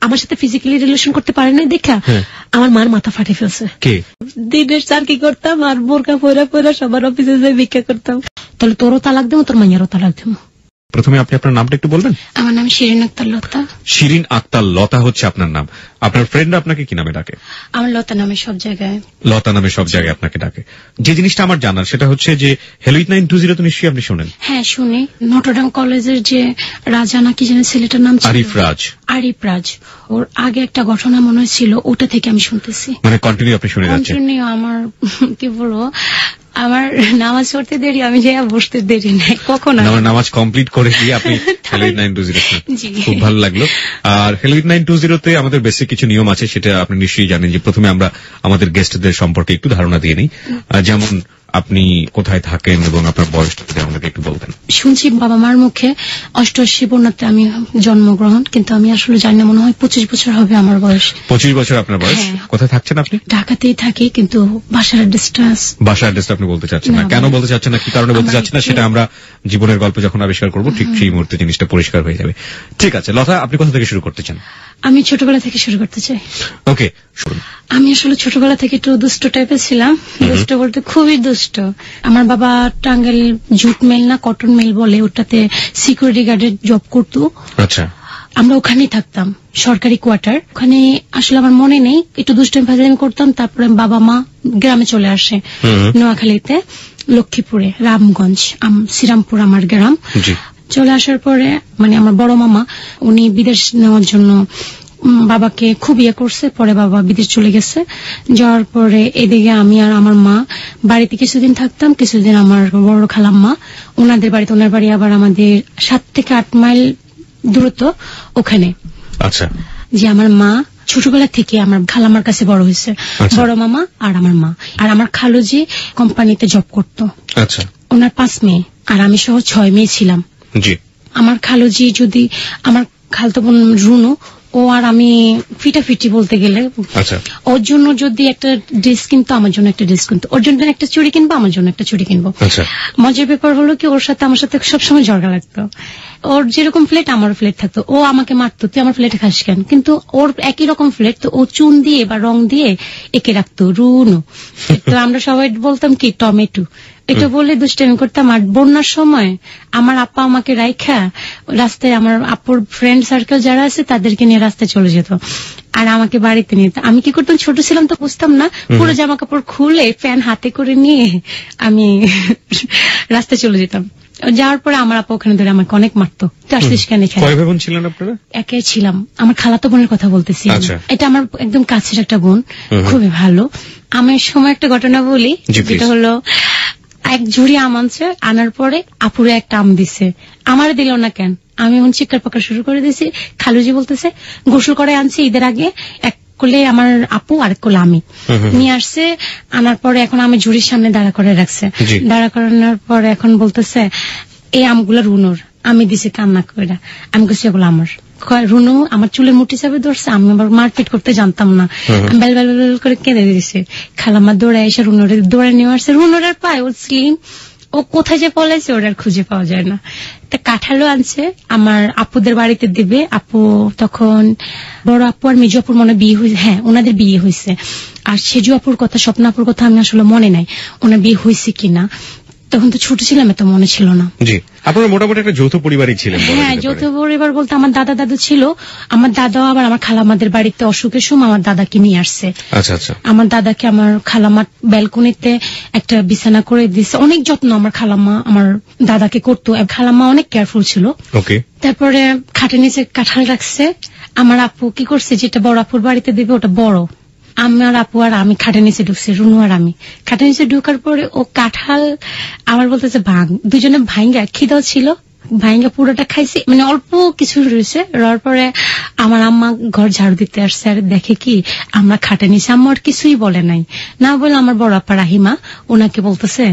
আমার সাথে physically relation করতে পারে না দেখা আমার মার মাথা ফাটে ফেলছে। দিনের চার কি করতাম আর বোরকা পয়রা পয়রা সবার অফিসে যাই ভিক্ষা করতাম। তাহলে তোরও তালাক দেবো, তোর মাইয়ারও তালাক দেবো। প্রথমে আপনি আপনার নামটা একটু বলবেন? আমার নাম শিরিন আক্তার লতা। শিরিন আক্তার লতা হচ্ছে আপনার নাম। আপনার ফ্রেন্ড আপনাকে কি নামে ডাকে? আমার লতা নামে সব জায়গায়, লতা নামে সব জায়গায় আপনাকে ডাকে। যে জিনিসটা আমার জানার সেটা হচ্ছে যে হ্যালো উইথ 920 তো নিশ্চয়ই আপনি শোনেন। হ্যাঁ শুনি। নটরডেম কলেজের যে রাজা নাকি যেন ছেলেটার নাম ছিল আরিফ রাজ। আরিফ রাজ, ওর আগে একটা ঘটনা মনে হয়েছিল, ওটা থেকে আমি শুনতেছি। মানে কন্টিনিউ আপনি শুনে যাচ্ছেন? কন্টিনিউ। আমার কি বলবো, আমার নামাজ পড়তে দেরি, আমি যাই বসতে দেরি নাই কখনো। আমার নামাজ কমপ্লিট করে দিয়ে আপনি হ্যালো উইথ 920 খুব ভালো লাগলো। আর হ্যালো উইথ 920 তে আমাদের বেসিক কিছু নিয়ম আছে, সেটা আপনি নিশ্চয়ই জানেন। যে প্রথমে আমরা আমাদের গেস্টদের সম্পর্কে একটু ধারণা দিয়ে নিই। যেমন আপনি কোথায় থাকেন এবং আপনার বয়সটা আমাকে একটু বলতেন। শুনছি বাবা মার মুখে 88 বন্যাতে আমি জন্মগ্রহণ, কিন্তু আমি আসলে জানি না, মনে হয় 25 বছর হবে আমার বয়স। 25 বছর আপনার বয়স। কোথায় থাকছেন আপনি? ঢাকাতেই থাকি, কিন্তু বাসার অ্যাড্রেসটা আপনি বলতে চাচ্ছেন না। কেন বলতে চাচ্ছেন না, কি কারণে বলতে চাচ্ছেন না, সেটা আমরা জীবনের গল্প যখন আবিষ্কার করবো ঠিক সেই মুহূর্তে জিনিসটা পরিষ্কার হয়ে যাবে। ঠিক আছে লতা, আপনি কোথা থেকে শুরু করতে চান? আমি ছোটবেলা থেকে শুরু করতে চাই। ওকে শুনুন। আমি আসলে ছোটবেলা থেকে একটু দুষ্ট টাইপের ছিলাম। দুষ্ট বলতে খুবই দুষ্ট। আমার বাবা টাঙ্গাইল জুট মেল না কটন মেল বলে, ওটাতে সিকিউরিটি গার্ডের জব করতো। আচ্ছা। আমরা ওখানেই থাকতাম, সরকারি কোয়ার্টার। ওখানে আসলে আমার মনে নেই, একটু দুষ্টামি ফাজলামি করতাম। তারপরে বাবা মা গ্রামে চলে আসে, নোয়াখালীতে লক্ষ্মীপুরে, রামগঞ্জ, শ্রীরামপুর আমার গ্রাম। চলে আসার পরে মানে আমার বড় মামা উনি বিদেশ নেওয়ার জন্য বাবাকে খুব ইয়ে করছে। পরে বাবা বিদেশ চলে গেছে। যাওয়ার পরে এদিকে আমি আর আমার মা বাড়িতে কিছুদিন থাকতাম, কিছুদিন আমার বড় খালাম্মা ওনাদের বাড়িতে। ওনার বাড়ি আবার আমাদের 7 থেকে 8 মাইল দূরত্ব ওখানে। আচ্ছা। যে আমার মা ছোটবেলা থেকে আমার খালাম্মার কাছে বড় হয়েছে। বড় মামা আর আমার মা। আর আমার খালুজি কোম্পানিতে জব করতো। আচ্ছা। ওনার 5 মেয়ে আর আমি সহ 6 মেয়ে ছিলাম। জি। আমার খালুজি যদি আমার খালতো বোন রুনু, ও আর আমি ফিটাফিটি বলতে গেলে। আচ্ছা। ওর জন্য যদি একটা ড্রেস কিনতো, আমার জন্য একটা ড্রেস কিনতো। ওর জন্য একটা চুড়ি কিনবো, আমার জন্য একটা চুড়ি কিনবো। আচ্ছা। মজার ব্যাপার হলো কি, ওর সাথে আমার সাথে সবসময় ঝগড়া লাগতো। ওর যেরকম ফ্লেট আমারও ফ্লেট থাকতো। ও আমাকে মারতো, তুই আমার ফ্লেটে খাস কেন? কিন্তু ওর একই রকম ফ্লেট, তো ও চুন দিয়ে বা রং দিয়ে একে রাখতো রুনু। তো আমরা সবাই বলতাম কি টমেটো। এটা বলে দুষ্টামি করতাম। আর বন্যার সময় আমার আপা আমাকে রাইখা রাস্তায়, আমার আপুর ফ্রেন্ড সার্কেল যারা আছে তাদেরকে নিয়ে রাস্তায় চলে যেত, আর আমাকে বাড়িতে নিয়ে। আমি কি করতাম, ছোট ছিলাম তো বুঝতাম না, পুরো জামা কাপড় খুলে ফ্যান হাতে করে নিয়ে আমি রাস্তায় চলে যেতাম। যাওয়ার পরে আমার আপা ওখানে ধরে আমাকে অনেক মারতো। কয় ভাই বোন ছিলেন আপনারা? একাই ছিলাম। আমার খালাতো বোনের কথা বলতেছি। এটা আমার একদম কাছের একটা বোন, খুবই ভালো। আমার সময় একটা ঘটনা বলি, যেটা হলো এক ঝুড়ি আম আনছে, আনার পরে আপুরে একটা আম দিছে, আমারে দিল না কেন। আমি এখন চিৎকার পাকার শুরু করে দিয়েছি। খালুজি বলতেছে গোসল করে আনছি ঈদের আগে, এক কোলে আমার আপু আর এক কোলে আমি নিয়ে আসছে। আনার পরে এখন আমি ঝুড়ির সামনে দাঁড়া করে রাখছে। দাঁড়া করানোর পরে এখন বলতেছে এই আমগুলো রুনুর, আমি দিছি কান্না করে। আমি বলছি এগুলো আমার। রুনু আমার চুলের মুঠি চাপে ধরছে, আমি আবার মারপিট করতে জানতাম না, বেল বেল বেল করে কেঁদে দিয়েছে। খালাম্মা দৌড়ে এসে রুনুর দৌড়ে নিয়ে আসছে। রুনুর আর পায় ও স্লিম, ও কোথায় যে পলাইছে ওর আর খুঁজে পাওয়া যায় না। একটা কাঁঠালও আনছে আমার আপুদের বাড়িতে দিবে। আপু তখন বড় আপু আর মেজু আপুর মনে বিয়ে হয়েছে। হ্যাঁ, ওনাদের বিয়ে হয়েছে। আর সেজু আপুর কথা, স্বপ্নাপুর কথা আমি আসলে মনে নাই ওনার বিয়ে হয়েছে কিনা, তখন তো ছোট ছিলাম, এত মনে ছিল না। জি, আপনারা মোটামুটি একটা যৌথ পরিবারই ছিলেন। হ্যাঁ, যৌথ পরিবার বলতে আমার দাদা দাদু ছিল। আমার দাদা আবার আমার খালামাদের বাড়িতে অসুখের সময় আমার দাদাকে নিয়ে আসছে। আচ্ছা আচ্ছা। আমার দাদাকে আমার খালামার ব্যালকনিতে একটা বিছানা করে দিচ্ছে। অনেক যত্ন আমার খালাম্মা আমার দাদাকে করতো। খালাম্মা অনেক কেয়ারফুল ছিল। ওকে। তারপরে খাটের নিচে কাঁঠাল রাখছে। আমার আপু কি করছে, যেটা বড় আপুর বাড়িতে দিবে ওটা বড়, আমার আপু আর আমি খাটের নিচে ঢুকছি, রুনু আর আমি খাটের নিচে ঢুকার পরে ও কাঁঠাল আমার বলতেছে ভাঙ। দুজনে ভাঙ্গা, খিদাও ছিল, ভাঙ্গা পুরোটা খাইছি, মানে অল্প কিছু রয়েছে। রওয়ার পরে আমার আম্মা ঘর ঝাড়ু দিতে আসছে, আর দেখে কি আমরা খাটের নিচে। আম্মা আর কিছুই বলে নাই, না বলে আমার বড় আপা রাহিমা ওনাকে বলতেছে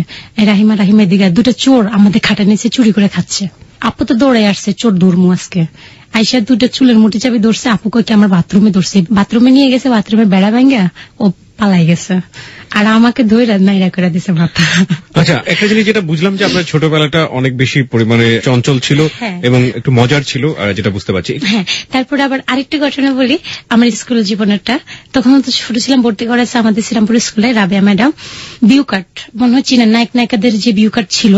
রাহিমা রাহিমা এদিকে, দুটো চোর আমাদের খাটের নিচে চুরি করে খাচ্ছে। আপু তো দৌড়ে আসছে, চোর ধরমু আজকে। আইসা দুটো চুলের মুঠি চাবি ধরছে, আপু কয়েকে আমার বাথরুমে ধরছে, বাথরুমে নিয়ে গেছে, বাথরুমের বেড়া ভাঙ্গা ও পালাই গেছে, আর আমাকে ধৈর্য নাইরা করে দিছে মাথা। আচ্ছা, একটা জিনিস যেটা বুঝলাম যে আপনার ছোটবেলাটা অনেক বেশি পরিমাণে চঞ্চল ছিল এবং একটু মজার ছিল, যেটা বুঝতে পারছি। হ্যাঁ, তারপরে আবার আরেকটা ঘটনা বলি আমার স্কুল জীবনেরটা। তখন তো ছোট ছিলাম, ভর্তি করেছে আমাদের শ্রীরামপুর স্কুলে রাবেয়া ম্যাডাম। বিউ কাট মনে হয় চিনেন, নায়ক নায়িকাদের যে বিউ কাট ছিল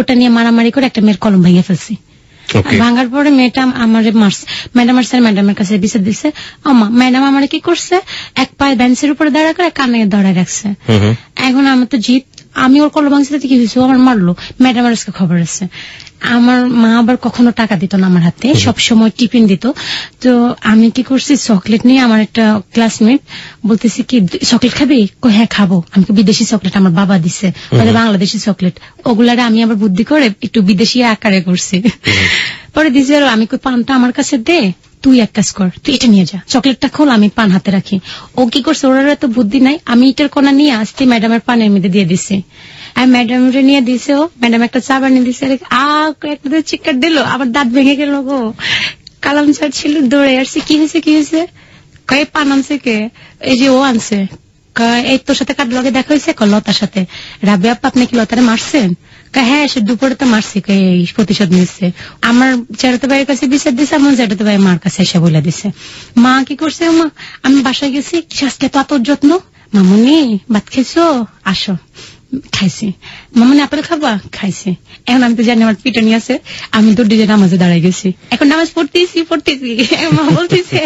ওটা নিয়ে মারামারি করে একটা মেয়ের কলম ভেঙে ফেলছি। ভাঙার পরে মেয়েটা আমার মারছে, ম্যাডাম আর স্যার ম্যাডামের কাছে বিচার দিচ্ছে। ম্যাডাম আমার কি করছে, এক পায়ে বেঞ্চের উপরে দাঁড়া করে কানে ধরে রাখছে। এখন আমার তো জিত, আমি ওর কলম ভাঙছি, কি হয়েছে, আমার মারলো, ম্যাডামের আজকে খবর আছে। আমার মা আবার কখনো টাকা দিত না আমার হাতে, সবসময় টিফিন দিত। তো আমি কি করছি, চকলেট নিয়ে আমার একটা ক্লাসমেট বলতেছি কি চকলেট খাবি, হ্যাঁ খাবো। আমি বিদেশি চকলেট আমার বাবা দিছে, বাংলাদেশি চকলেট, ওগুলারে আমি আবার বুদ্ধি করে একটু বিদেশি আকারে করছি। পরে দিছে, আমি পানটা আমার কাছে দে, তুই এক কাজ কর, তুই এটা নিয়ে যা, চকলেটটা খোল, আমি পান হাতে রাখি। ও কি করছে, ওর এত বুদ্ধি নাই, আমি ইটের কোনা নিয়ে আসতে ম্যাডামের পানের মধ্যে দিয়ে দিছি। আর ম্যাডাম নিয়ে দিছে, ও ম্যাডাম একটা চা বানিয়ে দিছে, একটা চিৎকার দিল, আবার দাঁত ভেঙে গেল গো। কালাম স্যার ছিল, দৌড়ে আসছে, কি হয়েছে কি হয়েছে, কয়ে পান আনছে কে, এই যে ও আনছে। এই তোর সাথে কার লগে দেখা হয়েছে, লতার সাথে। রাবেয়া আপা আপনি কি লতারে মারছেন? হ্যাঁ, সে দুপুরে তো মারছি, এই প্রতিশোধ নিচ্ছে। আমার চ্যাটাতো ভাইয়ের কাছে বিচার দিছে, আমার চ্যাটাতো ভাই মার কাছে এসে বলে দিছে। মা কি করছে, মা আমি বাসায় গেছি, আজকে তো এত যত্ন, মামুনি ভাত খাইছো, আসো, খাইছি। মামুনি আপেল খাবা, খাইছি। এখন আমি তো জানি আমার পিটনি আছে, আমি তো ডিজে নামাজে দাঁড়াই গেছি, এখন নামাজ পড়তেছি। মা বলতেছে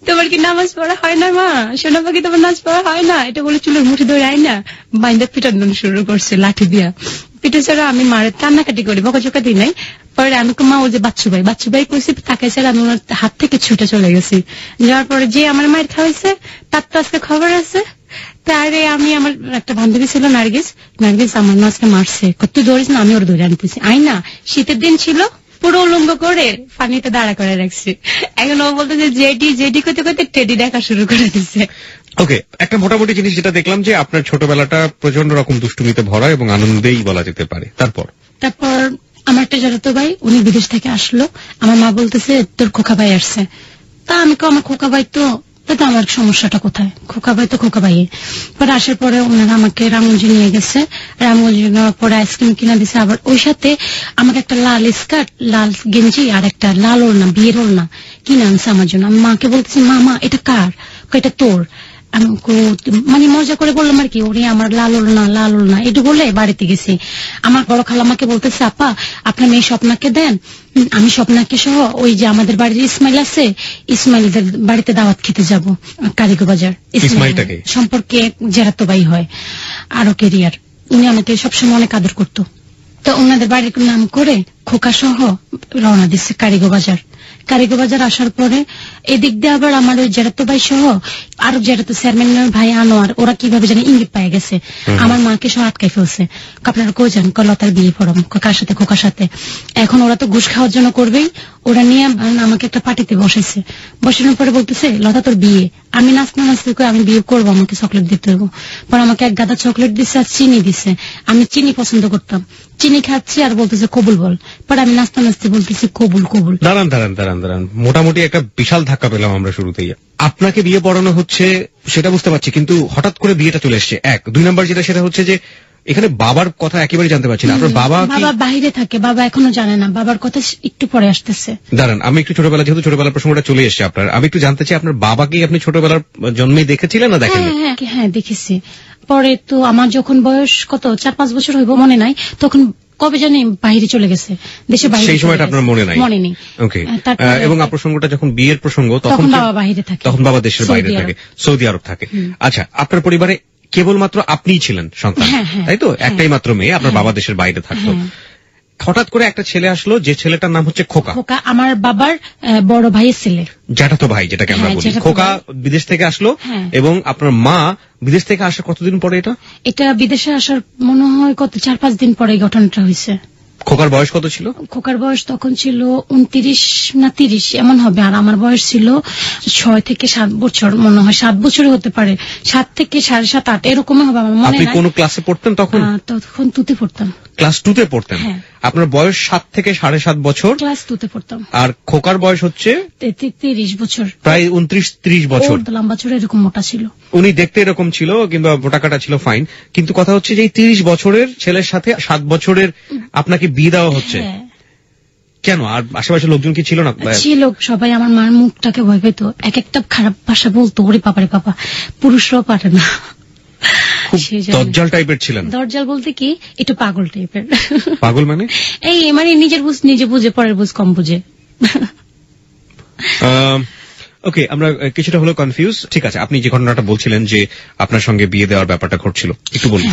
তোমার কি নামাজ পড়া হয় না মা, সোনা পাখি তোমার নামাজ পড়া হয় না, এটা বলে চুলের মুঠি ধরে আয় না বাইন্দা পিটানো শুরু করছে লাঠি দিয়া। পিঠে ছাড়া আমি মারের কান্নাকাটি করি, বকাঝকা দিই নাই। পরে আমি মা ও যে বাচ্চু ভাই কইছি, তাকে ছাড়া আমি ওনার হাত থেকে ছুটে চলে গেছি। যাওয়ার পরে যে আমার মায়ের খাওয়াইছে তার তো আজকে খবর আছে। তারে আমি, আমার একটা বান্ধবী ছিল নার্গিস আমার না আজকে মারছে, তুই ধরিস না, আমি ওর ধরে আনতেছি। আই না, শীতের দিন ছিল, পুরো উলঙ্গ করে পানিতে দাঁড়া করে রাখছি। এখন ও বলতে যে জেডি করতে করতে টেডি দেখা শুরু করে দিচ্ছে। ওকে, একটা মোটামুটি জিনিস যেটা দেখলাম যে আপনার ছোটবেলাটা প্রচন্ড রকম দুষ্টুমিতে ভরা এবং আনন্দেই বলা যেতে পারে। তারপর আমার একটা জ্যাঠাতো ভাই, উনি বিদেশ থেকে আসলো, আমার মা বলতেছে তোর খোকা ভাই আসছে। তা আমি আমার খোকা ভাই তো আমার সমস্যাটা কোথায়, খোকা ভাই তো খোকা ভাই। পরে আসার পরে ওনারা আমাকে রামগঞ্জে নিয়ে গেছে, রামগঞ্জে নেওয়ার পরে আইসক্রিম কিনা দিছে, আবার ওই সাথে আমাকে একটা লাল স্কার্ট, লাল গেঞ্জি আর একটা লাল ওড়না, বিয়ের ওড়না কিনে আনছে আমার জন্য। আমি মাকে বলতেছি, মা এটা কার, এটা তোর। আমি মানে মজা করে বললাম আর কি, ওরে আমার লাল ওড়না এটা বলে বাড়িতে গেছি। আমার বড় খালামাকে বলতেছে, আপা আপনার মেয়ে স্বপ্নাকে দেন, আমি স্বপ্নাকে সহ ওই যে আমাদের বাড়ির ইসমাইল আছে, ইসমাইলদের বাড়িতে দাওয়াত খেতে যাব কারিগো বাজার। ইসমাইলটাকে সম্পর্কে জেরাতো ভাই হয় আরো কেরিয়ার, উনি আমাকে সবসময় অনেক আদর করতো। তো ওনাদের বাড়ির নাম করে খোকা সহ রওনা দিচ্ছে কারিগো বাজার। আসার পরে এদিক দিয়ে আবার আমার ওই জেরাতো ভাই সহ আরো জেরাতো চেয়ারম্যানের ভাই আনোয়ার, ওরা কিভাবে জানি ইঙ্গিত পায়ে গেছে, আমার মাকে সহ আটকাই ফেলছে। আপনারা কই যান, লতার বিয়ে পড়াম, কার সাথে, খোকার সাথে। এখন ওরা তো ঘুষ খাওয়ার জন্য করবেই, ওরা নিয়ে আমাকে একটা পার্টিতে বসাইছে। বসানোর পরে বলতেছে লতা তোর বিয়ে, আমি নাচতে আমি বিয়ে করবো, আমাকে চকলেট দিতে হবে। পরে আমাকে এক গাদা চকলেট দিচ্ছে আর চিনি দিচ্ছে। আমি চিনি পছন্দ করতাম, চিনি খাচ্ছি আর বলতেছে কবুল বল। পরে আমি নাচতে বলতেছি কবুল। দাঁড়ান, মোটামুটি একটা বিশাল ধাক্কা পেলাম আমরা শুরুতেই। আপনাকে বিয়ে পড়ানো হচ্ছে সেটা বুঝতে পারছি, কিন্তু হঠাৎ করে বিয়েটা চলে এসছে। 1, 2 নাম্বার যেটা সেটা হচ্ছে যে এখানে বাবার কথা একেবারে জানতে পারছি না। আপনার বাবা বাইরে থাকে, বাবা এখনো জানে না, বাবার কথা একটু পরে আসতেছে। দাঁড়ান, আমি একটু যেহেতু ছোটবেলার প্রসঙ্গটা চলে এসছে আপনার, আমি একটু জানতে চাই আপনার বাবাকে আপনি ছোটবেলার জন্মেই দেখেছিলেন না দেখেন? হ্যাঁ দেখেছি। পরে তো আমার যখন বয়স কত 4-5 বছর হইব মনে নাই, তখন কবে জানি বাইরে চলে গেছে, দেশে বাইরে। সেই সময়টা আপনার মনে নেই? ওকে। এবং প্রসঙ্গটা যখন বিয়ের প্রসঙ্গ, তখন বাবা বাইরে থাকে, তখন বাবা দেশের বাইরে থাকে, সৌদি আরব থাকে। আচ্ছা, আপনার পরিবারে কেবলমাত্র আপনিই ছিলেন সন্তান, তাই তো? একটাই মাত্র মেয়ে, আপনার বাবা দেশের বাইরে থাকতো। হঠাৎ করে একটা ছেলে আসলো, যে ছেলেটার নাম হচ্ছে খোকা। আমার বাবার বড় ভাইয়ের ছেলে, জ্যাঠাতো ভাই যেটাকে আমরা বলি। খোকা বিদেশ থেকে আসলো, এবং আপনার মা বিদেশ থেকে আসার কতদিন পরে এটা বিদেশে আসার মনে হয় কত 4-5 দিন পরে ঘটনাটা হয়েছে। খোকার বয়স কত ছিল? খোকার বয়স তখন ছিল 29 না 30 এমন হবে, আর আমার বয়স ছিল 6 থেকে 7 বছর, মনে হয় 7 বছর হতে পারে, 7 থেকে 7.5-8 এরকম হবে আমার মনে হয়। আপনি কোন ক্লাসে পড়তেন তখন? তখন 2তে পড়তাম। ক্লাস 2তে পড়তেন? আপনার বয়স 7 থেকে 7.5 বছর, ক্লাস 2 তে পড়তাম। আর খোকার বয়স হচ্ছে 30 বছর, প্রায় 29-30 বছর। লম্বা ছিল, এরকম মোটা ছিল, উনি দেখতে এরকম ছিল কিংবা মোটাকাটা ছিল, ফাইন। কিন্তু কথা হচ্ছে যে 30 বছরের ছেলের সাথে 7 বছরের আপনাকে বিয়ে দেওয়া হচ্ছে, কেন? আর আশেপাশে লোকজন কি ছিল না? ছিল, সবাই আমার মার মুখটাকে ভয় পেত, এক একটা খারাপ ভাষা বলতো, ওরে বাবারে বাবা, পুরুষরাও পারে না। দরজাল টাইপের ছিলেন? দরজাল বলতে কি, একটু পাগল টাইপের। পাগল মানে? এই মানে নিজের বুঝ নিজে বুঝে, পরের বুঝ কম বুঝে। ওকে, আমরা কিছুটা হলো কনফিউজ। ঠিক আছে, আপনি যে ঘটনাটা বলছিলেন যে আপনার সঙ্গে বিয়ে দেওয়ার ব্যাপারটা ঘটছিল, একটু বলুন।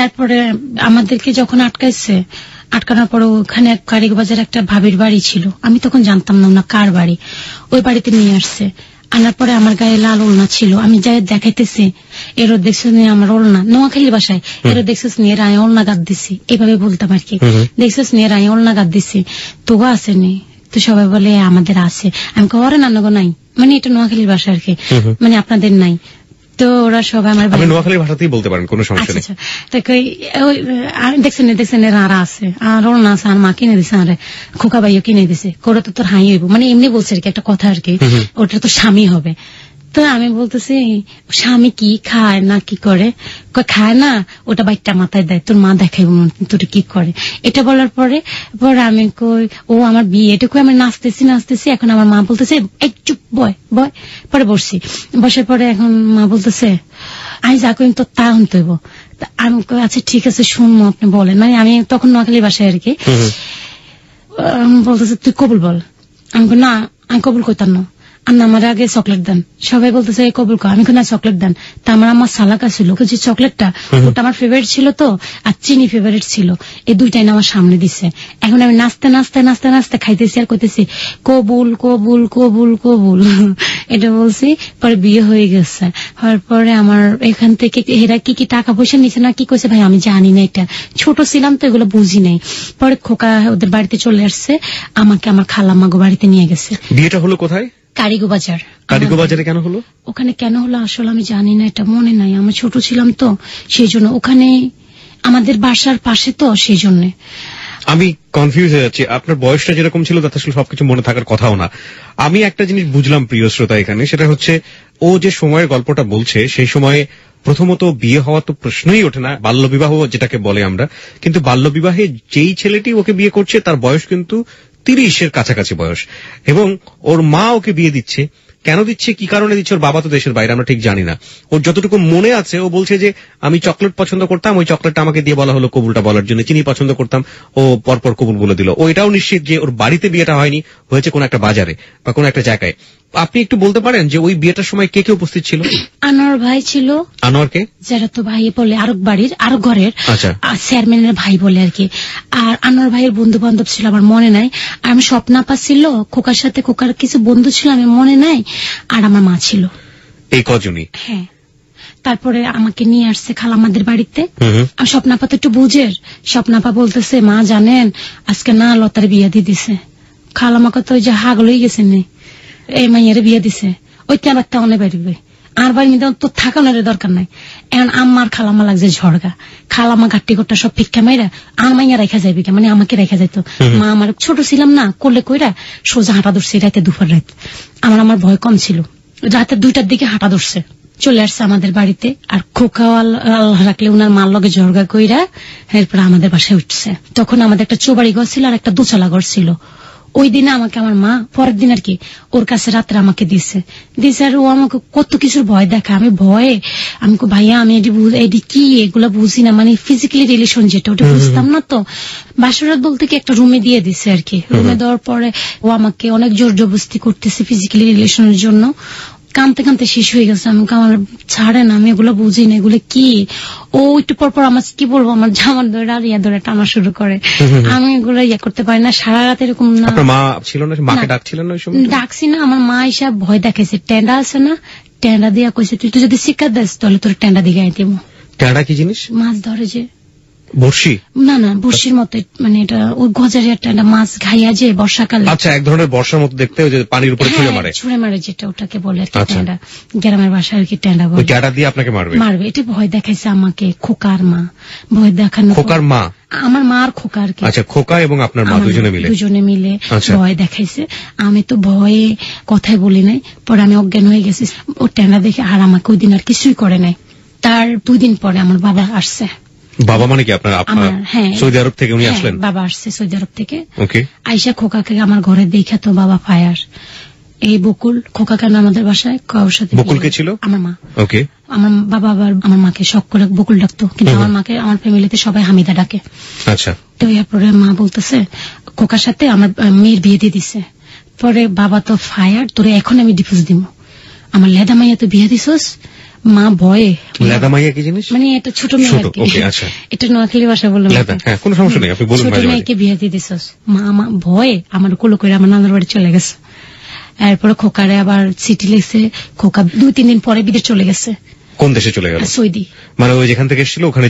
তারপরে আমাদেরকে যখন আটকানোর পরে ওখানে কারিগবাজার একটা ভাবির বাড়ি ছিল, আমি তখন জানতাম না কার বাড়ি, ওই বাড়িতে নিয়ে আসছে। আনার পরে আমার গায়ে লাল ওড়না ছিল, আমি যাই দেখাইতেছি, এরও দেখছিস নিয়ে আমার ওড়না, নোয়াখালী বাসায়, এরও দেখছিস নিয়ে রায় ওড়না গাদ দিছি, এইভাবে বলতাম আর কি, দেখছিস নিয়ে রায় ওড়না গাদ দিছি, তোগো আসেনি? তো সবাই বলে আমাদের আছে। আমি করে নানগো নাই, মানে এটা নোয়াখালীর ভাষা আর কি, মানে আপনাদের নাই। তো ওরা সবাই আমার নোয়াখালীর ভাষাতেই বলতে পারেন, কোনো সমস্যা নেই। দেখছেন রারা আছে, আর ওর না আছে, আর মা কিনে দিছে, আর খোকা ভাইও কিনে দিছে, করে তো তোর হাই হইব, মানে এমনি বলছে আর কি, একটা কথা আর কি, ওটা তো স্বামী হবে। তো আমি বলতেছি স্বামী কি খায় না কি করে? খায় না, ওটা বাইকটা মাথায় দেয়, তোর মা দেখাইব তোর কি করে। এটা বলার পরে আমি কই ও আমার বিয়ে, এটা কই আমি নাচতেছি। এখন আমার মা বলতেছে এই চুপ, বয়। পরে বসছি, বসার পরে এখন মা বলতেছে আমি যা করি তোর তা শুনতে হইব। আমি কই আচ্ছা ঠিক আছে শুনবো, আপনি বলেন। মানে আমি তখন নোয়াখালী বাসায় আর কি। বলতেছে তুই কবুল বল। আমি কই না, আমি কবুল কইতাম না, আর আমার আগে চকলেট দেন। সবাই বলতেছে কবুল কর, আমি না চকলেট দেন। তা আমার আমার সালাকা ছিল, যে চকলেটটা ওটা আমার ফেভারিট ছিল তো, আর চিনি ফেভারিট ছিল, এই দুইটাই না আমার সামনে দিচ্ছে। এখন আমি নাচতে খাইতেছি আর কইতেছি কবুল কবুল কবুল কবুল, এটা বলছি। পরে বিয়ে হয়ে গেছে, হওয়ার পরে আমার এখান থেকে এরা কি টাকা পয়সা নিছে না কি কইছে ভাই আমি জানি না, এটা ছোট ছিলাম তো এগুলো বুঝি নাই। পরে খোকা ওদের বাড়িতে চলে আসছে, আমাকে আমার খালাম্মাগো বাড়িতে নিয়ে গেছে। বিয়েটা হলো কোথায়? কারিগবাজার। কারিগবাজারে কেন হলো? ওখানে কেন হলো আসলে আমি জানি না, এটা মনে নাই, আমি ছোট ছিলাম তো সেই জন্য। ওখানে আমাদের বাসার পাশে তো সেই জন্য। আমি কনফিউজ হয়ে যাচ্ছি, আপনার বয়সটা যেরকম ছিল তাতে আসলে সবকিছু মনে থাকার কথাও না। আমি একটা জিনিস বুঝলাম প্রিয় শ্রোতা এখানে, সেটা হচ্ছে ও যে সময়ের গল্পটা বলছে সেই সময়ে প্রথমত বিয়ে হওয়া তো প্রশ্নই ওঠে না, বাল্যবিবাহ যেটাকে বলে আমরা। কিন্তু বাল্যবিবাহে যেই ছেলেটি ওকে বিয়ে করছে তার বয়স কিন্তু 30-এর কাছাকাছি বয়স, এবং ওর মা ওকে বিয়ে দিচ্ছে। কেন দিচ্ছে, কি কারণে দিচ্ছে, ওর বাবা তো দেশের বাইরে, আমরা ঠিক জানি না। ওর যতটুকু মনে আছে ও বলছে যে আমি চকলেট পছন্দ করতাম, ওই চকলেটটা আমাকে দিয়ে বলা হলো কবুলটা বলার জন্য, চিনি পছন্দ করতাম, ও পরপর কবুল বলে দিল। ও এটাও নিশ্চিত যে ওর বাড়িতে বিয়েটা হয়নি, হয়েছে কোন একটা বাজারে বা কোন একটা জায়গায়। আপনি একটু বলতে পারেন যে ওই বিয়েটার সময় কে কে উপস্থিত ছিল? আনোয়ার ভাই ছিল। আনোয়ার কে? যারা তো ভাই বলে, আরব বাড়ির, আরব ঘরের চেয়ারম্যানের ভাই বলে আর কি। আর আনোয়ার ভাইয়ের বন্ধু বান্ধব ছিল, আমার মনে নাই। আর আমি স্বপ্নাপা ছিল, খোকার সাথে খোকার কিছু বন্ধু ছিল, আমি মনে নাই। আর আমার মা ছিল। এই কজনই? হ্যাঁ। তারপরে আমাকে নিয়ে আসছে খালামাদের বাড়িতে। আর স্বপ্নাপা তো একটু বুঝের, স্বপ্নাপা বলতেছে মা জানেন আজকে না লতার বিয়ে দিয়ে দিছে। খালামাকে তো ওই যে হাগল হয়ে গেছে, এই মাইয়ারে বিয়ে দিছে, ওই কেবারটা অনেক বাড়িবে, আর বাড়ি মধ্যে তো থাকানোর দরকার নাই। এখন আমার খালামা লাগছে ঝড়গা, খালামা ঘাট্টি ঘট্টা সব ফিক্কা মাইরা আর মাইয়া রেখা যাইবে, মানে আমাকে রেখা যাইতো। মা আমার ছোট ছিলাম না, করলে কইরা সোজা হাঁটা ধরছে রাতে, দুপুর রাত। আমার ভয় কম ছিল, রাতে 2টার দিকে হাঁটা ধরছে, চলে আসছে আমাদের বাড়িতে। আর খোকা আল্লাহ রাখলে উনার মার লগে ঝরগা কইরা এরপর আমাদের বাসায় উঠছে। তখন আমাদের একটা চৌবাড়ি ঘর ছিল আর একটা দোচালা ঘর ছিল। ওই দিনে আমাকে আমার মা পরের দিন আর কি ওর কাছে রাত্রে আমাকে দিছে। আর ও আমাকে কত কিছুর ভয় দেখা, আমি ভয়ে আমি ভাইয়া আমি এটি কি এগুলা বুঝি না, মানে ফিজিক্যালি রিলেশন যেটা ওটা বুঝতাম না। তো বাসরাত বলতে কি একটা রুমে দিয়ে দিছে আর কি। রুমে দেওয়ার পরে ও আমাকে অনেক জোর জবরদস্তি করতেছে ফিজিক্যালি রিলেশনের জন্য। কানতে কানতে শেষ হয়ে গেছে, আমাকে আমার ছাড়ে না, আমি এগুলো বুঝি না এগুলো কি। ও একটু পরপর আমার কি বলবো আমার জামার ধরে আর ইয়া ধরে টানা শুরু করে, আমি এগুলো ইয়া করতে পারি না। সারা রাত এরকম না। মা ছিল না? মাকে ডাকছিলেন না? ডাকছি না, আমার মা হিসাব ভয় দেখাইছে। টেন্ডা আছে না, টেন্ডা দিয়া কইছে তুই তো যদি শিক্ষা দেস তাহলে তোর টেন্ডা দিকে আইতেম। টেন্ডা কি জিনিস? মাছ ধরে যে বর্ষি? না না, বর্ষির মতো, মানে এটা ওই গজারের একটা মাছ ঘাইয়া যে বর্ষাকালে। আচ্ছা, এক ধরনের বর্ষার মতো দেখতে, ওই যে পানির উপরে ছুঁড়ে মারে যেটা, ওটাকে বলে ট্যান্ডা, গ্রামের ভাষায় আর কি ট্যান্ডা বলে। ওই ট্যান্ডা দিয়ে আপনাকে মারবে? এটা ভয় দেখাইছে আমাকে খোকার মা, ভয় দেখানো। খোকার মা? আমার মা আর খোকা আর কি। আচ্ছা, খোকা এবং আপনার মা দুজনে মিলে ভয় দেখাইছে। আমি তো ভয়ে কথাই বলি নাই, পরে আমি অজ্ঞান হয়ে গেছি ও ট্যান্ডা দেখে। আর আমাকে ওই দিন আর কিছুই করে নাই। তার 2 দিন পরে আমার বাবা আসছে। বাবা মানে কি আপনার? হ্যাঁ, সৌদি আরব থেকে উনি আসলেন? বাবা আসছে সৌদি আরব থেকে। ওকে। আইসা খোকাকে আমার ঘরে দেখা তো বাবা ফায়ার। এই বকুল, খোকা কেন আমাদের বাসায় কারোর সাথে। বকুল কে ছিল? আমার মা। ওকে। আমার বাবা আবার আমার মাকে শখ করে বকুল ডাকতো, কিন্তু আমার মাকে আমার ফ্যামিলিতে সবাই হামিদা ডাকে। আচ্ছা। তো এরপরে মা বলতেছে খোকার সাথে আমার মেয়ের বিয়ে দিয়ে দিছে। পরে বাবা তো ফায়ার, তোরে এখন আমি ডিভোর্স দিব, আমার লেদা মাইয়া তো বিয়ে দিছস। মা ভয়ে। লেদা মাইয়া কি জিনিস? মানে এটা ছোট মেয়ে আর কি। আচ্ছা। এটা নোয়াখালী ভাষা বললাম। হ্যাঁ, কোনো সমস্যা নেই, আপনি বলুন। ছোট মেয়েকে বিয়ে দিয়ে দিছস। মা আমার ভয়ে আমার কোলো করে আমার নানার বাড়ি চলে গেছে। এরপরে খোকারে আবার চিঠি লিখছে। খোকা 2-3 দিন পরে বিদেশ চলে গেছে। কোন দেশে চলে গেল? সৌদি। মানে ওই যেখান থেকে এসেছিল ওখানে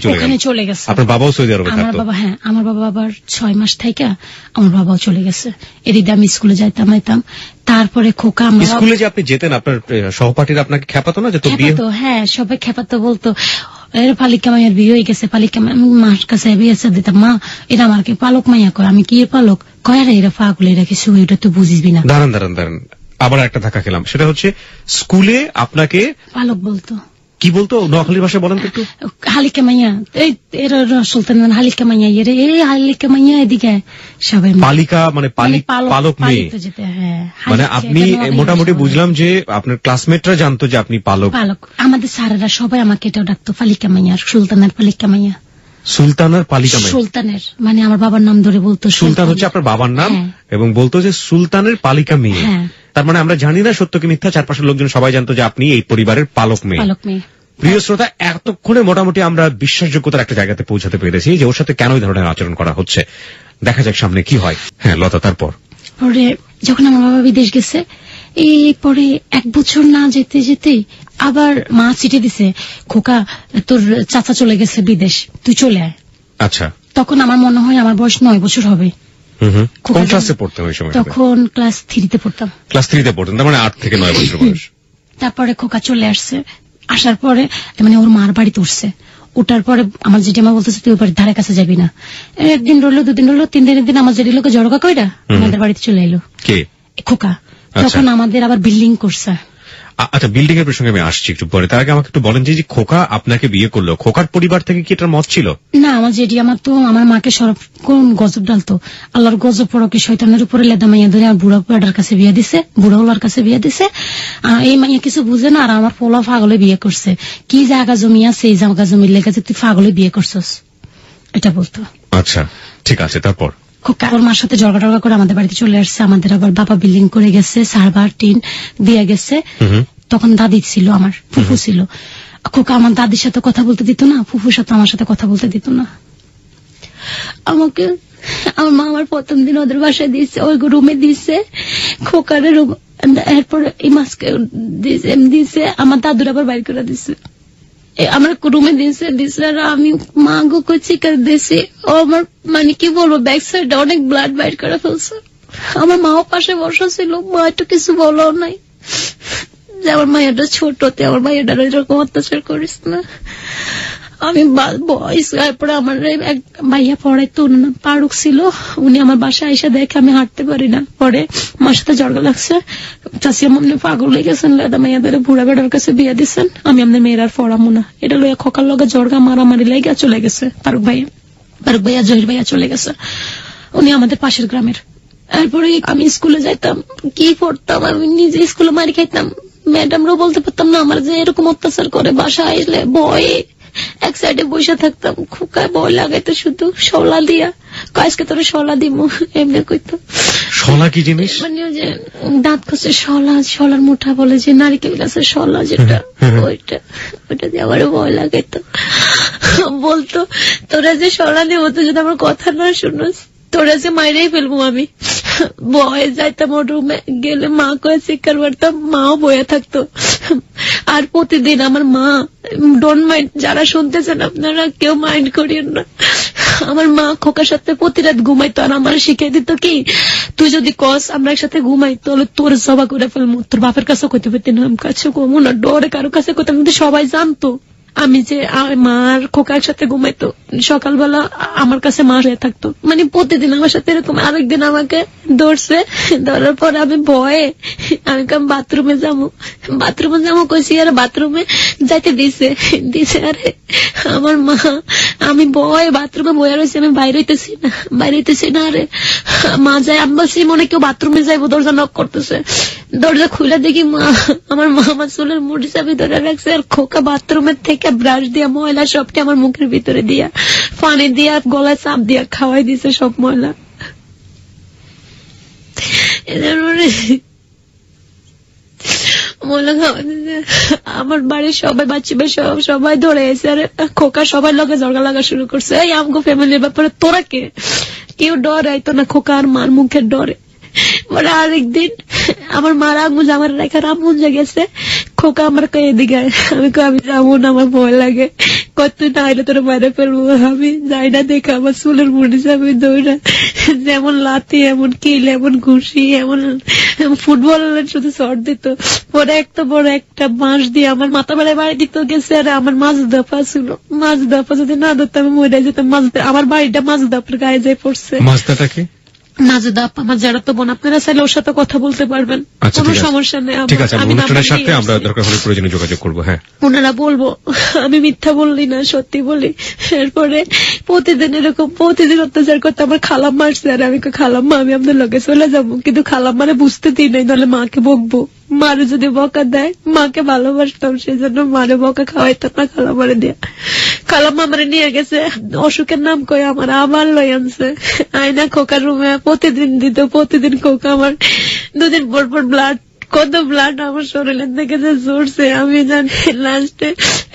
চলে গেছে। আপনার বাবাও সৌদি আরবে থাকতো? আমার বাবা, হ্যাঁ, আমার বাবা আবার 6 মাস থাইকা আমার বাবাও চলে গেছে। এদিকে আমি স্কুলে যাইতাম। তারপরে খোকা, আমরা স্কুলে যে আপনি যেতেন, আপনার সহপাঠীরা আপনাকে খেপাতো না যে তোর বিয়ে? হ্যাঁ, সবাই খেপাতো, বলতো এর পালিকা মাইয়ার বিয়ে হয়ে গেছে। পালিকা মার কাছে বিয়ে দিতাম, মা এটা আমার কি পালক মাইয়া কয়। আমি কি পালক কয়? রে এরা পাগল, এরা কিছু, এটা তো বুঝিসবি না। দাঁড়ান, আবার একটা ধাক্কা খেলাম। সেটা হচ্ছে স্কুলে আপনাকে পালক বলতো। কি বলতো? নোয়াখালীর ভাষায় বলেন তো একটু। হালিকা মাইয়া, এরা সুলতান হালিকা মাইয়া, এই হালিকা মাইয়া, এদিকে সবাই পালিকা, মানে পালক মেয়ে। মানে আপনি মোটামুটি বুঝলাম যে আপনার ক্লাসমেটরা জানতো যে আপনি পালক। আমাদের স্যারেরা সবাই আমাকে এটাও ডাকতো পালিকা মাইয়া, সুলতানের পালিকা মাইয়া। সুলতানের পালিকা মাইয়া? সুলতানের মানে আমার বাবার নাম ধরে বলতো। সুলতান হচ্ছে আপনার বাবার নাম, এবং বলতো যে সুলতানের পালিকা মেয়ে। তার মানে আমরা জানি না সত্য কি মিথ্যা, চারপাশের লোকজন সবাই জানতো যে আপনি এই পরিবারের পালক মেয়ে। প্রিয় শ্রোতা, এতক্ষণে মোটামুটি আমরা বিশ্বাসযোগ্যতার একটা জায়গাতে পৌঁছাতে পেরেছি যে ওর সাথে কেন এই ধরনের আচরণ করা হচ্ছে। দেখা যাক সামনে কি হয়। হ্যাঁ লতা, তারপর? পরে যখন আমার বাবা বিদেশ গেছে, এই পরে 1 বছর না যেতে যেতে আবার মা চিঠি দিছে, খোকা তোর চাচা চলে গেছে বিদেশ, তুই চলে আয়। আচ্ছা। তখন আমার মনে হয় আমার বয়স 9 বছর হবে। কোন ক্লাসে পড়তেন ওই সময়? তখন ক্লাস 3-তে পড়তাম। ক্লাস 3-তে পড়তেন, তার মানে 8 থেকে 9 বছর বয়স। তারপরে খোকা চলে আসছে। আসার পরে মানে ওর মার বাড়িতে উঠছে। ওটার পরে আমার জেঠিমা বলতেছে তুই ওই বাড়ির ধারে কাছে যাবি না। 1 দিন রইলো, 2 দিন রইলো, 3 দিনের দিন আমার জেঠি লোকে জড়কা কইরা আমাদের বাড়িতে চলে এলো। কে? খোকা। তখন আমাদের আবার বিল্ডিং করছে। আচ্ছা, বিল্ডিং এর প্রসঙ্গে আমি আসছি একটু পরে। তার আগে আমাকে একটু বলেন যে খোকা আপনাকে বিয়ে করলো, খোকার পরিবার থেকে কি এটার মত ছিল? না, আমার জেঠি আমার তো আমার মাকে কোন গজব ডালতো। আল্লাহর গজব পড়ো কি শয়তানের উপরে লেদা মাইয়া ধরে আমার বুড়া পেটার কাছে বিয়ে দিছে, বুড়া ওলার কাছে বিয়ে দিছে। এই মাইয়া কিছু বুঝে না, আর আমার পোলা পাগলে বিয়ে করছে। কি জায়গা জমি আছে এই জায়গা জমির লেগে তুই পাগলে বিয়ে করছস, এটা বলতো। আচ্ছা, ঠিক আছে, তারপর? খোকা ওর মার সাথে ঝগড়া করে আমাদের বাড়িতে চলে আসছে। আমাদের আবার বাবা বিল্ডিং করে গেছে, সার্ভার টিন দিয়ে গেছে। তখন দাদি ছিল, আমার ফুফু ছিল। খোকা আমার দাদির সাথে কথা বলতে দিত না, ফুফুর সাথে আমার সাথে কথা বলতে দিত না। আমাকে আমার মা আমার 1ম দিন ওদের বাসায় দিয়েছে, ওই রুমে দিয়েছে, খোকারের রুম। এরপরে এই মাসকে দিয়েছে, আমার দাদুর আবার বাইর করে দিছে, আমার রুমে দিয়েছে। আর আমি মা গো চিকার দিয়েছি। ও আমার মানে কি বলবো, ব্যাক সাইড অনেক ব্লাড বাইর করে ফেলছে। আমার মাও পাশে বসা ছিল, মা একটু কিছু বলো নাই যে আমার মায়েরটা ছোটতে আমার মায়েরটা এরকম অত্যাচার করিস না। আমি বয়স, তারপরে আমার এক ভাইয়া পড়াইতো, ওনার নাম পারুক ছিল। উনি আমার বাসায় এসে দেখে আমি হাঁটতে পারি না। পরে মার সাথে ঝগড়া লাগছে, চাষি আমার পাগল হয়ে গেছেন, লেদা মাইয়া ধরে বুড়া বেড়ার কাছে বিয়ে দিচ্ছেন, আমি আপনার মেয়ের আর পড়াবো না। এটা লইয়া খোকার লগে ঝগড়া মারামারি লেগে চলে গেছে। পারুক ভাইয়া জহির ভাইয়া চলে গেছে, উনি আমাদের পাশের গ্রামের। তারপরে আমি স্কুলে যাইতাম, কি পড়তাম, আমি নিজে স্কুলে মারি খাইতাম। ম্যাডামরাও বলতে পারতাম না আমার যে এরকম অত্যাচার করে। বাসায় আসলে ভয়ে এক সাইডে বসে থাকতাম, খোকায় ভয় লাগাইতো শুধু শলা দিয়া, আজকে তোর শলা দিব এমনি কইতো। শলা কি জিনিস? মানে যে দাঁত খসে শলার মুঠা বলে যে নারিকেল গাছের শলা যেটা, ওইটা দিয়ে আমার ভয় লাগাইতো। বলতো তোরা যে শলা দেব, তো যদি আমার কথা না শুনোস তোরা যে মাইরেই ফেলবো। আমি ভয়ে যাইতাম ওর রুমে, গেলে মা কয়ে চিৎকার মারতাম, মাও বয়ে থাকতো। আর প্রতিদিন আমার মা, ডোন্ট মাইন্ড, যারা শুনতেছেন আপনারা কেউ মাইন্ড করিয়েন না, আমার মা খোকার সাথে প্রতি রাত ঘুমাইতো, আর আমার শিখাই দিত কি, তুই যদি কস আমরা একসাথে ঘুমাই তাহলে তোর জবা করে ফেলবো, তোর বাপের কাছে কইতে পারতি না, আমি কাছে কমো না, ডরে কারো কাছে কইতাম। কিন্তু সবাই জানতো আমি যে মার খোকা একসাথে ঘুমাইতো, সকালবেলা আমার কাছে মা হয়ে থাকতো, মানে প্রতিদিন আমার সাথে এরকম। আরেকদিন আমাকে ধরছে, ধরার পর আমি ভয়ে আমি বাথরুমে যাবো কইছি, আর বাথরুমে যাইতে দিছে আরে আমার মা, আমি ভয়ে বাথরুমে বয়ে রয়েছি, আমি বাইরে হইতেছি না। আরে মা যায়, আমি বলছি মনে কেউ বাথরুমে যাইবো, দরজা নক করতেছে, দরজা খুলে দেখি মা, আমার মা আমার চুলের মুঠি চাবি ধরে রাখছে, আর খোকা বাথরুমের থেকে ব্রাশ দিয়া ময়লা সবটি আমার মুখের ভিতরে দিয়া, পানি দিয়া, গলায় চাপ দিয়া খাওয়াই দিছে সব ময়লা। ময়লা খাওয়াই দিছে, আমার বাড়ির সবাই বাচ্চা সবাই ধরে এসে, আর খোকা সবাই লগে ঝগড়া লাগা শুরু করছে, এই আমগো ফ্যামিলির ব্যাপারে তোরা কে? কেউ ডরে আইতো না খোকা আর মার মুখের ডরে। বলে আরেকদিন আমার মারা আগুন আমার রেখা রামুন গেছে, খোকা আমার এদিকে, আমি যাবো না, আমার ভয় লাগে, কত না আইলে তোর বাইরে ফেলবো, আমি যাই না। দেখে আমার চুলের মুড়ি যাবে দৌড়া, যেমন লাথি, এমন কিল, এমন ঘুষি, এমন ফুটবল শুধু শর্ট দিত। পরে একটা বড় একটা বাঁশ দিয়ে আমার মাথা বেড়ায় বাড়ি দিত গেছে, আর আমার মাছ দফা ছিল, মাছ দফা যদি না ধরতো আমি মরে যেতাম। আমার বাড়িটা মাছ দফার গায়ে যায় পড়ছে। মাছদাটাকে নাজদাপ আমার যারা তো বোন, আপনারা চাইলে ওর সাথে কথা বলতে পারবেন, কোনো সমস্যা নেই। ঠিক আছে, অনুষ্ঠানের সাথে আমরা দরকার হলে প্রয়োজনে যোগাযোগ করবো। হ্যাঁ, ওনারা বলবো আমি মিথ্যা বললি না, সত্যি বলি। এরপরে প্রতিদিন এরকম প্রতিদিন অত্যাচার করতে আমার খালাম মারছে, আর আমি খালাম্মা আমি আপনার লগে চলে যাবো, কিন্তু খালাম্মারে বুঝতে দিই নাই, নাহলে মাকে বকবো। মারে যদি বকা দেয়, মাকে ভালোবাসতাম সেই জন্য মারে বকা খাওয়াইতাম না খালাম্মারে দিয়া। খালাম্মা আমারে নিয়ে গেছে, অসুখের নাম কই আমার আবার লই আনছে, আয়না খোকার রুমে প্রতিদিন দিত, প্রতিদিন খোকা আমার 2 দিন পর ব্লাড, কত ব্লাড আমার শরীরের থেকে যে ঝরছে আমি জানি। লাস্টে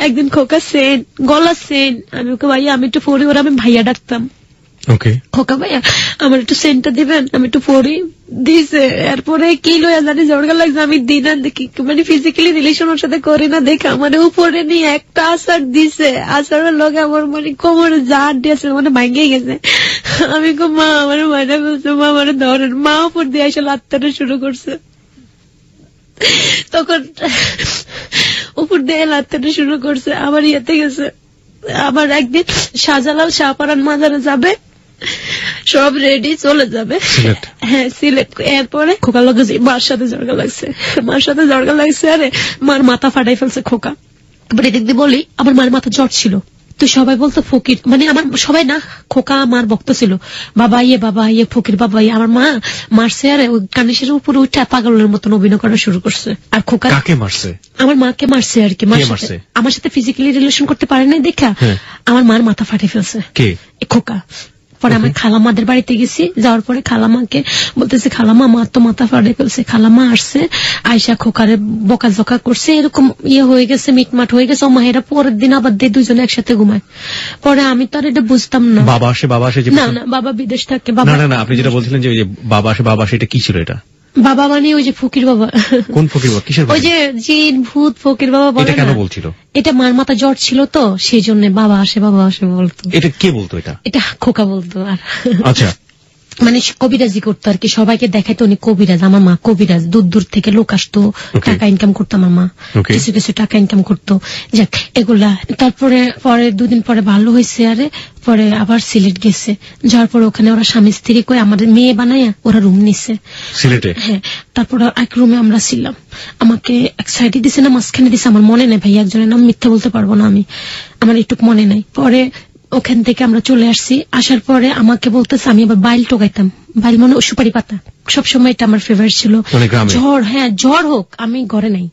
একদিন খোকা সেন, গলা সেন, আমি ওকে ভাইয়া আমি একটু পড়ি, ওরা আমি ভাইয়া ডাকতাম, খোকা ভাইয়া আমার একটু সেন্টটা দিবেন, আমি একটু পড়ি, দিছে। এরপরে কি লইয়া জানি ঝড়গা লাগছে, আমি দিই না, দেখি মানে ফিজিক্যালি রিলেশন ওর সাথে করি না, দেখে আমার উপরে নিয়ে একটা আসার দিছে, আসারের লগে আমার মানে কোমরে জার দিয়েছে, মানে ভাঙিয়ে গেছে। আমি মা আমার মায়েরা বলছে, মা আমার ধরেন, মা উপর দিয়ে এসে লাত্তাটা শুরু করছে, তখন উপর দিয়ে লাত্তাটা শুরু করছে। আবার ইয়েতে গেছে, আবার একদিন শাহজালাল শাহপারান মাজারে যাবে, সব রেডি, চলে যাবে, হ্যাঁ সিলেট। এরপরে খোকা লগে মার সাথে জড়গা লাগছে, আরে মার মাথা ফাটাই ফেলছে খোকা। এবার এদিক দিয়ে বলি আমার মার মাথা জ্বর ছিল, তো সবাই বলতো ফকির, মানে আমার সবাই না, খোকা মার ভক্ত ছিল, বাবা ইয়ে ফকির বাবা ইয়ে। আমার মা মারছে, আর ওই কানিসের উপরে উঠে পাগলের মতন অভিনয় করা শুরু করছে। আর খোকা কাকে মারছে? আমার মাকে মারছে আর কি, আমার সাথে ফিজিক্যালি রিলেশন করতে পারে না দেখা আমার মার মাথা ফাটে ফেলছে খোকা। পরে আমি খালাম্মাদের বাড়িতে গেছি, যাওয়ার পরে খালাম্মাকে বলতেছে, খালাম্মা মার তো মাথা ফাটে ফেলছে। খালাম্মা আসছে, আয়সা খোকারে বকাঝকা করছে, এরকম ইয়ে হয়ে গেছে, মিটমাট হয়ে গেছে। মায়েরা পরের দিন আবার দিয়ে 2 জনে একসাথে ঘুমায়। পরে আমি তো আর এটা বুঝতাম না। বাবা আসে না, বাবা বিদেশ থাকে। না, আপনি যেটা বলছিলেন যে বাবা আসে, এটা কি ছিল? এটা বাবা মানে ওই যে ফকির বাবা। কোন ফকির বাবা? কিসের? ওই যে জিন ভূত ফকির বাবা বলে। এটা কেন বলছিল? এটা মার মাথা জ্বর ছিল তো, সেই জন্য বাবা আসে বলতো। এটা কে বলতো? এটা খোকা বলতো। আর আচ্ছা, মানে কবিরাজি করতো আর কি, সবাইকে দেখাইতো উনি কবিরাজ। আমার মা কবিরাজ, দূর থেকে লোক আসতো, টাকা ইনকাম করতো, আমার মা কিছু টাকা ইনকাম করতো। যাক এগুলা, তারপরে 2 দিন পরে ভালো হয়েছে, আরে পরে আবার সিলেট গেছে, যাওয়ার পরে ওখানে ওরা স্বামী স্ত্রী কই আমাদের মেয়ে বানাইয়া ওরা রুম নিছে সিলেটে। হ্যাঁ, তারপর এক রুমে আমরা ছিলাম, আমাকে এক সাইডে দিছে না মাঝখানে দিছে, আমার মনে নেই ভাই, একজনের নাম মিথ্যা বলতে পারবো না আমি, আমার একটু মনে নাই। পরে ওখান থেকে আমরা চলে আসছি, আসার পরে আমাকে বলতেছে, আমি আবার বাইল টোকাইতাম, বাইল মানে সুপারি পাতা, সবসময় এটা আমার ফেভারিট ছিল। ঝড়, হ্যাঁ ঝড় হোক, আমি ঘরে নাই,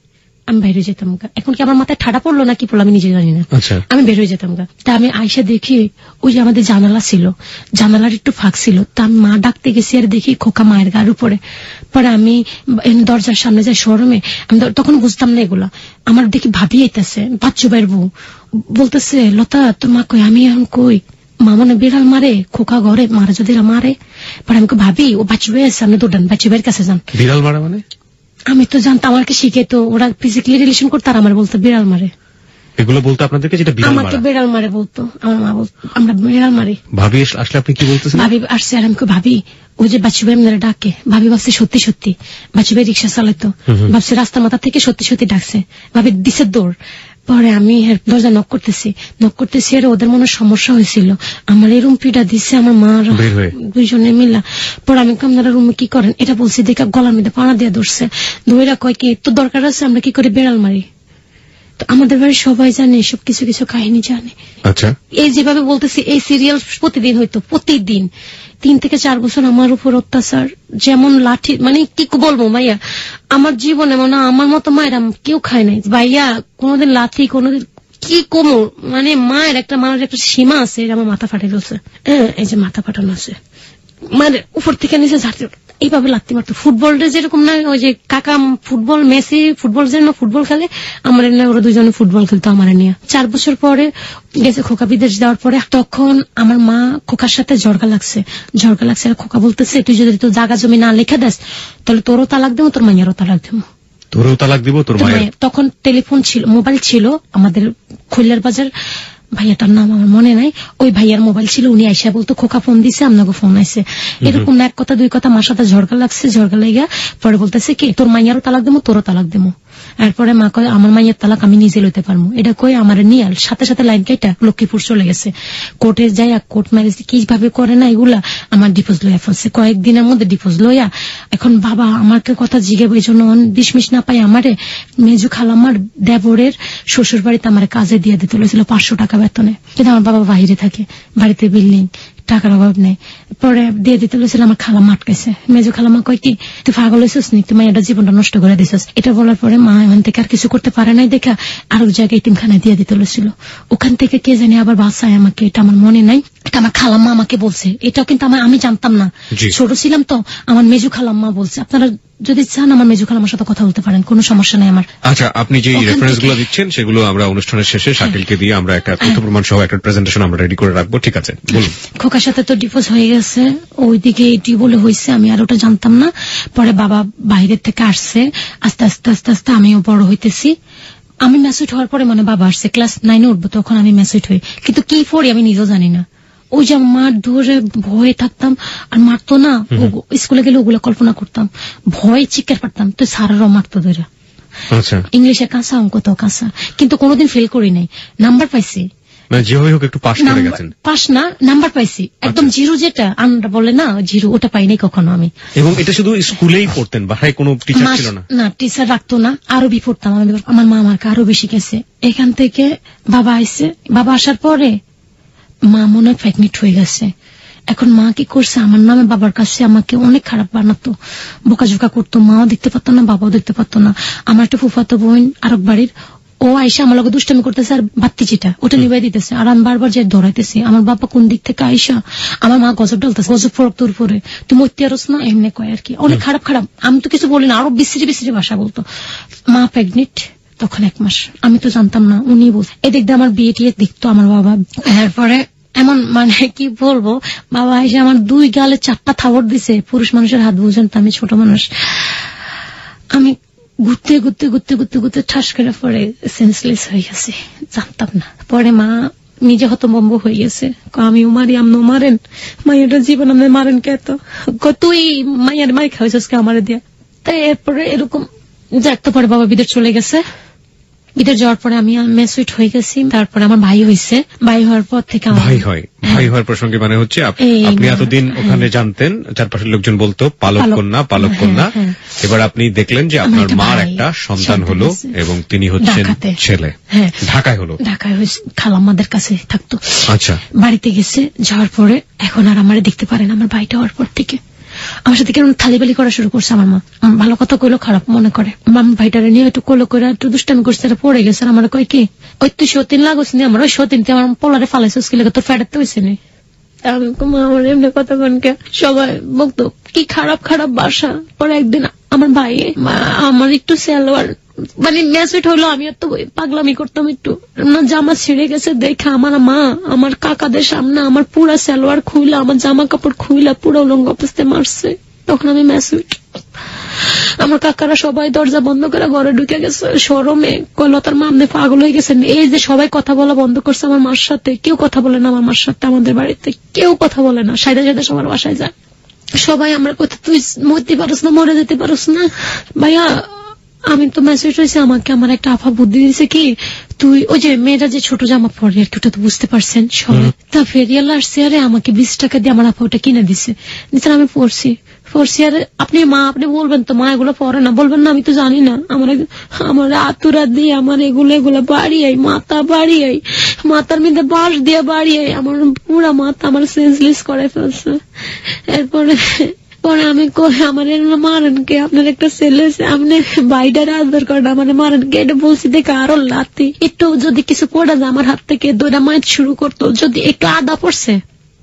আমি বাইরে যেতাম গা। এখন কি আমার মাথায় ঠাডা পড়লো না কি পড়লো আমি নিজে জানি না, আমি বের হয়ে যেতাম গা। তা আমি আইসা দেখি ওই যে আমাদের জানালা ছিল, জানালার একটু ফাঁক ছিল, তা আমি মা ডাকতে গেছি, আর দেখি খোকা মায়ের গার উপরে। পরে আমি দরজার সামনে যাই শোরুমে, আমি তখন বুঝতাম না এগুলা। আমার দেখি ভাবি আইতেছে, বাচ্চু ভাইয়ের বউ, বলতেছে, লতা তোর মা কই? আমি এখন কই? মা মনে বিড়াল মারে, খোকা ঘরে, মারা যদি মারে। পরে আমি ভাবি ও বাচ্চু ভাইয়ের সামনে দৌড়ান, বাচ্চু ভাইয়ের কাছে যান। বিড়াল মারা মানে? আমি তো জানতাম, আমাকে শিখে তো ওরা ফিজিক্যালি রিলেশন করতো, আর আমার বলতো বিড়াল মারে। এগুলো বলতো আপনাদেরকে, যেটা বিড়াল মারা? আমাকে বিড়াল মারে বলতো, আমার মা বলতো আমরা বিড়াল মারি। ভাবি আসলে আপনি কি বলতেছেন? ভাবি আসছে আর আমাকে ভাবি ওই যে বাচ্চু ভাই আপনারা ডাকে, ভাবি ভাবছে সত্যি সত্যি বাচ্চু ভাই রিক্সা চালাইতো, ভাবছে রাস্তার মাথা থেকে সত্যি সত্যি ডাকছে, ভাবি দিছে দৌড়। পরে আমি দরজা নক করতেছি আর ওদের মনে সমস্যা হয়েছিল, আমার এই রুম পিটা দিচ্ছে আমার মা দুইজনে মিলা। পরে আমি আপনারা রুমে কি করেন এটা বলছি, দেখে গলার মধ্যে পাড়া দিয়ে ধরছে, ধৈরা কয় কি তো দরকার আছে আমরা কি করে বিড়াল মারি। তো আমাদের বাড়ির সবাই জানে এসব, কিছু কিছু কাহিনী জানে। আচ্ছা, এই যেভাবে বলতেছি এই সিরিয়াল প্রতিদিন হইতো, প্রতিদিন 3 থেকে 4 বছর আমার উপর অত্যাচার, যেমন লাঠি, মানে কি বলবো ভাইয়া, আমার জীবনে মনে আমার মতো মায়ের কেউ খায় নাই ভাইয়া, কোনোদিন লাঠি, কোনোদিন কি কোমর, মানে মায়ের একটা মানুষের একটা সীমা আছে, আমার মাথা ফাটে গেছে, এই যে মাথা ফাটানো আছে, মানে উপর থেকে নিচে ঝাড়তে এইভাবে লাগতে পারতো। ফুটবলটা যেরকম না, ওই যে কাকা ফুটবল, মেসি ফুটবল যেন ফুটবল খেলে, আমার না ওরা দুজনে ফুটবল খেলতো আমার নিয়ে। 4 বছর পরে গেছে খোকা বিদেশ যাওয়ার পরে, তখন আমার মা খোকার সাথে ঝড়গা লাগছে, আর খোকা বলতেছে তুই যদি তোর জায়গা জমি না লিখে দেস তাহলে তোরও তালাক দেবো, তোর মাইয়ারও তালাক দেবো। তোরও তালাক দিব, তোর মায়ের? তখন টেলিফোন ছিল, মোবাইল ছিল আমাদের খুলনার বাজার, ভাইয়াটার নাম আমার মনে নাই, ওই ভাইয়ার মোবাইল ছিল, উনি আইসা বলতো খোকা ফোন দিছে, আপনাকে ফোন আইছে, এরকম না এক কথা দুই কথা, মার সাথে ঝড়গা লাগা, পরে বলতেছে কি তোর মাইয়ারও তালাক দেবো, তোরও তালাক দেবো। এরপরে মা কয় আমার মাইয়ের তালাক আমি নিজে লইতে পারবো, এটা কই আমার নিয়ে সাথে সাথে লাইন কেটে লক্ষ্মীপুর চলে গেছে, কোর্টে যাই, কোর্ট ম্যারেজ কিভাবে করে না এগুলা, আমার ডিভোর্স লইয়া ফেলছে, কয়েকদিনের মধ্যে ডিভোর্স লইয়া। এখন বাবা আমাকে কথা জিজ্ঞাবো এই জন্য ডিসমিস না পাই, আমারে মেজু খালামার দেবরের শ্বশুর বাড়িতে আমার কাজে দিয়ে দিতে হয়েছিল 500 টাকা বেতনে, কিন্তু আমার বাবা বাইরে থাকে, বাড়িতে বিল্ডিং, টাকার অভাব নেই, পরে দিয়ে দিতে হয়েছিল। আমার খালামা আটকাইছে, মেজু খালামা কয় কি তুই পাগল হয়েছিস নি, তুমি এটা জীবনটা নষ্ট করে দিছিস। এটা বলার পরে মা এখান থেকে আর কিছু করতে পারে নাই, দেখা আরো জায়গায় টিমখানায় দিয়ে দিতে হয়েছিল, ওখান থেকে কে জানি আবার বাসায় আমাকে, এটা আমার মনে নাই, এটা আমার খালাম্মা আমাকে বলছে, এটাও কিন্তু আমি জানতাম না, ছোট ছিলাম তো, আমার মেজু খালাম্মা বলছে। আপনারা যদি চান আমার মেজু খালাম্মার সাথে কথা বলতে পারেন, কোনো সমস্যা নাই আমার। আচ্ছা, আপনি যে রেফারেন্স গুলো দিচ্ছেন সেগুলো আমরা অনুষ্ঠানের শেষে শাকিলকে দিয়ে আমরা একটা তথ্য প্রমাণ সহ একটা প্রেজেন্টেশন আমরা রেডি করে রাখবো, ঠিক আছে? বলুন। খোকার সাথে তো ডিভোর্স হয়ে গেছে, ওইদিকে এটি বলে হয়েছে, আমি আর ওটা জানতাম না। পরে বাবা বাইরের থেকে আসছে, আস্তে আস্তে আস্তে আস্তে আমিও বড় হইতেছি। আমি ম্যাসুইট হওয়ার পরে মানে বাবা আসছে, ক্লাস 9-এ উঠবো, তখন আমি ম্যাসুইট হই, কিন্তু কি পড়ি আমি নিজেও জানি না। ওই যে মার ধরে ভয়ে থাকতাম, আর মারতো না, স্কুলে গেলে ওগুলো কল্পনা করতাম, ভয় চিৎকার পারতাম, তো সারারও মারতো ধরে। ইংলিশে কাঁচা, অঙ্ক তো কাঁচা, কিন্তু কোনোদিন ফেল করি নাই, নাম্বার পাইছি, পাস না নাম্বার পাইছি, একদম জিরো, যেটা আমরা বলে না জিরো, ওটা পাই নাই কখনো আমি। এবং এটা শুধু স্কুলেই পড়তেন, বাসায় কোনো টিচার ছিল না? না, টিচার রাখতো না, আরবি পড়তাম, আমার মা আমাকে আরো বেশি গেছে। এখান থেকে বাবা আইছে, বাবা আসার পরে মা মনে হয় প্রেগনেন্ট হয়ে গেছে। এখন মা কি করছে, আমার নামে বাবার কাছে আমাকে অনেক খারাপ বানাতো, বোকাঝোকা করতো, মাও দেখতে পারতো না, বাবাও দেখতে পারতো না। আমার একটা ফুফাতো বোন আরব বাড়ির, ও আইসা আমার লোক দুষ্টামি করতেছে, আর বাত্তিচিটা ওটা নিবাই দিতেছে, আর আমি বারবার যে ধরাইতেছি। আমার বাবা কোন দিক থেকে আইসা আমার মা গজব ডালতেছে, গজব ফরক তোর পরে, তুমি ঐতিয়ারস না, এমনি কয় আর কি, অনেক খারাপ। আমি তো কিছু বলি না, আরো বিশ্রী ভাষা বলতো। মা প্রেগনেন্ট, তখন 1 মাস, আমি তো জানতাম না, উনি বলছে। এদিক দিয়ে আমার বিয়ে টিয়ে দেখতো আমার বাবা। এরপরে এমন মানে কি বলবো, বাবা এসে আমার 2 গালে 4টা থাবড় দিছে, পুরুষ মানুষের হাত বুঝেন তো, আমি ছোট মানুষ, আমি ঘুরতে ঠাস করে পরে সেন্সলেস হয়ে গেছে, জানতাম না। পরে মা নিজে হতভম্ব হয়ে গেছে, আমিও মারি, আমনও মারেন, মায়ের জীবন আপনি মারেন কে, তো তুই মায়ের মাই খাওয়াইছিস কে আমারে দিয়া। তাই এরপরে এরকম যাকতে পরে বাবা বিদেশ চলে গেছে। বিদেশ যাওয়ার পরে আমি ম্যাচুইট হয়ে গেছি। তারপরে আমার ভাই হয়েছে, ভাই হওয়ার পর থেকে ভাই হওয়ার প্রসঙ্গে মানে হচ্ছে আপনি এতদিন ওখানে জানতেন, চারপাশের লোকজন বলতো পালক কন্যা, এবার আপনি দেখলেন যে আপনার মার একটা সন্তান হলো এবং তিনি হচ্ছেন ছেলে, ঢাকায় হলো, ঢাকায় খালাম্মাদের কাছে থাকতো। আচ্ছা, বাড়িতে গেছে, যাওয়ার পরে এখন আর আমারে দেখতে পারে না। আমার ভাইটা হওয়ার পর থেকে আমার সাথে কেমন থালিবালি করা শুরু করছে। আমার মা ভালো কথা কইলো খারাপ মনে করে, আমার ভাইটারে নিয়ে একটু কোলো করে একটু দুষ্টামি করছে, পড়ে গেছে। আমার কয় কি ওই তুই সতীন লাগস নি, আমার ওই সতীন আমার পোলারে ফালাইছিস কি লাগে, তোর ফেটাতে হয়েছে নি। আমার এমনি কথা কনকে সবাই বলতো কি খারাপ বাসা। পরে একদিন আমার ভাই আমার একটু সালোয়ার মানে ম্যাচুইট হলো, আমি তো পাগলামি করতাম একটু, জামা ছিঁড়ে গেছে দেখে আমার মা আমার কাকাদের সামনে আমার পুরা সালোয়ার খুইলা, আমার জামা কাপড় খুইলা পুরো উলঙ্গ অবস্থায় মারছে। তখন আমি ম্যাচুইট আমার কাকারা সবাই দরজা বন্ধ করে ঘরে ঢুকে গেছে শরমে। লতার মা আপনি পাগল হয়ে গেছেন। এই যে সবাই কথা বলা বন্ধ করছে আমার মার সাথে, কেউ কথা বলে না আমার মার সাথে, আমাদের বাড়িতে কেউ কথা বলে না, সাইডে সাইডে সবার বাসায় যায় সবাই। আমরা কথা তুই মরতে পারস না, মরে যেতে পারস না। ভাইয়া আমি তো মেসেজ হয়েছে আমাকে, আমার একটা আফা বুদ্ধি দিয়েছে কি, তুই ওই যে মেয়েরা যে ছোট জামা পরে আর কি, ওটা তো বুঝতে পারছেন সবাই, তা ফেরিয়াল আসছে আরে আমাকে 20 টাকা দিয়ে আমার আপা ওটা কিনে দিছে। আমি পড়ছি আর আপনি মা আপনি বলবেন তো মা এগুলো পরে না, বলবেন না আমি তো জানি না। আমার আতুরা দিয়ে আমার এগুলো বাড়িয়াই, মাথা বাড়িয়াই, মাথার মধ্যে বাঁশ দিয়ে বাড়িয়াই আমার পুরা মাথা আমার সেন্সলেস করে ফেলছে। এরপরে আমি আমার মারেন কে, আপনার একটা ছেলে আপনি বাইডার আদর করেন আমার মারেন কে, এটা বলছি দেখে আরো লাতি। একটু যদি কিছু পড়ে যায় আমার হাত থেকে দৌড়া মাইট শুরু করতো, যদি একটু আদা পড়ছে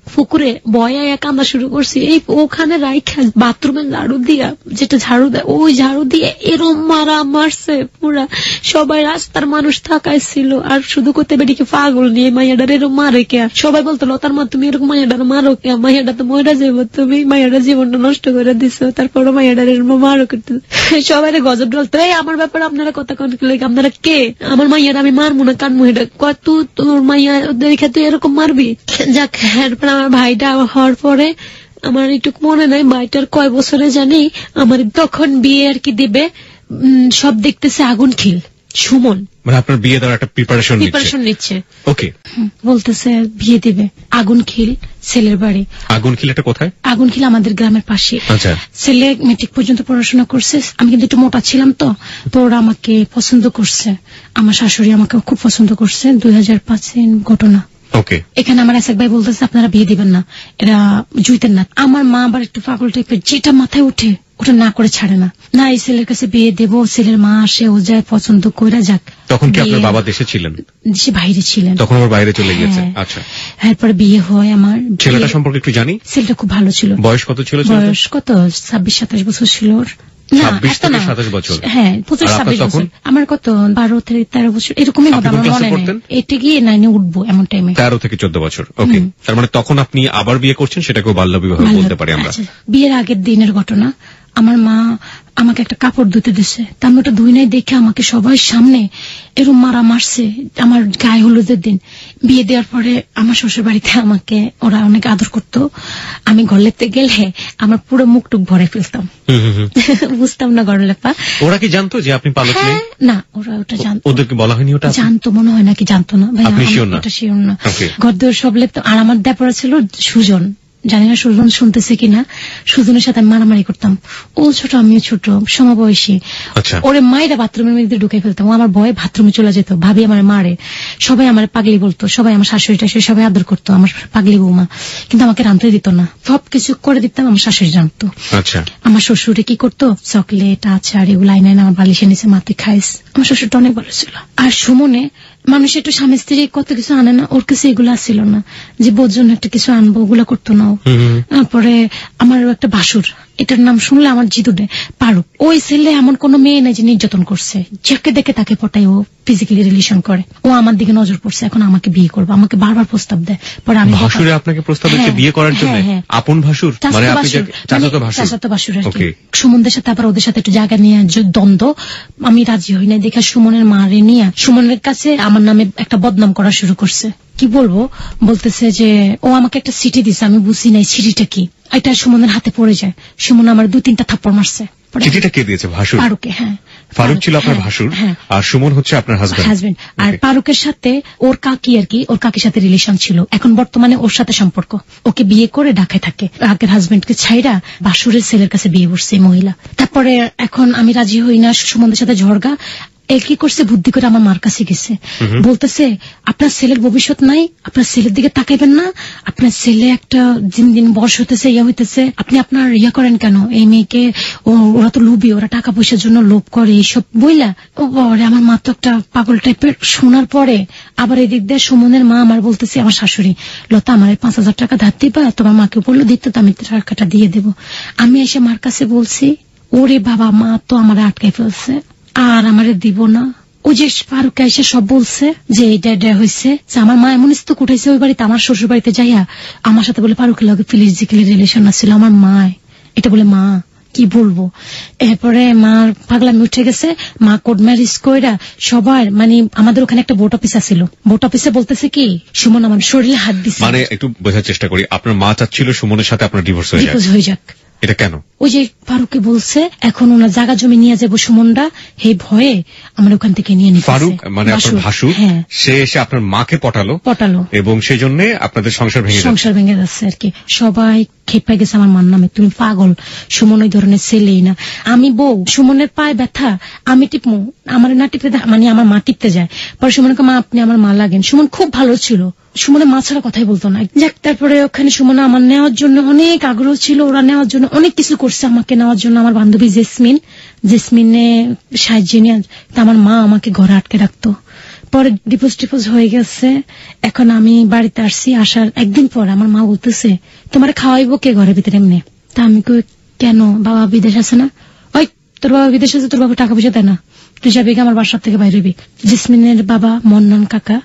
পুকুরে বয়া কান্দা শুরু করছি, এই ওখানে রাইখা বাথরুমে ঝাড়ু দিয়া, যেটা ঝাড়ু দেয় ওই ঝাড়ু দিয়ে এরম মারা মারছে পুরা। সবাই রাস্তার মানুষ থাকাইছিল আর শুধু করতে বেরিয়ে পাগল নিয়ে মাইয়াডার এরকম মারে কে। সবাই বলতো লতার মা তুমি এরকম মাইয়াডার মারো কে, মাইয়াডা তো ময়রা যাবো, তুমি মাইয়াডার জীবনটা নষ্ট করে দিছো, তারপরে মাইয়াডার এরকম মারো করতে। সবাই গজব ডলতো এই আমার ব্যাপারে আপনারা কথা কন, আপনারা কে, আমার মাইয়ার আমি মারবো না কানমু, এটা কত তোর মাইয়া দেখে তুই এরকম মারবি। যাক আমার ভাইটা হওয়ার পরে আমার একটু মনে নাই ভাইটার কয় বছরে জানি, আমার তখন বিয়ে আর কি দেবে, সব দেখতেছে আগুন খিল সুমন, মানে আপনার বিয়ে দেওয়ার একটা প্রিপারেশন নিচ্ছে। ওকে, বলতেছে বিয়ে দিবে আগুন খিল ছেলের বাড়ি। আগুন খিল এটা কোথায়? আগুন খিল আমাদের গ্রামের পাশে। আচ্ছা, ছেলে মেট্রিক পর্যন্ত পড়াশোনা করছে, আমি কিন্তু একটু মোটা ছিলাম তো ওরা আমাকে পছন্দ করছে, আমার শাশুড়ি আমাকে খুব পছন্দ করছে। 2005 ঘটনা। ওকে, এখানে আমার এসএক ভাই বলতেছে আপনারা বিয়ে দিবেন না, এরা জুইতেন না। আমার মা আবার একটু পাগল টাইপের, যেটা মাথায় উঠে ওটা না করে ছাড়ে না, না এই ছেলের কাছে বিয়ে দেবো, ছেলের মা আসে ও যায় পছন্দ করে যাক। তখন কি আপনার বাবা দেশে ছিলেন? দেশে বাইরে ছিলেন, তখন আমার বাইরে চলে গেছে। আচ্ছা, এরপরে বিয়ে হয় আমার। ছেলেটা সম্পর্কে একটু জানি। ছেলেটা খুব ভালো ছিল। বয়স কত ছিল? বয়স কত 26-27 বছর ছিল। 26-27 বছর? হ্যাঁ 25-26 বছর। আমার কত 12-13 বছর এরকমই হবে আমার মনে নেই। এটা গিয়ে 9-এ উঠবো এমন টাইমে। 13 থেকে 14 বছর। ওকে, তার মানে তখন আপনি আবার বিয়ে করছেন, সেটাকেও বাল্য বিবাহ বলতে পারি আমরা। বিয়ের আগের দিনের ঘটনা, আমার মা আমাকে একটা কাপড় ধুতে দিচ্ছে, তা আমি ওটা ধুই নাই দেখে আমাকে সবাই সামনে এরকম মারা মারছে আমার গায়ে হলুদের দিন। বিয়ে দেওয়ার পরে আমার শ্বশুর বাড়িতে আমাকে ওরা অনেক আদর করতো, আমি ঘর লেপতে গেলে আমার পুরো মুখ টুক ভরে ফেলতাম, বুঝতাম না ঘর লেপা। ওরা কি জানতো যে আপনি পালক নেই? না, ওরা ওটা জানতো। ওদেরকে বলা হয়নি? ওটা জানতো মনে হয় নাকি জানতো না ভাই, এটা শিওর না। ঘর দৌড় সব লেপতাম। আর আমার দেপরা ছিল সুজন, জানি না সুজন শুনতেছে কিনা, সুজনের সাথে আমি মারামারি করতাম। ও ছোট আমিও ছোট, সমবয়সী। ওরে মায়েরা বাথরুমের মধ্যে ঢুকে ফেলতাম, ও আমার ভয়ে বাথরুমে চলে যেত, ভাবি আমার মারে, সবাই আমার পাগলি বলতো, সবাই আমার শাশুড়ি টাশুড়ি সবাই আদর করতো, আমার পাগলি বৌমা, কিন্তু আমাকে রাঁধতে দিত না, সবকিছু করে দিতাম আমার শাশুড়ি রাঁধতো। আমার শ্বশুরে কি করতো, চকলেট আচার এগুলো আইনে আমার বালিশের নিচে মাটি খাইস। আমার শ্বশুরটা অনেক ভালো ছিল। আর সুমনে মানুষ একটু স্বামী স্ত্রী কত কিছু আনে না, ওর কাছে এগুলো ছিল না, যে বোর জন্য একটা কিছু আনবো ওগুলা করতো না। তারপরে আমার একটা বাসুর, এটার নাম শুনলে আমার জিদুডে, পারুক। ওই ছেলে এমন কোন মেয়ে নাই যে নির্যাতন করছে, যাকে দেখে তাকে পটাই ও ফিজিক্যালি রিলেশন করে। ও আমার দিকে নজর পড়ছে, এখন আমাকে বিয়ে করবো, আমাকে বারবার প্রস্তাব দেয়। পরে আমি ভাসুরে আপনাকে প্রস্তাব দিচ্ছে বিয়ে করার জন্য? আপন ভাসুর মানে চাচাতো ভাসুর আর কি। সুমনদের সাথে আবার ওদের সাথে একটু জায়গা নিয়ে দ্বন্দ্ব, আমি রাজি হই না দেখে সুমনের মারে নিয়ে সুমনের কাছে আমার নামে একটা বদনাম করা শুরু করছে। কি বলবো, বলতেছে যে ও আমাকে একটা চিঠি দিছে, আমি বুঝি নাই চিঠিটা কি। এটা সুমনের হাতে পড়ে যায়, সুমন আমার 2-3টা থাপ্পড় মারছে। চিঠিটা কে দিয়েছে? ভাসুর? পারুকে। হ্যাঁ, ফারুক ছিল আপনার ভাসুর, আর সুমন হচ্ছে আপনার হাজবেন্ড। আর পারুকের সাথে ওর কাকি আর কি, ওর কাকির সাথে রিলেশন ছিল, এখন বর্তমানে ওর সাথে সম্পর্ক। ওকে বিয়ে করে ঢাকায় থাকে, আগের হাজবেন্ডকে ছাইরা বাসুরের ছেলের কাছে বিয়ে করছে মহিলা। তারপরে এখন আমি রাজি হই না, সুমনদের সাথে ঝড়গা। কি করছে, বুদ্ধি করে আমার মার কাছে গেছে, বলতেছে আপনার ছেলের ভবিষ্যৎ নাই, আপনার ছেলের দিকে তাকাইবেন না, আপনার ছেলে একটা দিন দিন বয়স হইতেছে, ইয়া হইতেছে, আপনি আপনার ইয়া করেন কেন, এই মেয়েকে, ওরা তো লোভী, ওরা টাকা পয়সার জন্য লোভ করে, এইসব বইলা। ও বাবা, আমার মা তো একটা পাগল টাইপের। শোনার পরে আবার এদিক দিয়ে সুমনের মা আমার বলতেছে, আমার শাশুড়ি, লতা আমার 5,000 টাকা ধার দিবা, তোমার মাকে বললো দিতে, তো আমি টাকাটা দিয়ে দেবো। আমি এসে মার কাছে বলছি, ওরে বাবা, মা তো আমার আটকে ফেলছে, আর আমারে দিব না। ও যে ফারুক এসে সব বলছে যে এটা হয়েছে, আমার মা এমন স্তূপ উঠেছে ওই বাড়িতে, আমার শ্বশুর বাড়িতে যাইয়া আমার সাথে বলে পারুকের লগে ফিজিক্যালি রিলেশন আসছিল। আমার মা এটা বলে, মা কি বলবো। এরপরে মার পাগলামি উঠে গেছে, মা কোর্ট ম্যারেজ কইরা সবার মানে আমাদের ওখানে একটা ভোট অফিস ছিল, ভোট অফিসে বলতেছে কি সুমন আমার শরীরে হাত দিচ্ছে। মানে একটু বোঝার চেষ্টা করি, আপনার মা চাচ্ছিল সুমনের সাথে আপনার ডিভোর্স হয়ে যাক। এটা কেন? ওই যে ফারুককে বলছে এখন ওনার জায়গা জমি নিয়ে যাবো সুমনরা, হে ভয়ে আমার ওখান থেকে নিয়ে নিতে। ফারুক মানে আপনার ভাসুর, সে এসে আপনার মাকে পটালো এবং সেই জন্য আপনাদের সংসার ভেঙে যাচ্ছে আর কি। সবাই খেপে গেছে আমার মার নামে, তুমি পাগল, সুমন ওই ধরনের ছেলেই না। আমি বউ, সুমনের পায়ে ব্যথা, আমি টিপমু, আমার না টিপতে মানে আমার মা টিপতে যায়। পরে সুমনকে মা আপনি আমার মা লাগেন। সুমন খুব ভালো ছিল, সুমনের মা ছাড়া কথাই বলতো না। যাক, তারপরে ওখানে সুমন আমার নেওয়ার জন্য অনেক আগ্রহ ছিল, ওরা নেওয়ার জন্য অনেক কিছু করছে আমাকে নেওয়ার জন্য। আমার বান্ধবী জেসমিনে সাহায্য নিয়ে আমার মা আমাকে ঘরে আটকে রাখতো। পরে ডিপোজ হয়ে গেছে, এখন আমি বাড়িতে আসছি, আসার একদিন পর আমার মা বলতেছে তোমার খাওয়াইবো কে ঘরের ভিতরে এমনি। তা আমি কই কেন, বাবা বিদেশ আছে না? ওই তোর বাবা বিদেশ আছে, তোর বাবা টাকা পয়সা দেয় না, তুই যাবি আমার বাসার থেকে বাইরে হবি। জেসমিনের বাবা মন্নান কাকা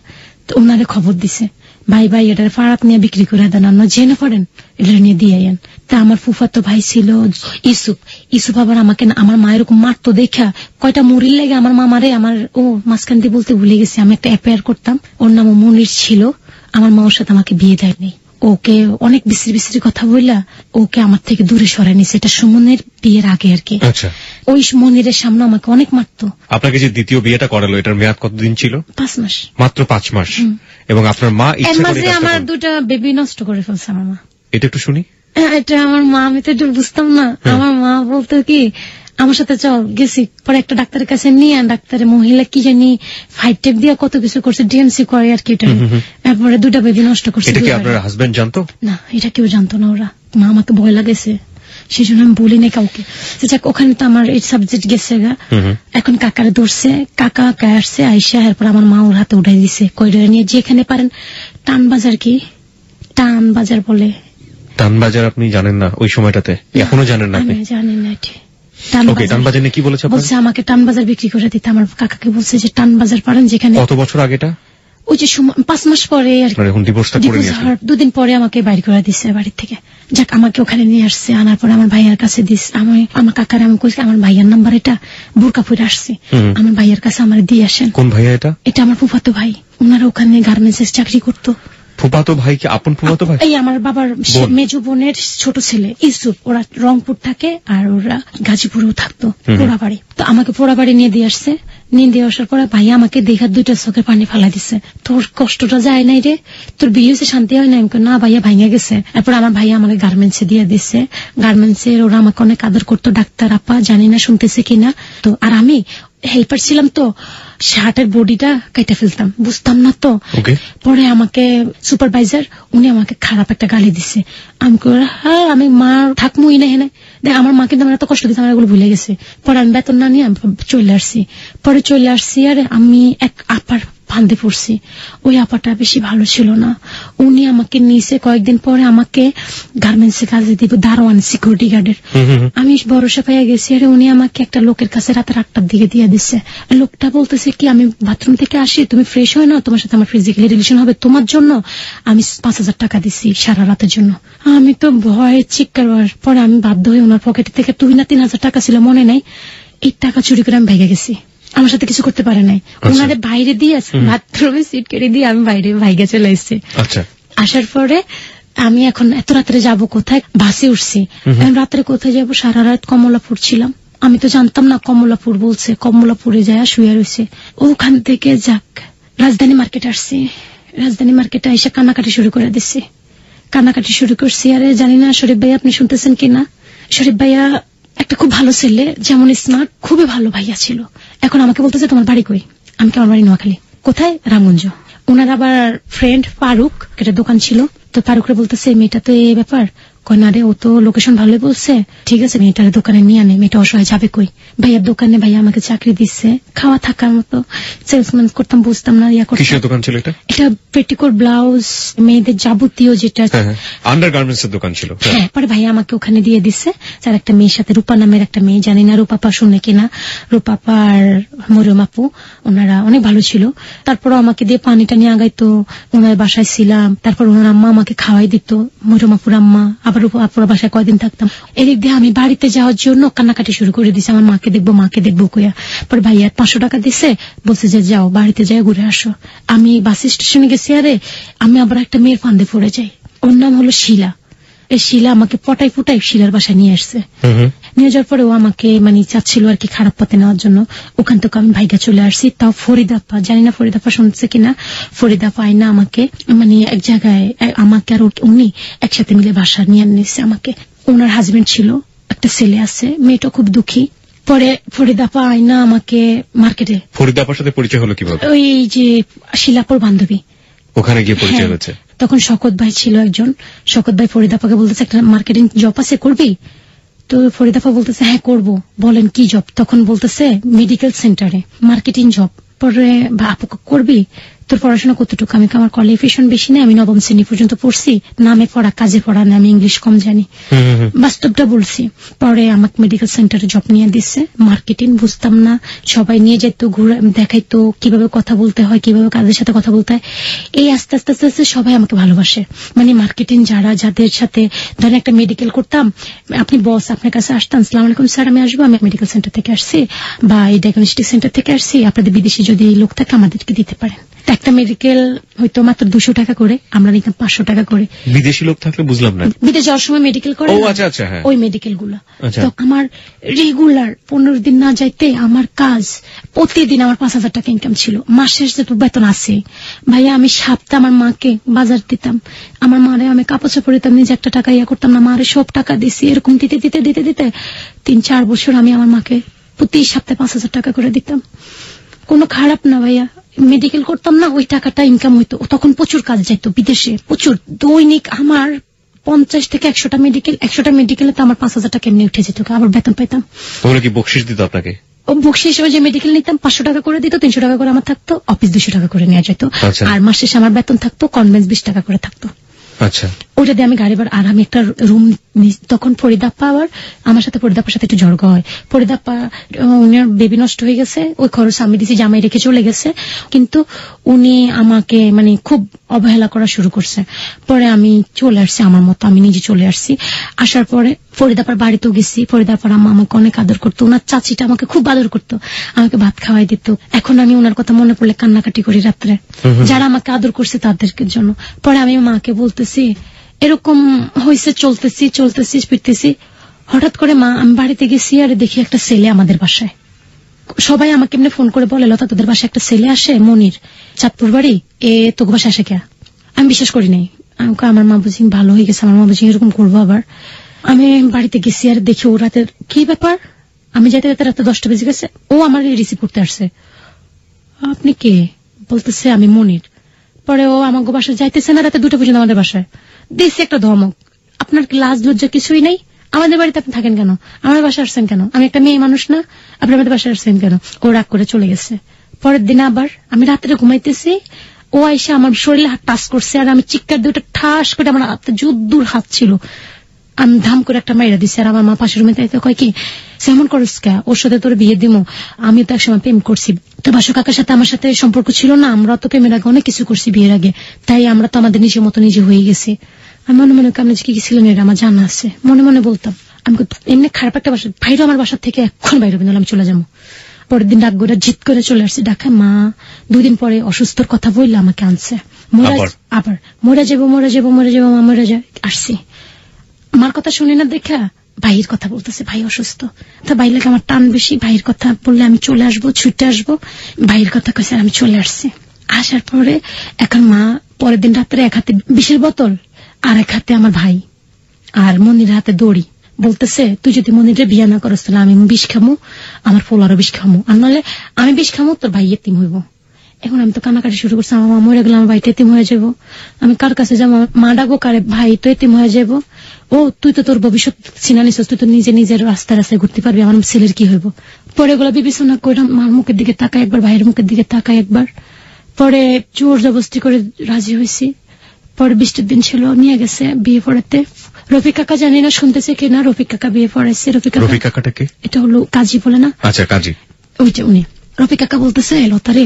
তো ওনারে খবর দিছে, ভাই এটার ফারাক নিয়ে বিক্রি করে দেন, অন্য জেনে পড়েন এটা নিয়ে দিয়ে আইন। তা আমার ফুফাতো ভাই ছিল ইসুফ আবার আমাকে আমার মা এরকম মারতো দেখা কয়টা মুড়ির লেগে আমার মা মারে। আমার মাঝখান দিয়ে বলতে ভুলে গেছি, আমি একটা অ্যাফেয়ার করতাম, ওর নাম মনির ছিল। আমার মা ওর সাথে আমাকে বিয়ে দেয়নি, ওকে অনেক বিশ্রী কথা বললা ওকে আমার থেকে দূরে সরাই নিছে। এটা সুমনের বিয়ের আগে আর কি। ওই মনিরের সামনে আমাকে অনেক মারতো। আপনাকে যে দ্বিতীয় বিয়েটা করালো এটার মেয়াদ কতদিন ছিল? 5 মাস। মাত্র 5 মাস। এবং আপনার মা ইচ্ছা করে আমার 2টা বেবি নষ্ট করে ফেলছে আমার মা। এটা একটু শুনি। এটা আমার মা, আমি তো একটু বুঝতাম না। আমার মা বলতো কি আমার সাথে চল, গেছি পরে একটা ডাক্তারের কাছে নিয়ে, ডাক্তারের মহিলা কি জানি 5 টেপ দিয়ে কত কিছু করছে, ডিএমসি করে আর কি। তারপরে 2টা বেবি নষ্ট করছে। এটা কি আপনার হাজবেন্ড জানতো? না, এটা কেউ জানতো না। ওরা মা আমাকে ভয় লাগেছে, সেই জন্য আমি বলি না কাউকে। ওখানে তো আমার এই সাবজেক্ট গেছে গা। এখন কাকারে ধরছে, কাকা আসছে আইসা, এরপর আমার মা ওর হাতে উঠাই দিছে, কইরা নিয়ে যেখানে পারেন টানবাজার, কি টানবাজার বলে। টানবাজার আপনি জানেন না ওই সময়টাতে? এখনো জানেন না? আমি জানি না। টানবাজার নিয়ে কি বলেছে? বলছে আমাকে টানবাজার বিক্রি করে দিতে। আমার কাকাকে বলছে যে টানবাজার পারেন যেখানে। কত বছর আগেটা? ওই যে 5 মাস পরে আর কি। 2 দিন পরে আমাকে বাইরে করে দিচ্ছে বাড়ি থেকে। যাক, আমাকে ওখানে নিয়ে আসছে, আনার পরে আমার ভাইয়ার কাছে দিস। আমার কাকার আমি কইছি আমার ভাইয়ার নাম্বার এটা, বোরকা পরে আসছে, আমার ভাইয়ার কাছে আমার দিয়ে আসেন। কোন ভাইয়া এটা? এটা আমার ফুফাতো ভাই, ওনারা ওখানে গার্মেন্টস চাকরি করতো। ফুফাতো ভাই কি আপন ফুফাতো ভাই? এই আমার বাবার মেজো বোনের ছোট ছেলে ইসুফ। ওরা রংপুর থাকে আর ওরা গাজীপুরেও থাকতো, পোড়াবাড়ি। তো আমাকে পোড়াবাড়ি নিয়ে দিয়ে আসছে। নিয়ে দিয়ে আসার পরে ভাইয়া আমাকে দেখা 2টা চোখের পানি ফালা দিছে, তোর কষ্টটা যায় নাই রে, তোর বিয়ে হয়েছে শান্তি হয় না? আমি না ভাইয়া ভাইয়া গেছে। এরপর আমার ভাইয়া আমাকে গার্মেন্টসে দিয়ে দিচ্ছে। গার্মেন্টসের ওরা আমাকে অনেক আদর করতো, ডাক্তার আপা, জানি না শুনতেছে কিনা। তো আর আমি হেল্পার ছিলাম, তো শার্টের বডিটা কেটে ফেলতাম, বুঝতাম না তো। পরে আমাকে সুপারভাইজার উনি আমাকে খারাপ একটা গালি দিছে। আমি হ্যাঁ আমি মা থাকমুই না হেনে দেখ, আমার মা কিন্তু আমার এত কষ্ট দিচ্ছে, আমার এগুলো ভুলে গেছে। পরে আমি বেতন না নিয়ে চলে আসছি। আর আমি এক আপার ফান্দে পড়ছি। ওই আপাটা বেশি ভালো ছিল না, উনি আমাকে নিয়েছে। কয়েকদিন পরে আমাকে গার্মেন্টসে কাজে দিব, দারোয়ান, সিকিউরিটি গার্ডের। আমি ভরসা পাইয়া গেছি। আর উনি আমাকে একটা লোকের কাছে রাতে 8টার দিকে দিয়ে দিচ্ছে। লোকটা বলতেছে কি আমি বাথরুম থেকে আসি, তুমি ফ্রেশ হয় না, তোমার সাথে আমার ফিজিক্যালি রিলেশন হবে, তোমার জন্য আমি 5000 টাকা দিচ্ছি সারা রাতের জন্য। আমি তো ভয়ে চিৎকার। পরে আমি বাধ্য হয়ে ওনার পকেট থেকে 2 না 3000 টাকা ছিল মনে নাই, এই টাকা চুরি করে আমি ভেগে গেছি। আমার সাথে কিছু করতে পারে নাই, ওনাদের বাইরে দিয়ে বাথরুমে সিট কেটে দিয়ে আমি বাইরে ভাইগে চলে এসেছি। আসার পরে আমি এখন এত রাত্রে যাবো কোথায়, বাসে উঠছি। রাত্রে কোথায় যাবো, সারা রাত কমলাপুর ছিলাম। আমি তো জানতাম না কমলাপুর বলছে, কমলাপুরে যায় শুয়ে রয়েছে। ওখান থেকে যাক রাজধানী মার্কেট আসছি। রাজধানী মার্কেটে এসে কান্নাকাটি শুরু করে দিচ্ছি, কান্নাকাটি শুরু করছি। আরে জানি না শরীফ ভাইয়া আপনি শুনতেছেন কিনা। শরীফ ভাইয়া একটা খুব ভালো ছেলে, যেমন স্মার্ট, খুবই ভালো ভাইয়া ছিল। এখন আমাকে বলতেছে তোমার বাড়ি কই? আমি আমার বাড়ি নোয়াখালী। কোথায়? রামগঞ্জ। ওনার আবার ফ্রেন্ড ফারুক, একটা দোকান ছিল, তো ফারুকরে বলতেছে মেয়েটা তো এই ব্যাপার। কই না রে, ও তো লোকেশন ভালোই বলছে, ঠিক আছে মেয়েটার দোকানে নিয়ে আনে, মেয়েটা অসহায় যাবে কই। ভাইয়ার দোকানে ভাইয়া আমাকে চাকরি দিচ্ছে, খাওয়া থাকার মতো, সেলসম্যান করতাম, বুঝতাম না ইয়া করতাম। কিসের দোকান ছিল এটা? এটা পেটিকোট, ব্লাউজ, মেয়েদের যাবতীয় যেটা আন্ডারগার্মেন্টস এর দোকান ছিল। হ্যাঁ, পরে ভাইয়া আমাকে ওখানে দিয়ে দিচ্ছে। যার একটা মেয়ের সাথে, রূপা নামের একটা মেয়ে, জানি না রূপাপা শুনে কিনা, রূপাপা আর মরিয়ম আপু, ওনারা অনেক ভালো ছিল। তারপরও আমাকে দিয়ে পানিটা নিয়ে আগাইতো, ওনার বাসায় ছিলাম। তারপর ওনার আম্মা আমাকে খাওয়াই দিত, মরিয়ম আপুর আম্মা। আবার আপুর বাসায় কয়দিন থাকতাম। এদিক দিয়ে আমি বাড়িতে যাওয়ার জন্য কান্নাকাটি শুরু করে দিছি, আমার মাকে দেখবো কইয়া। পরে ভাইয়া 500 টাকা দিছে, বলছে যে যাও বাড়িতে যাই ঘুরে আসো। আমি বাস স্টেশনে গেছি, আরে আমি আবার একটা মেয়ের ফান্দে পড়ে যাই, ওর নাম হলো শিলা। এই শিলা আমাকে পটাই ফুটাই শিলার বাসায় নিয়ে আসছে। নিয়ে যাওয়ার পরে ও আমাকে মানে চাচ্ছিল আর কি খারাপ পথে নেওয়ার জন্য। ওখান থেকে আমি ভাইগা চলে আসছি, তাও ফরিদাপ্পা, জানি না ফরিদাপ্পা শুনছে কিনা, ফরিদাপ্পা আইনা আমাকে মানে এক জায়গায় আমাকে আর উনি একসাথে মিলে বাসা নিয়ে নিচ্ছে আমাকে। ওনার হাজবেন্ড ছিল, একটা ছেলে আছে, মেয়েটা খুব দুঃখী। পরে ফরিদাপ্পা আইনা আমাকে মার্কেটে। ফরিদাপ্পার সাথে পরিচয় হলো কিভাবে? ওই যে শিলাপুর বান্ধবী, ওখানে গিয়ে পরিচয় হয়েছে। তখন শকত ভাই ছিল একজন, শকত ভাই ফরিদাপ্পাকে বলতেছে একটা মার্কেটিং জব আছে, করবি? তো ফরিদাপ্পা বলতেছে হ্যাঁ করবো, বলেন কি জব? তখন বলতেছে মেডিকেল সেন্টারে মার্কেটিং জব। পরে আপু করবি? তোর পড়াশোনা কতটুকু? আমি আমার কোয়ালিফিকেশন বেশি না, আমি 9ম শ্রেণী পর্যন্ত পড়ছি, নামে পড়া কাজে পড়া না, আমি ইংলিশ কম জানি, বাস্তবটা বলছি। পরে আমাকে মেডিকেল সেন্টারে জব নিয়ে দিচ্ছে, মার্কেটিং বুঝতাম না, সবাই নিয়ে যেত ঘুরে দেখাইতো কিভাবে কথা বলতে হয়, কিভাবে কাজের সাথে কথা বলতে হয়। এই আস্তে আস্তে আস্তে আস্তে সবাই আমাকে ভালোবাসে, মানে মার্কেটিং যাদের সাথে ধরেন একটা মেডিকেল করতাম, আপনি বস আপনার কাছে আসতাম, আসসালামু আলাইকুম স্যার আমি আসবো, আমি মেডিকেল সেন্টার থেকে আসছি বা এই ডায়াগনস্টিক সেন্টার থেকে আসছি, আপনাদের বিদেশি যদি লোক থাকে আমাদেরকে দিতে পারেন। একটা মেডিকেল হয়তো মাত্র 200 টাকা করে, আমরা নিতাম 500 টাকা করে। বিদেশি লোক থাকলে বুঝলাম না, বিদেশে যাওয়ার সময় মেডিকেল করে, ওই মেডিকেল গুলো। তো আমার রেগুলার 15 দিন না যাইতে আমার কাজ, প্রতিদিন আমার 5000 টাকা ইনকাম ছিল, মাসের যে বেতন আছে ভাইয়া। আমি সপ্তাহে আমার মাকে বাজার দিতাম, আমার মারে আমি কাপড় চাপড় দিতাম, নিজে একটা টাকা ইয়া করতাম না, মারে সব টাকা দিছি। এরকম দিতে দিতে দিতে দিতে 3-4 বছর আমি আমার মাকে প্রতি সপ্তাহে 5000 টাকা করে দিতাম। কোনো খারাপ না ভাইয়া, মেডিকেল করতাম না, ওই টাকাটা ইনকাম হইতো। তখন প্রচুর কাজ যাইতো বিদেশে, প্রচুর। দৈনিক আমার 50 থেকে 100টা মেডিকেল, 100টা মেডিকেলে তো আমার 5000 টাকা এমনি উঠে যেত, আবার বেতন পাইতাম। তোমরা কি বকশিশ দিত আপনাকে? বকশিশ হিসেবে যে মেডিকেল নিতাম 500 টাকা করে দিত, 300 টাকা করে আমার থাকতো, অফিস 200 টাকা করে নেওয়া যেত, আর মাস শেষে আমার বেতন থাকতো কনভেন্স 20 টাকা করে থাকতো। আচ্ছা, ওটা দিয়ে আমি গাড়ি ভাড়া, আর আমি একটা রুম। তখন ফরিদাপ্পা আবার আমার সাথে, ফরিদাপ্পার সাথে একটু ঝগড়া হয়। ফরিদাপ্পা উনার বেবি নষ্ট হয়ে গেছে, ওই খরচ আমি দিছি, জামাই রেখে চলে গেছে, কিন্তু উনি আমাকে মানে খুব অবহেলা করা শুরু করছে। পরে আমি চলে আসছি আমার মতো, আমি নিজে চলে আসছি। আসার পরে ফরিদাপ্পার বাড়িতেও গেছি, ফরিদাপ্পার আম্মা আমাকে অনেক আদর করতো, ওনার চাচিটা আমাকে খুব আদর করতো, আমাকে ভাত খাওয়াই দিত। এখন আমি ওনার কথা মনে পড়লে কান্নাকাটি করি রাত্রে, যারা আমাকে আদর করছে তাদেরকে জন্য। পরে আমি মাকে বলতেছি এরকম হয়েছে, চলতেছি ফিরতেছি, হঠাৎ করে মা আমি বাড়িতে গেছি, আর দেখি একটা ছেলে আমাদের বাসায়। সবাই আমাকে এমনি ফোন করে বলে লতা তোদের বাসায় একটা ছেলে আসে, মনির, চাঁদপুর বাড়ি, তোকে বাসায় আসে কে? আমি বিশ্বাস করি নাই। আমার মা বুঝি ভালো হয়ে গেছে, আমার মা বুঝি এরকম করবো আবার। আমি বাড়িতে গেছি আর দেখি ও রাতের কি ব্যাপার, আমি যাইতে যাইতে রাতে 10টা বেজে গেছে, ও আমার রিসিভ করতে আসছে। আপনি কে? বলতেছে আমি মনির। পরে ও আমার বাসায় যাইতেছে না, রাতে 2টা পর্যন্ত আমাদের বাসায়। দিয়েছি একটা ধমক, আপনার কি লাজ লজ্জা কিছুই নাই? আমাদের বাড়িতে আপনি থাকেন কেন? আমার বাসায় আসছেন কেন? আমি একটা মেয়ে মানুষ না? আপনি আমাদের বাসায় আসছেন কেন? ও রাগ করে চলে গেছে। পরের দিন আবার আমি রাত্রে ঘুমাইতেছি, ও এসে আমার শরীরে হাত টাচ করছে, আর আমি চিৎকার দিয়ে ওটা ঠাস করে, আমার হাতে যুদ্ধুর হাত ছিল, আমি ধাম করে একটা মাইরা দিচ্ছি। আর আমার মা পাশের রুমে তাইতে কয় কি সেমন করিস কে, ওর সাথে তোর বিয়ে দিমো? আমি তো একসময় প্রেম করছি, তো বাসু কাকার সাথে আমার সাথে সম্পর্ক ছিল না, আমরা তো প্রেমের আগে অনেক কিছু করছি বিয়ের আগে, তাই আমরা তো আমাদের নিজের মতো নিজে হয়ে গেছি। আমি মনে মনে আপনি কি ছিলেন এটা আমার জানা আছে, মনে মনে বলতাম। আমি এমনি খারাপ একটা বাসা, ভাইরও আমার বাসার থেকে এখন বাইরে বেরোলে আমি চলে যাবো। পরের দিন ডাক করে জিত করে চলে আসছি ঢাকায়। মা 2 দিন পরে অসুস্থর কথা বললে আমাকে আনছে, আবার মরে যাবো মা মরে যায়। আসছি, আমার কথা শুনে না দেখা ভাইয়ের কথা বলতেছে, ভাই অসুস্থ, তা ভাই লাগে আমার টান বেশি, ভাইয়ের কথা বললে আমি চলে আসবো, ছুটে আসবো। ভাইয়ের কথা কইছে, আমি চলে আসছি। আসার পরে এখন মা পরের দিন রাত্রে এক হাতে বিষের বোতল, আর এক হাতে আমার ভাই, আর মনির হাতে দড়ি, বলতেছে তুই যদি মনিরে বিয়ে না করস তাহলে আমি বিষ খামো, আমার পোলারও বিষ খামো, আর নাহলে আমি বিষ খামো, তোর ভাই এতিম হইব। এখন আমি তো কান্নাকাটি শুরু করছি, আমার মা মরে গেলে আমার ভাই তো এতিম হয়ে যাবো, আমি কার কাছে যাবো? মা ডাকবো কারে? ভাই তো এতিম হয়ে যাবো। ও তুই তো তোর ভবিষ্যৎ চিনা নিছিস, তুই তো নিজের রাস্তায় রাস্তায় ঘুরতে পারবি, আমার ছেলের কি হইব? পরে এগুলো বিবেচনা করে মার মুখের দিকে তাকায় একবার, ভাইয়ের মুখের দিকে তাকায় একবার, পরে জোর জবরদস্তি করে রাজি হয়েছি। পরে 20টা দিন ছিল, নিয়ে গেছে বিয়ে পড়াতে। রফিক কাকা জানি না শুনতেছে কিনা, রফিক কাকা বিয়ে পড়াইছে। রফিক কাকাটা কে? এটা হলো কাজী বলে না? আচ্ছা, কাজী, ওইটা উনি। রফিক কাকা বলতেছে লতারে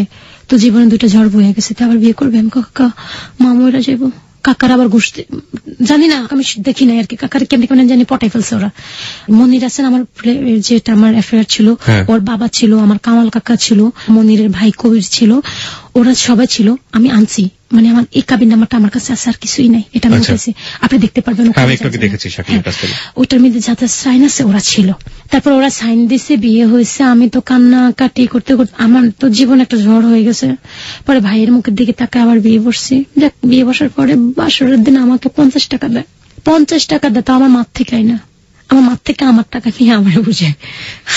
তো জীবনে 2টা ঝড় বয়ে গেছে, আবার বিয়ে করবে? আমি কাকা মা মরা যাবো, কাকার আবার ঘুষ জানি না, আমি দেখি নাই আর কি, কাকার কেমনি কেমন জানি পটাই ফেলছে ওরা। মনির আছেন আমার যেটা আমার অ্যাফেয়ার ছিল, ওর বাবা ছিল, আমার কামাল কাকা ছিল, মনিরের ভাই কবির ছিল, ওরা সবাই ছিল। আমি আনছি, মানে আমার এই কাবিন নাম্বারটা আমার কাছে আছে, আর কিছুই নাই। এটা আমি বলতেছি, আপনি দেখতে পারবেন, ওইটার মধ্যে যাতে সাইন আছে ওরা ছিল। তারপর ওরা সাইন দিছে, বিয়ে হয়েছে। আমি তো কান্না কাটি করতে করতে আমার তো জীবন একটা ঝড় হয়ে গেছে। পরে ভাইয়ের মুখের দিকে তাকে আবার বিয়ে বসছি। বিয়ে বসার পরে বাসরের দিন আমাকে 50 টাকা দেয়। 50 টাকা দেয়, তো আমার মাঠ থেকে না, আমার মাঠ থেকে আমার টাকা নিয়ে আমার বুঝে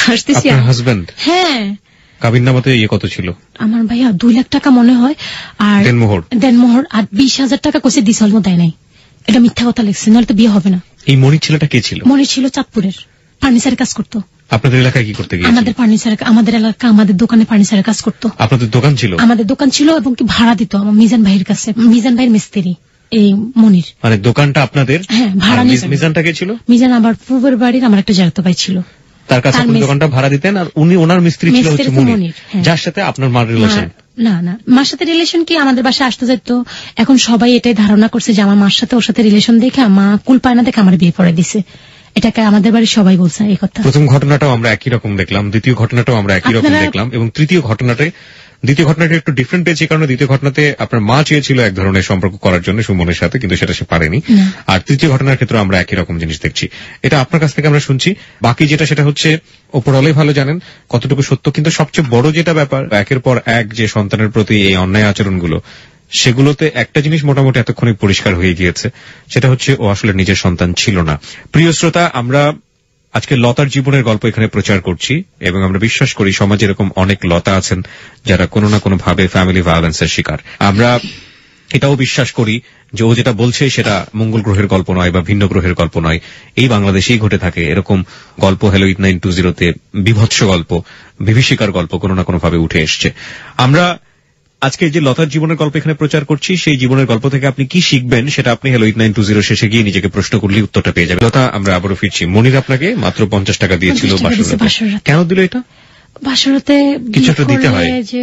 হাসতেছি। হাজবেন্ড? হ্যাঁ। কাবিন নামাতে কত ছিল? আমার ভাইয়া 2 লাখ টাকা মনে হয়, আর দেনমোহর আর 20,000 টাকা কষে দিস, অল্প দেয় নাই। এটা মিথ্যা কথা লিখছে, নাহলে তো বিয়ে হবে না। এই মনির ছেলেটা কে ছিল? মনির ছিল চাঁদপুরের, ফার্নিচারের কাজ করতো। আপনাদের এলাকায় কি করতে গিয়েছিল? আমাদের ফার্নিচার, আমাদের এলাকা, আমাদের দোকানে ফার্নিচারের কাজ করতো। আপনাদের দোকান ছিল? আমাদের দোকান ছিল, এবং কি ভাড়া দিত আমার মিজান ভাইয়ের কাছে। মিজান ভাইয়ের মিস্ত্রি এই মনির। মানে দোকানটা আপনাদের? হ্যাঁ, ভাড়া নিয়ে। মিজানটা কে ছিল? মিজান আবার পূর্বের বাড়ির আমার একটা জায়গা ভাই ছিল, তার কাছে আপনি দোকানটা ভাড়া দিতেন, আর উনি ওনার মিস্ত্রি ছিল হচ্ছে মনির, যার সাথে আপনার মার রিলেশন? না না, মার সাথে রিলেশন কি, আমাদের বাসায় আসতে যেত। এখন সবাই এটাই ধারণা করছে যে আমার মার সাথে ওর সাথে রিলেশন দেখে মা কুল পায় না দেখে আমার বিয়ে পড়ে দিছে। এটাকে আমাদের বাড়ির সবাই বলছে এই কথা। প্রথম ঘটনাটাও আমরা একই রকম দেখলাম, দ্বিতীয় ঘটনাটাও আমরা একই রকম দেখলাম, এবং দ্বিতীয় ঘটনাটা একটু ডিফারেন্ট পেয়েছে, কারণ দ্বিতীয় ঘটনাতে আপনার মা চেয়েছিল এক ধরনের সম্পর্ক করার জন্য সুমনের সাথে, কিন্তু সেটা সে পারেনি। আর তৃতীয় ঘটনার ক্ষেত্রে আমরা একই রকম জিনিস দেখছি। এটা আপনার কাছ থেকে আমরা শুনছি। বাকি যেটা সেটা হচ্ছে ওপরওয়ালাই ভালো জানেন কতটুকু সত্য, কিন্তু সবচেয়ে বড় যেটা ব্যাপার, একের পর এক যে সন্তানের প্রতি এই অন্যায় আচরণগুলো, সেগুলোতে একটা জিনিস মোটামুটি এতক্ষণে পরিষ্কার হয়ে গিয়েছে, সেটা হচ্ছে ও আসলে নিজের সন্তান ছিল না। প্রিয় শ্রোতা, আমরা আজকে লতার জীবনের গল্প এখানে প্রচার করছি, এবং আমরা বিশ্বাস করি সমাজে এরকম অনেক লতা আছেন যারা কোনো না কোনো ভাবে ফ্যামিলি ভায়োলেন্সের শিকার। আমরা এটাও বিশ্বাস করি যে ও যেটা বলছে সেটা মঙ্গল গ্রহের গল্প নয় বা ভিন্ন গ্রহের গল্প নয়, এই বাংলাদেশেই ঘটে থাকে এরকম গল্প। হ্যালো 8920-তে বিভৎস গল্প, বিভীষিকার গল্প কোনো না কোনো ভাবে উঠে এসছে। আমরা আজকে যে লতার জীবনের গল্প এখানে প্রচার করছি, সেই জীবনের গল্প থেকে আপনি কি শিখবেন সেটা আপনি হ্যালো 8920 শেষে গিয়ে নিজেকে প্রশ্ন করলে উত্তরটা পেয়ে যাবেন। লতা, আমরা আবারও ফিরছি। মনির আপনাকে মাত্র 50 টাকা দিয়েছিল বাসরাতে। কেন দিল এটা? বাসরাতে কিছু একটা দিতে হয়, যে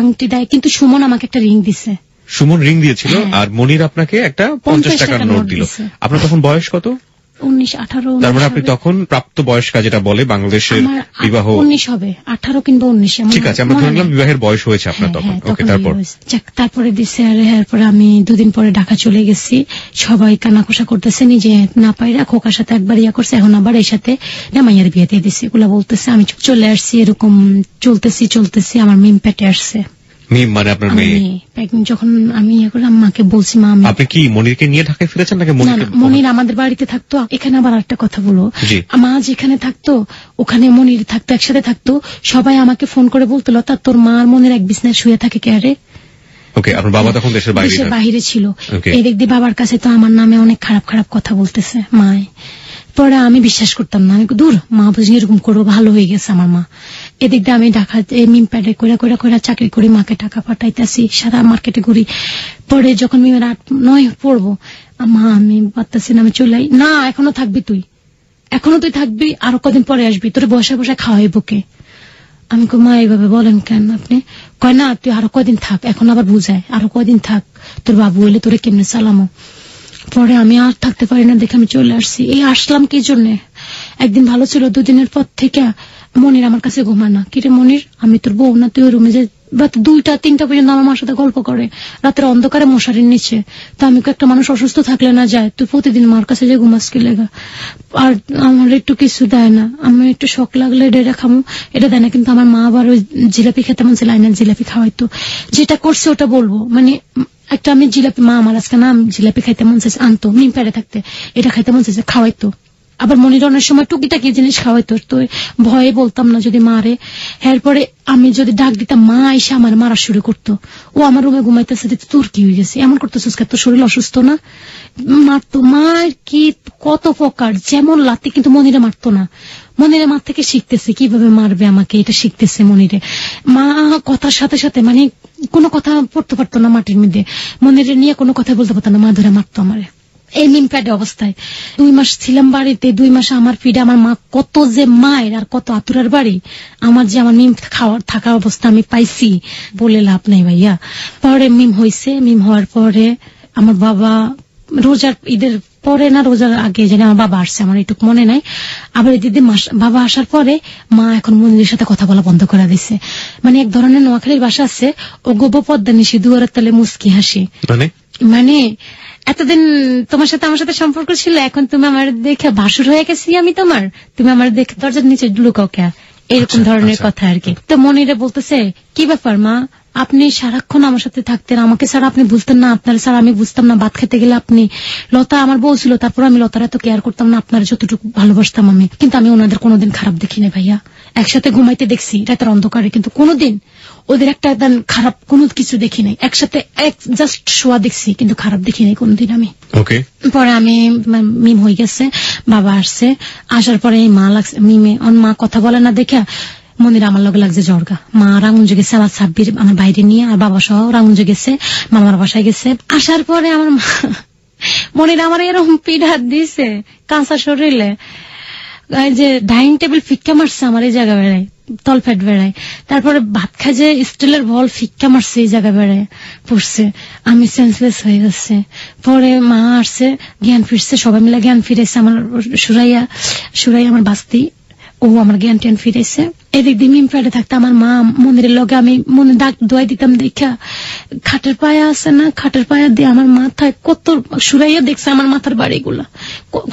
আংটি দেয়, কিন্তু সুমন আমাকে একটা রিং দিছে। সুমন রিং দিয়েছিল, আর মনির আপনাকে একটা 50 টাকার নোট দিল। আপনার তখন বয়স কত? 19-18। তার মানে আপনি তখন প্রাপ্ত বয়স্কা, যেটা বলে বাংলাদেশের বিবাহ 19 হবে, 18 কিংবা 19। ঠিক আছে, আমরা ধরলাম বিবাহের বয়স হয়েছে আপনার তখন। ওকে, তারপরে দিছে। আর এরপরে আমি 2 দিন পরে ঢাকা চলে গেছি। সবাই কানাকষা করতেছে, নিজে না পাইরা খোকার সাথে একবার ইয়া করছে, এখন আবার এই সাথে মাইয়ার বিয়ে দিয়ে দিছে, এগুলা বলতেছে। আমি চলে আসছি, এরকম চলতেছি আমার মিম পেটে আসছে। মিম মানে আপনার মেয়ে? যখন আমি মাকে বলছি, মা আপনি কি মনিরকে নিয়ে ঢাকায় ফিরেছেন নাকি? মনির আমাদের বাড়িতে থাকতো। এখানে আবার একটা কথা বলো, মা যেখানে থাকতো ওখানে মনির থাকতো, একসাথে থাকতো। সবাই আমাকে ফোন করে বলতো, লতা তোর মা আর মনির এক বিছনায় শুয়ে থাকে কে? আরে ওকে, আপনার বাবা তখন দেশের বাইরে ছিল। এদিক দিয়ে বাবার কাছে তো আমার নামে অনেক খারাপ খারাপ কথা বলতেছে মায়। পরে আমি বিশ্বাস করতাম না, আমি দূর, মা বুঝি এরকম করবো, ভালো হয়ে গেছে আমার মা। এদিক দিয়ে আমি ঢাকা মিম প্যাডে করে চাকরি করি, মাকে টাকা পাঠাইতেছি, সারা মার্কেটে ঘুরি। পরে যখন মিমের 8-9 পড়বো, মা আমি পারতেছি না, আমি চলে আই। না, এখনো তুই থাকবি, আরো কদিন পরে আসবি, তোর বসে বসে খাওয়াই বুকে। আমি মা এইভাবে বলেন কেন আপনি? কয় না, তুই আরো কদিন থাক। এখন আবার বুঝায়, আরো কদিন থাক, তোর বাবু এলে তোরে কেমনে চালামো। পরে আমি আর থাকতে পারি না দেখে আমি চলে আসছি। এই আসলাম কি জন্য? একদিন ভালো ছিল, 2 দিনের পর থেকে মনির আমার কাছে ঘুমায় না। কিরে মনির, আমি তোর বউ না? তুই ওই রুমে যে 2টা-3টা পর্যন্ত আমার মার সাথে গল্প করে, রাতের অন্ধকারে মশারির নিচে। তো আমি একটা মানুষ অসুস্থ থাকলে না যায়, তুই প্রতিদিন মার কাছে যে ঘুমাস কি লেগা? আর আমার একটু কিছু দেয় না, আমি একটু শখ লাগলে এটা খামু, এটা দেয় না। কিন্তু আমার মা আবার ওই জিলাপি খেতে মন চাইলে আইনার জিলাপি খাওয়াইতো। যেটা করছে ওটা বলবো, মানে একটা আমি জিলাপি, মা আমার আজকে না জিলাপি খাইতে মন চাইছে, আনতো। মিম পেড়ে থাকতে এটা খাইতে মন চাইছে, খাওয়াইতো। আবার মনির অনেক সময় টুকিটাকি জিনিস খাওয়াইতো, তো ভয়ে বলতাম না যদি মারে। এরপরে আমি যদি ডাক দিতাম, মা এসে আমার মারা শুরু করতো। ও আমার রুমে ঘুমাইতেছে, তোর কি হয়ে গেছে, এমন করতেছিস, তোর শরীর অসুস্থ না? মারতো। মার কি কত প্রকার, যেমন লাতি, কিন্তু মনিরে মারতো না। মনিরে মার থেকে শিখতেছে কিভাবে মারবে আমাকে, এটা শিখতেছে মনিরে। মা কথার সাথে সাথে মানে কোনো কথা পড়তে পারতো না মাটির মধ্যে, মনিরে নিয়ে কোনো কথা বলতে পারতো না, মা ধরে মারতো আমারে। এই নিম প্যাডে অবস্থায় 2 মাস ছিলাম বাড়িতে। 2 মাসে আমার পিঠে আমার মা কত যে মায়ের আর কত আতুরার বাড়ি, আমার যে আমার মিম খাওয়ার থাকার অবস্থা আমি পাইছি বলে লাভ নাই ভাইয়া। পরে মিম হয়েছে, মিম হওয়ার পরে আমার বাবা রোজার ঈদের পরে না রোজার আগে জানি আমার বাবা আসছে, আমার এটুকু মনে নাই। আবার এদিন বাবা আসার পরে মা এখন মনিরের সাথে কথা বলা বন্ধ করে দিছে। মানে এক ধরনের নোয়াখালীর ভাষা আছে, ও গোব পদ্মা নিশি দুয়ারের তলে মুস্কি হাসি, মানে এতদিন তোমার সাথে আমার সাথে সম্পর্ক ছিল, এখন তুমি আমার দেখে ভাসুর হয়ে গেছি আমি তোমার, তুমি আমার দেখে দরজার নিচে লুকাও কে, এরকম ধরনের কথা আর কি। তো মনিরা বলতেছে কি ব্যাপার মা, আপনি সারাক্ষণ আমার সাথে থাকতেন, আমাকে ছাড়া আপনি বুঝতেন না, আপনার ছাড়া আমি বুঝতাম না, ভাত খেতে গেলে আপনি, লতা আমার বউ ছিল, তারপর আমি লতার এত কেয়ার করতাম না, আপনার যতটুকু ভালোবাসতাম আমি, কিন্তু আমি ওনাদের কোনোদিন খারাপ দেখি না ভাইয়া। একসাথে ঘুমাইতে দেখছি রাতের অন্ধকারে, কিন্তু কোনোদিন ওদের একটা খারাপ কোনো কিছু দেখি নাই। একসাথে জাস্ট শোয়া দেখছি, কিন্তু খারাপ দেখি নাই কোনোদিন আমি। পরে আমি মিম হয়ে গেছে, বাবা আসছে, আসার পরে মা লাগছে মিমে, মা কথা বলে না দেখে মনির আমার লগে লাগছে জর্গা। মা রাঙ্গুঞ্জ গেছে আমার 26 আমার বাইরে নিয়ে, আর বাবা সহ রাঙ্গুঞ্জ গেছে, মামার বাসায় গেছে। আসার পরে আমার মনির আমার এরকম পিঠ হাত দিছে কাঁচা শরীরে, যে ডাইনিং টেবিল ফিক্কা মারছে আমার এই জায়গা বেড়ায়, তলফেট বেড়ায়, তারপরে ভাত খাজে স্টিলের বল ফিক্কা মারছে এই জায়গা বেড়ায় পড়ছে, আমি সেন্সলেস হয়ে গেছে। পরে মা আসছে, জ্ঞান ফিরছে, সবাই মিলে জ্ঞান ফিরেছে। আমার সুরাইয়া আমার বাস্তি, ও আমার জ্ঞান ট্যান ফিরেছে। এদিক দিয়ে মিম ফেটে থাকতে আমার মা মন্দিরের লগে, আমি মনে ডাক দোয়াই দিতাম দেখা, খাটের পায়া আছে না, খাটের পায়া দিয়ে আমার মাথায় কত সুরাইয়া দেখছে আমার মাথার বাড়িগুলা,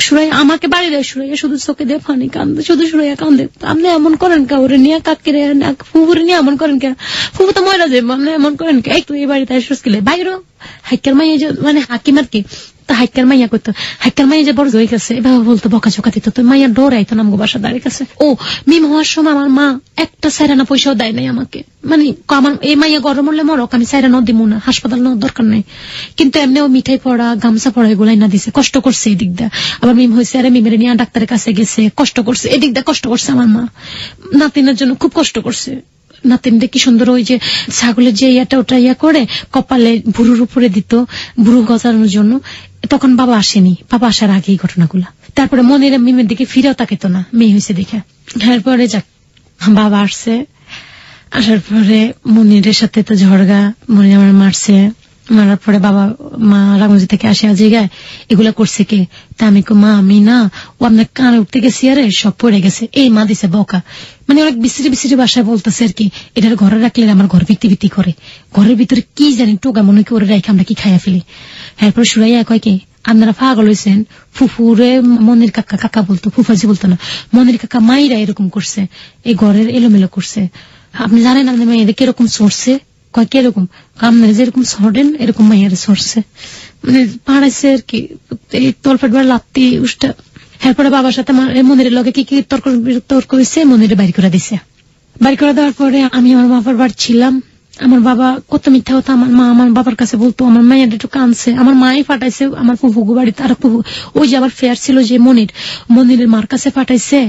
সুরাইয়া আমাকে বাড়ি দেয়, সুরাইয়া শুধু চোখে দিয়ে ফানি কান্দে, শুধু সুরাইয়া কান্দে। আপনি এমন করেন কে, ওরে নিয়ে কাকে ফুফুরে নিয়ে এমন করেন কে, ফুফু তো মরা যাবে, আপনি এমন করেন কে, একটু এই বাড়িতে সুস্কিলে বাইরে হাইকার মাইয়া যে মানে হাকিম আর কি, হাইকার মাইয়া করতো, হাইকার মাইয়া যে বড় হয়ে গেছে এভাবে বলতো, বকা চোকা দিত, তো মাইয়া ডরাইতো নামগো বাসা দাঁড়িয়ে গেছে। ও মিম হওয়ার সময় আমার মা একটা সাইরানা পয়সাও দেয় নাই আমাকে, মানে আমার এই মাইয়া গরম হলে মরক, আমি সাইরানা দিব না, হাসপাতাল নেওয়ার দরকার নাই, কিন্তু এমনি ও মিঠাই পড়া গামছা পড়া এগুলাই না দিছে, কষ্ট করছে এদিক দা। আবার মিম হয়েছে, আরে মিমের নিয়ে ডাক্তারের কাছে গেছে, কষ্ট করছে এদিক দা, কষ্ট করছে আমার মা, নাতিনের জন্য খুব কষ্ট করছে। নাতিন দেখি সুন্দর ওই যে ছাগলের যে ইয়াটা ওটা ইয়া করে কপালে ভুরুর উপরে দিত ভুরু গজানোর জন্য, তখন বাবা আসেনি, বাবা আসার আগে এই ঘটনাগুলা। তারপরে মনের মিমের দিকে ফিরেও তাকাইতো না, মেয়ে হয়েছে দেখে। তারপরে যাক বাবা আসছে, আসার পরে মনিরের সাথে তো ঝড়গা, মনির আমার মারছে, মারার পরে বাবা মা রাগঞ্জি থেকে আসে আজিগায় এগুলা করছে কে, তা আমি মা আমি না, ও আপনার কানে উঠতে গেছি, আরে সব পড়ে গেছে, এই মা দিছে বকা, মানে অনেক বিশ্রী বিশ্রী বাসায় বলতেছে আর কি, এটার ঘরে রাখলে আমার ঘর ভিত্তি করে, ঘরের ভিতরে কি জানি টোকা মনে করে রেখে আমরা কি খাইয়া ফেলি। এরপরে সুরাইয়া কয় কি, আপনারা পাগল হয়েছেন, ফুফুরে মনির কাকা কাকা বলতো, ফুফাজি বলতো না, মনির কাকা মাইরা এরকম করছে, এই ঘরের এলোমেলো করছে, আপনি জানেন আপনার মেয়েদের কিরকম চড়ছে, কয় কিরকম, আপনারা যেরকম সরেন এরকম মাইয়ারে সরছে, মানে পাড়াইছে আর কি, এই তলফেট বার লাত্তি উষ্টা। এরপরে বাবার সাথে মনিরের লগে কি কি তর্ক হয়েছে, মনিরে বাড়ি করে দিছে। বাড়ি করে দেওয়ার পরে আমি আমার বাবার বাড়ি ছিলাম, আমার বাবা কত মিথ্যা কথা আমার মা আমার বাবার কাছে বলতো, আমার মায়ের একটু কানছে, আমার মাই ফাটাইছে আমার ফুফু বাড়িতে, আর ফুফু ওই যে আবার ফেয়ার ছিল যে মনিরের মার কাছে ফাটাইছে,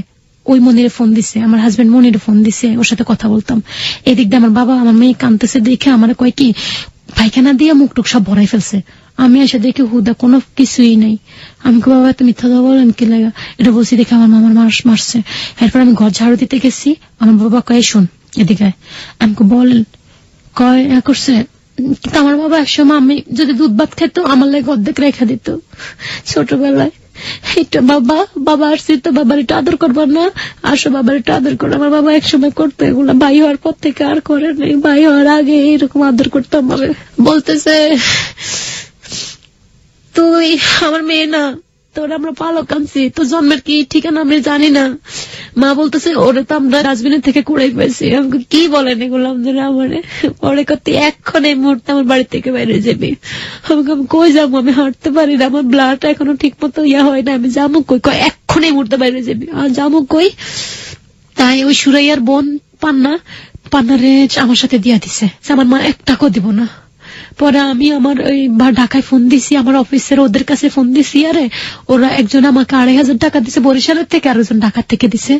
ওই মনিরে ফোন দিছে, আমার হাজবেন্ড মনিরে ফোন দিছে, ওর সাথে কথা বলতাম। এদিক দিয়ে আমার বাবা আমার মেয়ে কানতেছে দেখে আমার কয় কি পায়খানা দিয়ে মুখ টুক সব ভরাই ফেলছে। আমি এসে দেখি হুদা কোনো কিছুই নাই। আমি বাবা এত মিথ্যা কথা বলেন কি লাগা, এটা বলছি দেখে আমার মামার মারছে। এরপর আমি ঘর ঝাড়ু দিতে গেছি, আমার বাবা কয় শোন এদিকে, আমি বলেন কয় করছে, কিন্তু আমার বাবা একসময় আমি যদি দুধ ভাত খেত আমার লাগে অর্ধেক রেখা দিত ছোটবেলায়, এটা বাবা আসছি তো বাবার এটা আদর করবার না, আসো বাবার এটা আদর করো। আমার বাবা একসময় করতো এগুলা, ভাই হওয়ার পর থেকে আর করে নেই, ভাই হওয়ার আগে এরকম আদর করতো আমারে। বলতেছে তুই আমার মেয়ে না, তোর আমরা পালক আনছি, তোর জন্মের কি ঠিকানা আমি জানি না। মা বলতেছে ওরে তো আমরা ডাস্টবিনের থেকে কুড়াই পেয়েছি। আমাকে কি বলেন এগুলো আমারে, পরে করতে এক্ষণ এই মুহূর্তে আমার বাড়ি থেকে বাইরে যাবি। আমাকে আমি কই যাবো, আমি হাঁটতে পারি না, আমার ব্লাড এখনো ঠিক মতো ইয়া হয় না, আমি যাবো কই, এক্ষণ এই মুহূর্তে বাইরে যাবি, আর যাবো কই। তাই ওই সুরাইয়ার বোন পান্নারে আমার সাথে দিয়া দিছে, আমার মা 1 টাকাও দিব না। পরে আমি আমার ওই ঢাকায় ফোন দিছি, আমার অফিসের ওদের কাছে ফোন দিছি, আরে ওরা একজন আমাকে 2500 টাকা দিছে বরিশালের থেকে, আর একজন ঢাকার থেকে দিছে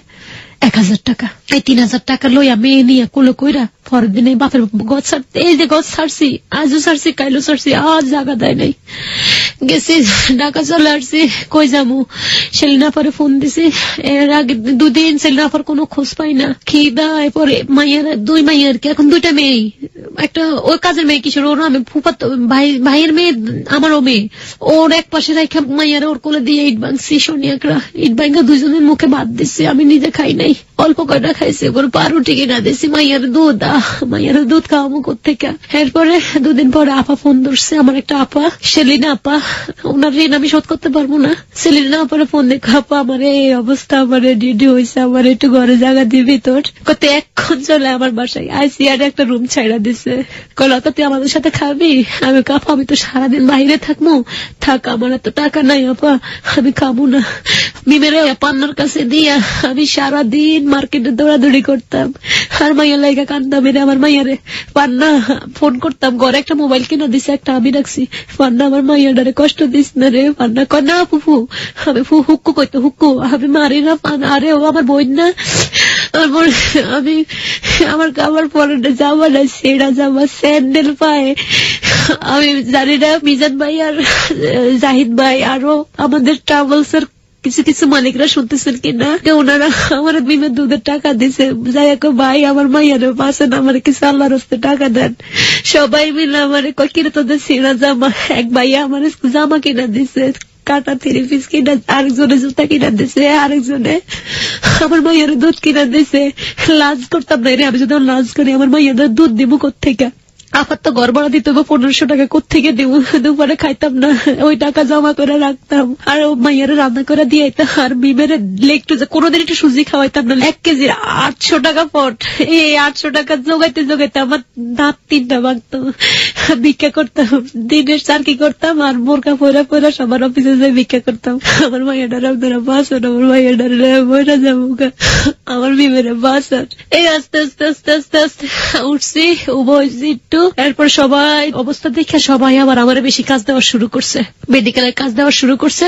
1000 টাকা। এই 3000 টাকা লই আমি নিয়ে কোলে কইরা পরের দিন এই বাপের গছ ছাড়তে, এই যে গছ ছাড়ছি, আজও ছাড়ছি, কাইলো ছাড়ছি, আজ জায়গা দেয় নাই। গেছি ঢাকা চলে আসছি, কই যাবো। সেলিনাপারে ফোন দিছি, এর আগে 2 দিন সেলিনাপার কোনো খোঁজ পাই না। খিদা এরপরে মাইয়ার 2 মাইয়ার কি এখন 2টা মেয়ে, একটা ওই কাজের মেয়ে কিশোর, ওর আমি ফুফাত ভাইয়ের মেয়ে, আমারও মেয়ে। ওর এক পাশে রেখে মাইয়ারে ওর কোলে দিয়ে ইট ভাঙছি, সোনিয়াকরা ইট ভাঙা 2 জনের মুখে ভাত দিচ্ছি, আমি নিজে খাই নাই, অল্প কয়টা খাইছি। ওর পাউরুটি কিনা দিছি, মাইয়ার দুধ, মাইয়ার দুধ খাওয়াবো কোথেকে। এরপরে 2 দিন পরে আপা ফোন ধরছে, আমার একটা আপা, সেলিনা আপা, ওনার ঋণ আমি শোধ করতে পারবো না। সেলিনা আপারে ফোন দেখো, আপা আমার এই অবস্থা, আমার ডিউটি হয়েছে, আমার একটু ঘরে জায়গা দিবি তোর, কত এক্ষণ চলে আমার বাসায় আইসি, আর একটা রুম ছাইড়া দিছে, কল তুই আমাদের সাথে খাবি। আমি কাপা, আমি তো সারাদিন বাইরে থাকবো, থাক, আমার এত টাকা নাই আপা, আমি খাবো না। মিমের পান্নার কাছে দিয়া আমি সারাদিন মার্কেটে দৌড়াদৌড়ি করতাম, আর মাইয়া লাইগা কান্দা মেরে আমার মাইয়ারে পান্না ফোন করতাম, ঘরে একটা মোবাইল কিনা দিছে, একটা আমি রাখছি, পান্না আমার মাইয়াডারে কষ্ট দিস না রে। পান্না কয় না ফুফু, আমি হুক্কু কইতো, হুক্কু আমি মারি না, আরে ও আমার বোন না। আমি আমার পরে জামা না, সেরা জামা, স্যান্ডেল পায়ে, আমি জানি না মিজান ভাই আর জাহিদ ভাই আরো আমাদের ট্রাভেলস এর কিছু কিছু মালিকরা শুনতেছেন কিনা, ওনারা আমার বিমের দুধের টাকা দিছে, যাই ভাই আমার মাইয়ারে পাশে না, আমার কিছু আল্লাহর হস্তে টাকা দেন। সবাই মিলে আমার কিনে তোদের সিনা জামা, এক ভাইয়া আমার জামা কিনা দিছে, কাটা 3 পিস কিনা, আরেকজনে জুতা কিনা দিছে, আরেকজনে আমার মাইয়ার দুধ কিনা দিছে। লাজ করতাম না রে, আমি যদি লাজ করি আমার মাইয়ার দুধ দিব কোথেকে? আপার তো ঘর ভাড়া দিতে হবে 1500 টাকা, কোথেকে দিব? দুপুরে খাইতাম না, ওই টাকা জমা করে রাখতাম, আর মাইয়ারে রান্না করে দিয়ে, আর বিমের একটু কোনোদিন একটু সুজি খাওয়াইতাম না। 1 কেজির 800 টাকা পট, এই 800 টাকা জোগাইতে জোগাইতে আমার দাঁত 3টা ভাঙতো। ভিক্ষা করতাম, দিনের চারকি করতাম, আর বোরকা পয়রা পয়রা সবার অফিসে যাই ভিক্ষা করতাম। আমার মাইয়াডারে আপনারা বাঁচান, আমার মাইয়াডারে বইরা যাবো, আমার বিমেরে বাঁচান। এই আস্তে আস্তে আস্তে আস্তে আস্তে উঠছি, উভয়ছি একটু। এরপর সবাই অবস্থা দেখে সবাই আবার আমার বেশি কাজ দেওয়া শুরু করছে, মেডিকেলের কাজ দেওয়া শুরু করছে,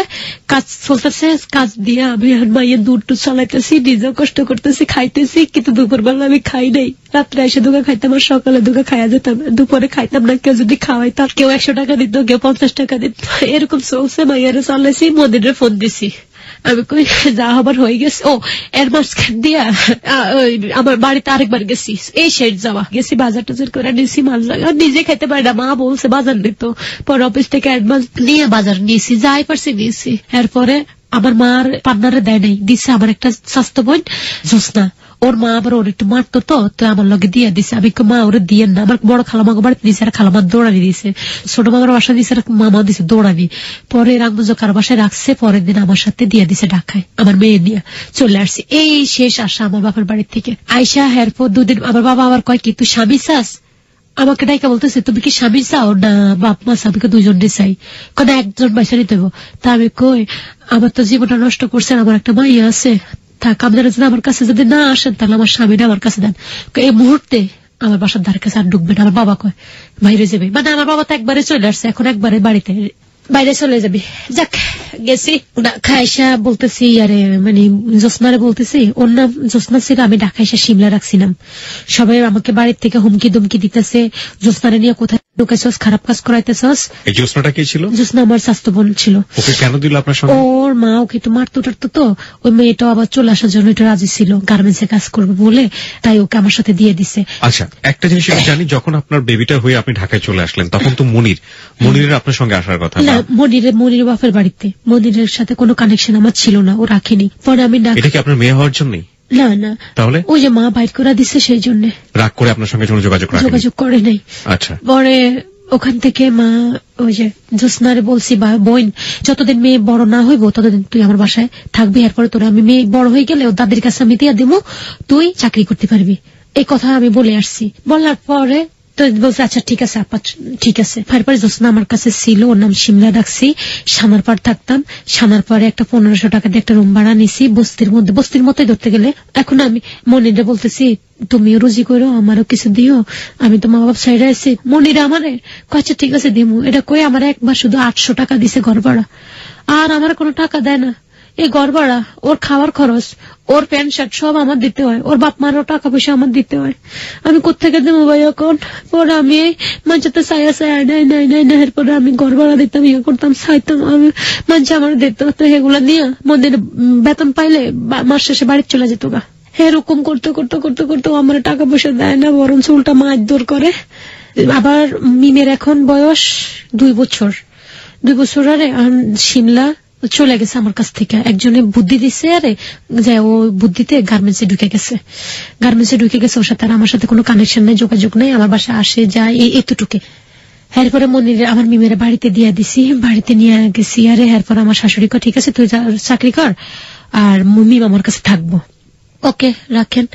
কাজ চলতেছে। কাজ দিয়ে আমি মাইয়ের দুধ টুধ চালাইতেছি, নিজেও কষ্ট করতেছি, খাইতেছি, কিন্তু দুপুরবেলা আমি খাই নাই। রাত্রে এসে দুগা খাইতাম, আর সকালে দুগা খাইয়া যেতাম, দুপুরে খাইতাম না। কেউ যদি খাওয়াই তার কেউ 100 টাকা দিত, কেউ 50 টাকা দিত, এরকম চলছে। মাইয়ারে চালাইছি, মন্দিরে ফোন দিছি, আমি কই যা হবার হয়ে গেছে। ও এর মাঝখান দিয়া আমার বাড়িতে আরেকবার গেছি, এই শেষ যাওয়া গেছি, বাজার টাজার করে নিয়েছি, মাল লাগা নিজে খেতে পারি না, মা বলছে বাজার দিত, পরে অফিস থেকে অ্যাডভান্স নিয়ে বাজার নিয়েছি, যাই পারছি নিয়েছি। এরপরে আমার মার পান্নারে দেয় নাই, দিচ্ছে আমার একটা স্বাস্থ্য বোন জোসনা, ওর মা আবার ওর একটু মারতো, তো আমার লগে দিয়ে দিছে। আমি মা ওরে দিয়ে না, আমার বড় খালামাকে বাড়িতে দিয়েছে, আর খালামা দৌড়ানি দিয়েছে, ছোট মামার বাসা দিয়েছে, মামা দিছে দৌড়ানি। পরে রামগঞ্জ কার বাসায় রাখছে, পরের দিন আমার সাথে দিয়ে দিছে ঢাকায়, আমার মেয়ে নিয়ে চলে আসছে। এই শেষ আসা আমার বাবার বাড়ির থেকে আইসা। এরপর 2 দিন আমার বাবা আবার কয় কি তুই স্বামী চাস? আমাকে ডাইকা বলতেছে তুমি কি স্বামী চাও না বাপ মা? স্বামীকে 2জনই চাই, কেন 1জন বাইসা নিতে হবো? তা আমি কই আমার তো জীবনটা নষ্ট করছেন, আমার একটা মাইয়া আছে, থাক আপনারা যদি আমার কাছে যদি না আসেন তাহলে আমার স্বামীটা আমার কাছে দেন। এই মুহূর্তে আমার বাসার ধারে কাছে আর ঢুকবে না। আমার বাবা কয় বাইরে যাবে, মানে আমার বাবা তো একবারে চলে আসছে, এখন একবারে বাড়িতে বাইরে চলে যাবে। যাক গেছি, খাইসা বলতেছি, আরে মানে জোসনারে বলতেছি, ওর নাম জোসনা ছিল, আমি ঢাকাইসা শিমলা রাখছিলাম। সবাই আমাকে বাড়ির থেকে হুমকি দুমকি দিতেছে, জোসনারে নিয়ে কোথায় ঢুকাইছস, খারাপ কাজ করাইতেছস। এই জোসনাটা কি ছিল? জোসনা আমার স্বাস্থ্য বোন ছিল। ওকে কেন দিল আপনার সঙ্গে? ওর মা ওকে একটু মারতো টারতো, তো ওই মেয়েটাও আবার চলে আসার জন্য একটু রাজি ছিল, গার্মেন্টসে কাজ করবে বলে, তাই ওকে আমার সাথে দিয়ে দিছে। আচ্ছা একটা জিনিস আমি জানি, যখন আপনার বেবিটা হয়ে আপনি ঢাকায় চলে আসলেন, তখন তো মনিরের আপনার সঙ্গে আসার কথা না? মনিরের বাপের বাড়িতে, মনিরের সাথে কোনো কানেকশন আমার ছিল না, ও রাখেনি। পরে আমি এটা কি আপনার মেয়ে হওয়ার জন্যই? না না, তাহলে ওই যে মা বাইর করে দিচ্ছে, সেই জন্য রাগ করে আপনার সঙ্গে যোগাযোগ করে নাই। আচ্ছা, পরে ওখান থেকে মা ওই যে জোসনারে বলছি, বা বোন যতদিন মেয়ে বড় না হইব ততদিন তুই আমার বাসায় থাকবি, এরপরে তোরা আমি মেয়ে বড় হয়ে গেলে ও দাদির কাছে আমি দিয়ে দিব, তুই চাকরি করতে পারবি, এই কথা আমি বলে আসছি। বলার পরে তো বলছে আচ্ছা ঠিক আছে আপা, ঠিক আছে। তারপরে জোসনা আমার কাছে ছিল, ওর নাম শিমলা রাখছি, সানার পাড় থাকতাম। সানার পরে একটা 1500 টাকা দিয়ে একটা রুম ভাড়া নিছি, বস্তির মতোই ধরতে গেলে। এখন আমি মনিরে বলতেছি তুমিও রুজি করো, আমারও কিছু দিও, আমি তো মা বাপ সাইডে আছি। মনিরে আমারে আচ্ছা ঠিক আছে দিমু, এটা কই আমার একবার শুধু 800 টাকা দিছে ঘর ভাড়া, আর আমার কোনো টাকা দেয় না। এই ঘর ভাড়া, ওর খাওয়ার খরচ, ওর প্যান্ট শার্ট সব আমার দিতে হয়, ওর বাপ মারও টাকা পয়সা আমার দিতে হয়। আমি কোথেকে দেবো ভাই এখন? পরে আমি মানুষের ছায়া ছায়া নাই এরপরে আমি ঘর ভাড়া দিতাম, ইয়ে করতাম, চাইতাম, আমি মানুষ আমার দিত। তো এগুলা নিয়ে মন্দিরে বেতন পাইলে মাস শেষে বাড়ি চলে যেত গা। এরকম করতে করতে করতে করতে আমার টাকা পয়সা দেয় না, বরঞ্চ উল্টা মারধর করে। আবার মিমের এখন বয়স 2 বছর। 2 বছর আরে শিমলা চলে গেছে আমার কাছ থেকে, একজনে বুদ্ধি দিচ্ছে, আরে যে ও বুদ্ধিতে গার্মেন্টসে ঢুকে গেছে। ওর সাথে আর আমার সাথে কোনো কানেকশন নেই, যোগাযোগ নেই, আমার বাসায় আসে যায় এতটুকু। এরপরে মনিরে আমার মিমের বাড়িতে দিয়ে দিছি, বাড়িতে নিয়ে গেছি। আরে এরপর আমার শাশুড়ি কয় ঠিক আছে তুই চাকরি কর আর মিম আমার কাছে থাকবো। ওকে রাখেন,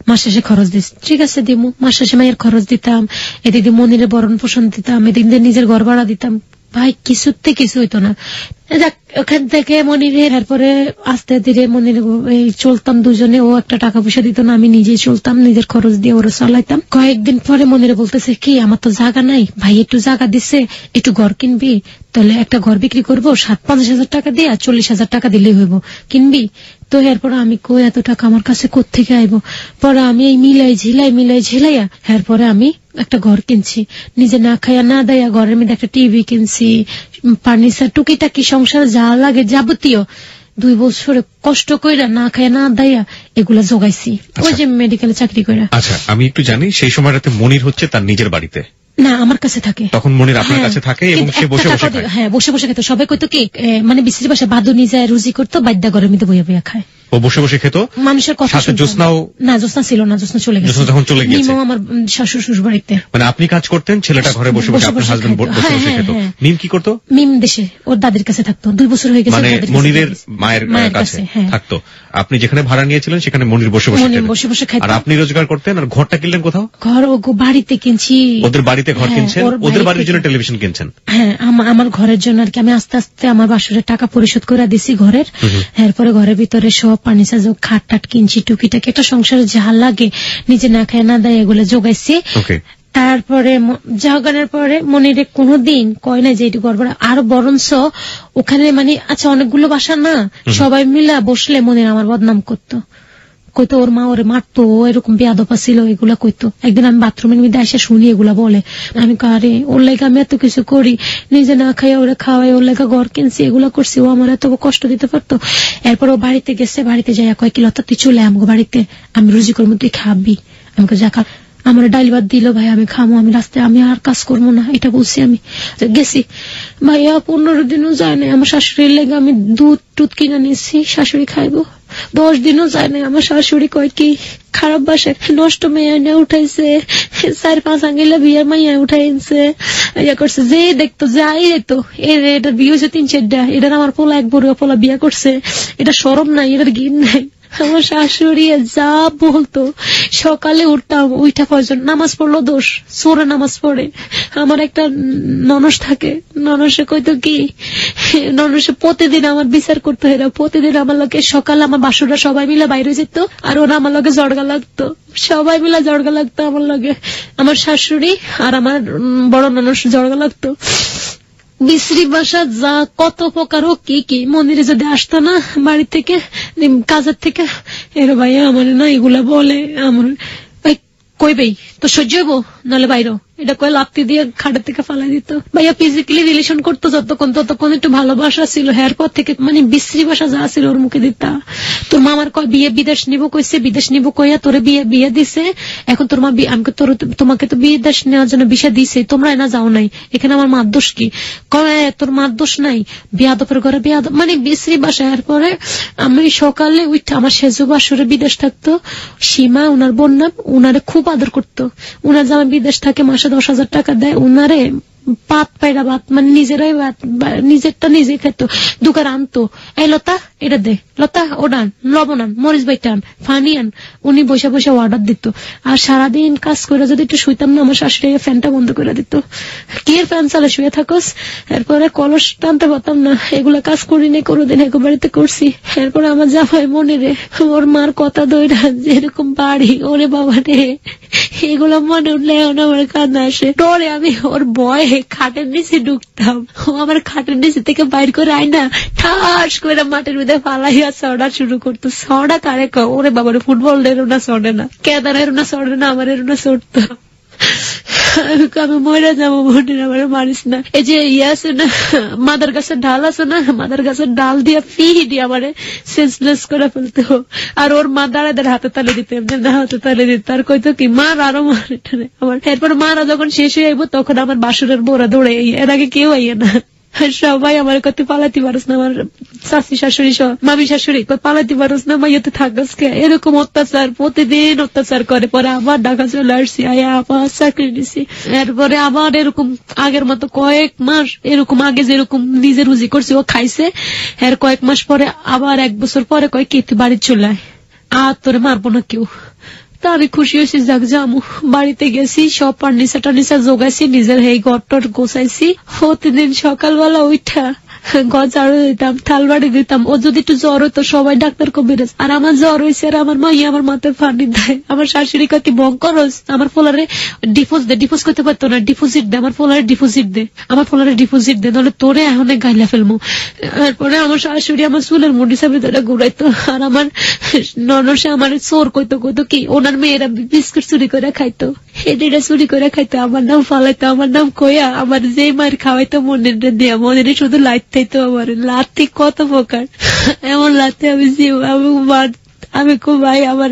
মাস শেষে খরচ দিস। ঠিক আছে দিমু। মাস শেষে মায়ের খরচ দিতাম, এদিকে মনিরে বরণ পোষণ দিতাম, এদিকে নিজের ঘর ভাড়া দিতাম। ভাই কিছুতে কিছু হইতো না। যাক ওখান থেকে মনিরে এরপরে আস্তে ধীরে মনিরে চলতাম দুজনে। ও একটা টাকা পয়সা দিত না, আমি নিজেই চলতাম, নিজের খরচ দিয়ে ওরা চালাইতাম। কয়েকদিন পরে মনিরে বলতেছে কি আমার তো জায়গা নাই, ভাই একটু জায়গা দিছে, একটু ঘর কিনবি, তাহলে একটা ঘর বিক্রি করবো 50,000 টাকা দিয়ে, 40,000 টাকা দিলেই হইব, কিনবি? তো এরপর আমি কই এত টাকা আমার কাছে কোত্থেকে আইব? পরে আমি এই মিলাই ঝিলাইয়া এরপরে আমি একটা ঘর কিনছি, নিজে না খাইয়া না দেয়া। ঘরের মধ্যে একটা টিভি কিনছি, ফার্নিচার, টুকিটাকি সংসার যা লাগে যাবতীয় 2 বছরে কষ্ট কইরা না খাইয়া না দেয়া এগুলা জোগাইছি। ওই যে মেডিকেলে চাকরি কইরা। আচ্ছা আমি একটু জানি সেই সময়টাতে মনির হচ্ছে তার নিজের বাড়িতে না, আমার কাছে থাকে। তখন মনির আপনার কাছে থাকে এবং সে বসে বসে খায়। হ্যাঁ বসে বসে খেত। সবাই কইতো কি মানে বিশ্রী ভাষা বাদুনি যায় রুজি করতো, বাদ্যা ঘরের মধ্যে বইয়া বইয়া খায়। ও বসে বসে খেত, মানুষের কথা শুনতো। জ্যোৎস্নাও না, জ্যোৎস্না ছিল না, জ্যোৎস্না চলে গেছে। যখন চলে গেছে মিম আমার শ্বশুর বাড়িতে। মানে আপনি কাজ করতেন, ছেলেটা ঘরে বসে বসে, আপনার হাজবেন্ড বসে বসে খেত। মিম কি করতো? মিম দেশে ওর দাদির কাছে থাকতো, 2 বছর হয়ে গেছে। মানে মনিরের মায়ের কাছে থাকতো। আপনি যেখানে ভাড়া নিয়েছিলেন সেখানে মনির বসে বসে খেত। আর আপনি রোজগার করতেন। আর ঘরটা কিনলেন কোথাও? ঘর বাড়িতে কিনছি, ওদের বাড়িতে ঘর কিনছেন, ওদের বাড়ির জন্য টেলিভিশন কিনছেন। হ্যাঁ আমার ঘরের জন্য আর কি। আমি আস্তে আস্তে আমার বাসুরের টাকা পরিশোধ করে দিছি ঘরের। এরপরে ঘরের ভিতরে সব ফার্নিচার, খাট টাট কিনছি, টুকিটাকি একটা সংসারে যা লাগে নিজে না খায় না দেয় এগুলো জোগাইছি। তারপরে জাগানোর পরে মনিরে কোনোদিন কয় না যে এটি গড়বড়। আর বরঞ্চ ওখানে মানে আচ্ছা অনেকগুলো বাসা না, সবাই মিলা বসলে মনির আমার বদনাম করতো, কইতো ওর মা ওরে মারতো, এরকম বেয়াদপা ছিল, এগুলা কইতো। একদিন আমি বাথরুমের মধ্যে এসে শুনি এগুলা বলে। আমি আরে ওর লেগে আমি এত কিছু করি, নিজে না খাই ওরে খাওয়াই, ওর লেগে ঘর কিনছি, এগুলা করছি, ও আমার এত কষ্ট দিতে পারতো। এরপর ও বাড়িতে গেছে, বাড়িতে যাই কয় কি লতা তুই চলে আমগো বাড়িতে, আমি রুজি করবো, তুই খাবি। আমি যা খা। আমার ডাইল ভাত দিল ভাই, আমি খামো, আমি রাস্তায় আমি আর কাজ করবো না, এটা বলছি। আমি গেছি ভাইয়া 15 দিনও যায় না, আমার শাশুড়ির লেগে আমি দুধ কিনে নিয়েছি, শাশুড়ি খাইবো। 10 দিনও যায় না, আমার শাশুড়ি কয় কি খারাপ বাসায় নষ্ট মেয়ে এনে উঠাইছে, 4-5 আঙ্গিলা বিয়ের মাইয়া উঠাইছে, ইয়া করছে। যে দেখতো যাই দেখতো এটা বিয়ে হয়েছে 3-4টা, এটার আমার পোলা এক বড় পোলা বিয়ে করছে, এটা শরম নাই, এটার গিন নাই। আমার শাশুড়ি যা বলতো, সকালে উঠতাম, উঠা ফজর নামাজ পড়লো দোষ, সোরে নামাজ পড়ে। আমার একটা ননস থাকে, ননসে কইতো কি, ননসে প্রতিদিন আমার বিচার করতো, এরা প্রতিদিন আমার লোকে সকালে আমার বাসুরা সবাই মিলে বাইরে যেত, আর ওরা আমার লোকে জড়গা লাগতো, সবাই মিলে জড়গা লাগতো আমার লোকে। আমার শাশুড়ি আর আমার বড় ননস জড়গা লাগতো। বিশ্রী বাসা যা কত প্রকার হোক কি মন্দিরে যদি আসতো না বাড়ি থেকে কাজের থেকে, এর ভাইয়া আমার না এগুলা বলে, আমার কইবেই তো সহ্য হবো নাহলে বাইরেও, এটা কয়ে লাপ্তি দিয়ে খাটের থেকে ফালাই দিত। ভাইয়া ফিজিক্যালি রিলেশন করতো ততক্ষণ একটু ভালোবাসা ছিল, হ্যার পর থেকে মানে বিশ্রী ভাষা যা ছিল ওর মুখে দিতা। তোর মা আমার কয় বিদেশ নিবো কইছে, বিদেশ নিবো কইয়া তোরে বিয়ে দিছে, এখন তোর মা আমি তোমাকে তো বিদেশ নেওয়ার জন্য ভিসা দিছে, তোমরা এনা যাও নাই, এখানে আমার মার দোষ কি? কয় তোর মার দোষ নাই, বিয়াদপের ঘরে বিয়াদপ, মানে বিশ্রী ভাষা। এরপরে আমি সকালে উঠে আমার সেজু বাসরে বিদেশ থাকতো, সীমা উনার বোন নাম, উনারে খুব আদর করতো। উনার যেমন বিদেশ থাকে মাসে 10,000 টাকা দেয়, উনারে পাত পায়রা ভাত মানে নিজেরাই ভাত নিজেরটা নিজে খেত, দোকান আনতো, এই লতা এটা দে, লতা ওডান, লবণ আন, মরিচ বাইটান, ফানি আন, উনি বসে বসে অর্ডার দিত। আর সারাদিন কাজ করে যদি একটু শুইতাম না, আমার শাশুড়ি ফ্যানটা বন্ধ করে দিত, কি এর ফ্যান চালে শুয়ে থাকোস। এরপরে কলস টানতে পারতাম না, এগুলা কাজ করিনি কোনোদিন, এক বাড়িতে করছি। এরপরে আমার জামাই মনে রে ওর মার কথা দইরা যেরকম বাড়ি, ওরে বাবা রে, এগুলো মনে উঠলে আমার কান্না আসে, ডরে আমি ওর ভয়ে খাটের নিচে ঢুকতাম, ও আমার খাটের নিচে থেকে বাইর করে আইনা ঠাস করে মাটির মধ্যে ফালাইয়া ছড়া শুরু করতো। ছড়া কারে ওরে বাবার ফুটবল এরও না চড়ে না, কেদার এরও না চড়ে না, আমার এরও না চড়তো। আমি মরে যাবো বোনের, আমার মারিস না। এই যে ইয়ে আছে না মাদার গাছের ডাল আছে না, মাদার গাছের ডাল দিয়ে ফিডি আমারে সেন্সলেস করে ফেলতো। আর ওর মা দাঁড়াদের হাতে তালে দিতে, এমনি হাতে তালে দিত, আর কইতো কি মার আরো মার আমার। এরপর মারা যখন শেষ হয়ে আইবো তখন আমার বাসুরের বোরা দৌড়ে, এর আগে কেউ আইয়ে না। সবাই আমার কত পালাতে পারস না, আমার শাশুড়ি শাশুড়ি সহ মামি শাশুড়ি পালাতে পারস না, মাইয়াতে থাকস কে, এরকম অত্যাচার প্রতিদিন অত্যাচার করে। পরে আবার ঢাকা চলে আসছি, আয়া আবার চাকরি নিছি। এরপরে আবার এরকম আগের মতো কয়েক মাস এরকম আগে যেরকম নিজে রুজি করছি ও খাইছে, এর কয়েক মাস পরে আবার 1 বছর পরে কয় কি তুই বাড়ি চলে আয়, আর তোরে মারবো না কেউ। তা আমি খুশি হয়েছি, যাক যামু। বাড়িতে গেছি, সব ফার্নিচার টার্নিচার জোগাইছি, নিজের এই ঘরটর গোছাইছি। প্রতিদিন সকালবেলা উঠা ঘর ঝাড়ু দিতাম, থাল বাড়ি দিতাম। ও যদি একটু জ্বর হতো সবাই ডাক্তার কবিরাজ, আর আমার জ্বর হয়েছে আর আমার মাইয়া আমার মাথায় পানি দেয়। আমার শাশুড়ি কয় তুই বঙ্কর আমার ফোলারে ডিপোজ দে, ডিপোজ করতে পারতো না, ডিপোজিট দে, আমার ফোলারে ডিপোজিট দে, আমার ফোলারে ডিপোজিট দে, নাহলে তোরে এখন গাইলা ফেলবো। এরপরে আমার শাশুড়ি আমার চুলের মুড়ি সাবি ধরে ঘুরাইতো। আর আমার ননসে আমার চোর কইতো কি ওনার মেয়েরা বিস্কুট চুরি করে খাইতো, এটা চুরি করে খাইতো, আমার নাম ফালাইতো, আমার নাম কইয়া আমার যে মার খাওয়াইতো মনের দিয়া, মনের শুধু লাইট থাইতো। আমার লাথি কত প্রকার, এমন লাথি আমি খুব ভাই আমার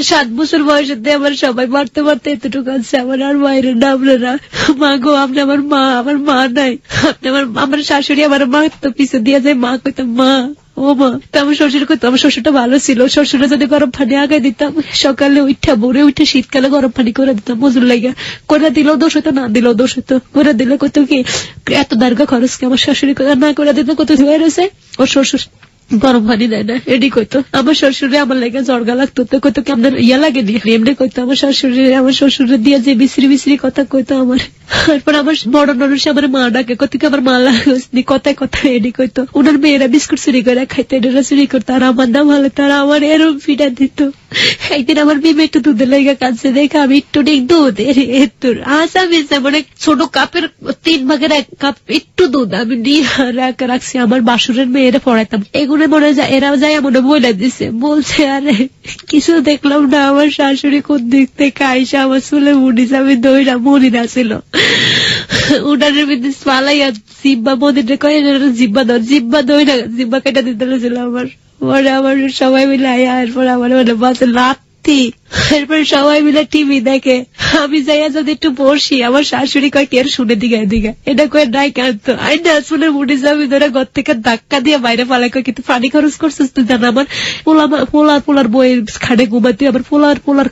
7 বছর বয়সে আমার সবাই মারতে মারতে এতটুকু আছে। আমার আর বাইরের নামলে না, মা গো আপনি আমার মা নাই, আপনি আমার শাশুড়ি আমার মা তো পিছু দিয়ে যায়, মা কইতো মা ও মা। তো আমার শ্বশুর কইতো, আমার শ্বশুরটা ভালো ছিল, শ্বশুরে যদি গরম পানি আগায় দিতাম, সকালে উঠা ভোরে উঠে শীতকালে গরম পানি করে দিতাম, মজুর লাগিয়া করে দিলেও দোষ হতো, না দিলেও দোষ হতো। করে দিলে কইতো কি এত দার্গা খরচ কি, আমার শাশুড়ি না করে দিত কত ধুয়ে রয়েছে, ওর শ্বশুর গরম পানি দেয় না, এডি কইতো। আমার শ্বশুরে আমার লাগে জর্গা লাগতো, তো কইতো কি আপনার ইয়া লাগেনি, এমনি কইতো। আমার শ্বশুরে দিয়ে যে বিশ্রি বিশ্রি কথা কইতো আমার। তারপর আমার বড় ননস আমার মা ডাকে, কত কি আমার মা লাগনি, কথায় কথায় এডি কইতো। ওনার মেয়েরা বিস্কুট চুরি করে খাইতো, এরা চুরি করতো, আর আমার নাম হলে তারা আমার এরম ফিটা দিত। একদিন আমার বিমে একটু দুধের লেগে কাঁদছে দেখে আমি একটু দুধ এর আসা মিশে মানে ছোট কাপের 3 ভাগের 1 কাপ একটু দুধ আমি নিয়ে রাখছি, আমার বাসুরের মেয়েরা পড়াইতাম। এগুলো মনে যায় এরাও যায় মনে বলে দিছে, বলছে আরে কিছু দেখলাম না। আমার শাশুড়ি কোন দিক থেকে আইসা আমার চুলে মুড়িস, আমি দইরা মনিরা ছিল উনারের ভিতরে পালাইয়া জিব্বা মন্দিরে কয়ে জিব্বা ধর, জিব্বা দইরা জিব্বা কেটে দিতে ছিল আমার। পরে আমার সবাই মিলে আয়া, এরপর আমার মানে বাসে লাথি। এরপরে সবাই মিলে টিভি দেখে, আমি যাইয়া যদি একটু বসি, আমার শাশুড়ি কয় কের শুনে দিঘা এটা কয়ে নাই কাঁদতো। আই না শুনে মুড়ি যাবি ধরে ঘর থেকে ধাক্কা দিয়ে বাইরে পালাই, কয় কিন্তু পানি খরচ করছিস তুই জানা, আমার পোলার বইয়ের খাটে ঘুমাতে, আবার পোলার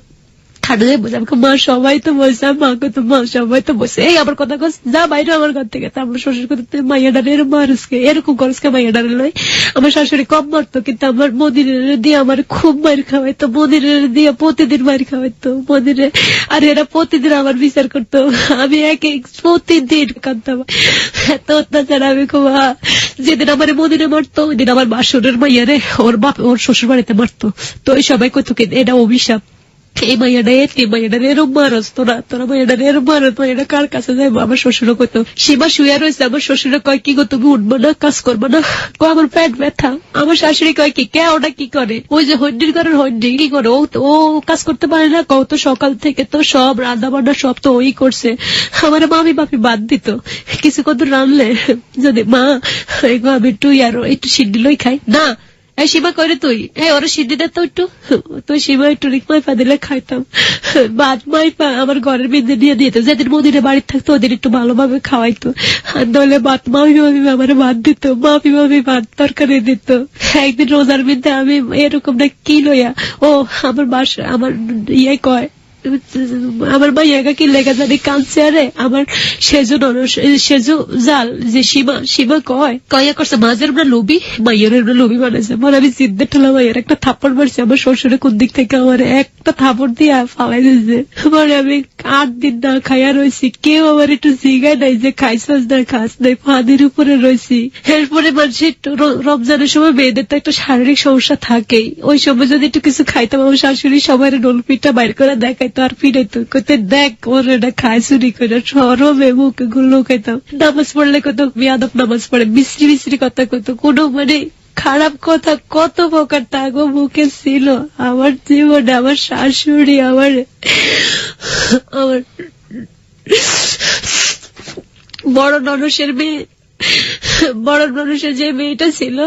খাটে বসে আমাকে মা সবাই তো বসে, মাকে তো মা সবাই তো বসে, এই আমার কথা কস যা বাইরে আমার ঘর থেকে। আমার শ্বশুর কথা তুই মাইয়া ডারে মারুসকে, এরকম করসকে মাইয়া ডারে লয়। আমার শাশুড়ি কম মারতো, কিন্তু আমার মন্দিরের দিয়ে আমার খুব মার খাওয়াইতো, মন্দিরের দিয়ে প্রতিদিন মার খাওয়াইতো মন্দিরে। আর এরা প্রতিদিন আমার বিচার করতো, আমি প্রতিদিন কাঁদতাম, এত অত্যাচার। আমি খুব যেদিন আমার মন্দিরে মারতো ওই দিন আমার বাসুরের মাইয়ারে ওর শ্বশুর বাড়িতে মারতো। তো ওই সবাই কত এটা অভিশাপ, এই মাইয়াটা এরম মারস, তোরা মাইয়াটা এরম মারস, মাইয়াটা কার কাছে যাই। আমার শ্বশুরও কইতো, সীমা শুয়ে রয়েছে, আমার শ্বশুরে কয় কি গো তুমি উঠবো না, কাজ করবো না, আমার পেট ব্যথা। আমার শাশুড়ি কয় কি কে ওটা কি করে, ওই যে হন্ডির ঘরের হন্ডি কি করে, ও কাজ করতে পারে না, কত সকাল থেকে তো সব রান্না বান্না সব তো ওই করছে। আমার মামি বাপি বাদ দিত, কিছু কত রানলে যদি মা আমি একটু সিদ্ধি লই খাই না, এই সীমা করে তুই ওরা সিদ্ধি দে তো একটু, তুই সীমা একটু রিকমাই পা দিলে খাইতাম। ভাত মাইপা আমার ঘরের বিন্দে দিয়ে দিত, যেদিন মদিনে বাড়ি থাকতো ওদের একটু ভালোভাবে খাওয়াইতো, নইলে ভাত মামি আমার ভাত দিত, মামি ভাত তরকারি দিত। একদিন রোজার বিন্দে আমি এরকম না কি লইয়া আমার বাসা আমার ইয়ে কয়, আমার মাইয়াকে কি লেগে জানি কাঁদছে, আরে আমার সেজু জাল যে সীমা কয়া করছে মাঝের আমরা লোভি, মাইয়ের আমরা লোভি বানাইছে। মানে আমি জিদ্দে ঠেলা মাইয়ের একটা থাপ্পড় মারছি, আমার শ্বশুরে কোন দিক থেকে আমার একটা থাপ্পড় দিয়ে ফালাই দিয়েছে। মানে আমি 8 দিন না খাইয়া রয়েছি, কেউ আমার একটু জিগায় নাই যে খাইছাস না খাস নাই, ফাঁদির উপরে রয়েছি। এরপরে মানুষ রমজানের সময় মেয়েদের তো একটা শারীরিক সমস্যা থাকেই, ওই সময় যদি একটু কিছু খাইতাম আমার শাশুড়ি সবাই ডোল পিঠা বাইর করে দেখাই খাইতো আর ফিরাইতো, কইতে দেখ ওর এটা খায় চুরি করে, সরবে মুখে গুলো খাইতাম। নামাজ পড়লে কত বেয়াদব নামাজ পড়ে, বিশ্রী বিশ্রী কথা কত, কোনো মানে খারাপ কথা কত প্রকার তাগো মুখে ছিল। আমার জীবনে আমার শাশুড়ি, আমার বড় ননসের মেয়ে, বড় ননসের যে মেয়েটা ছিল,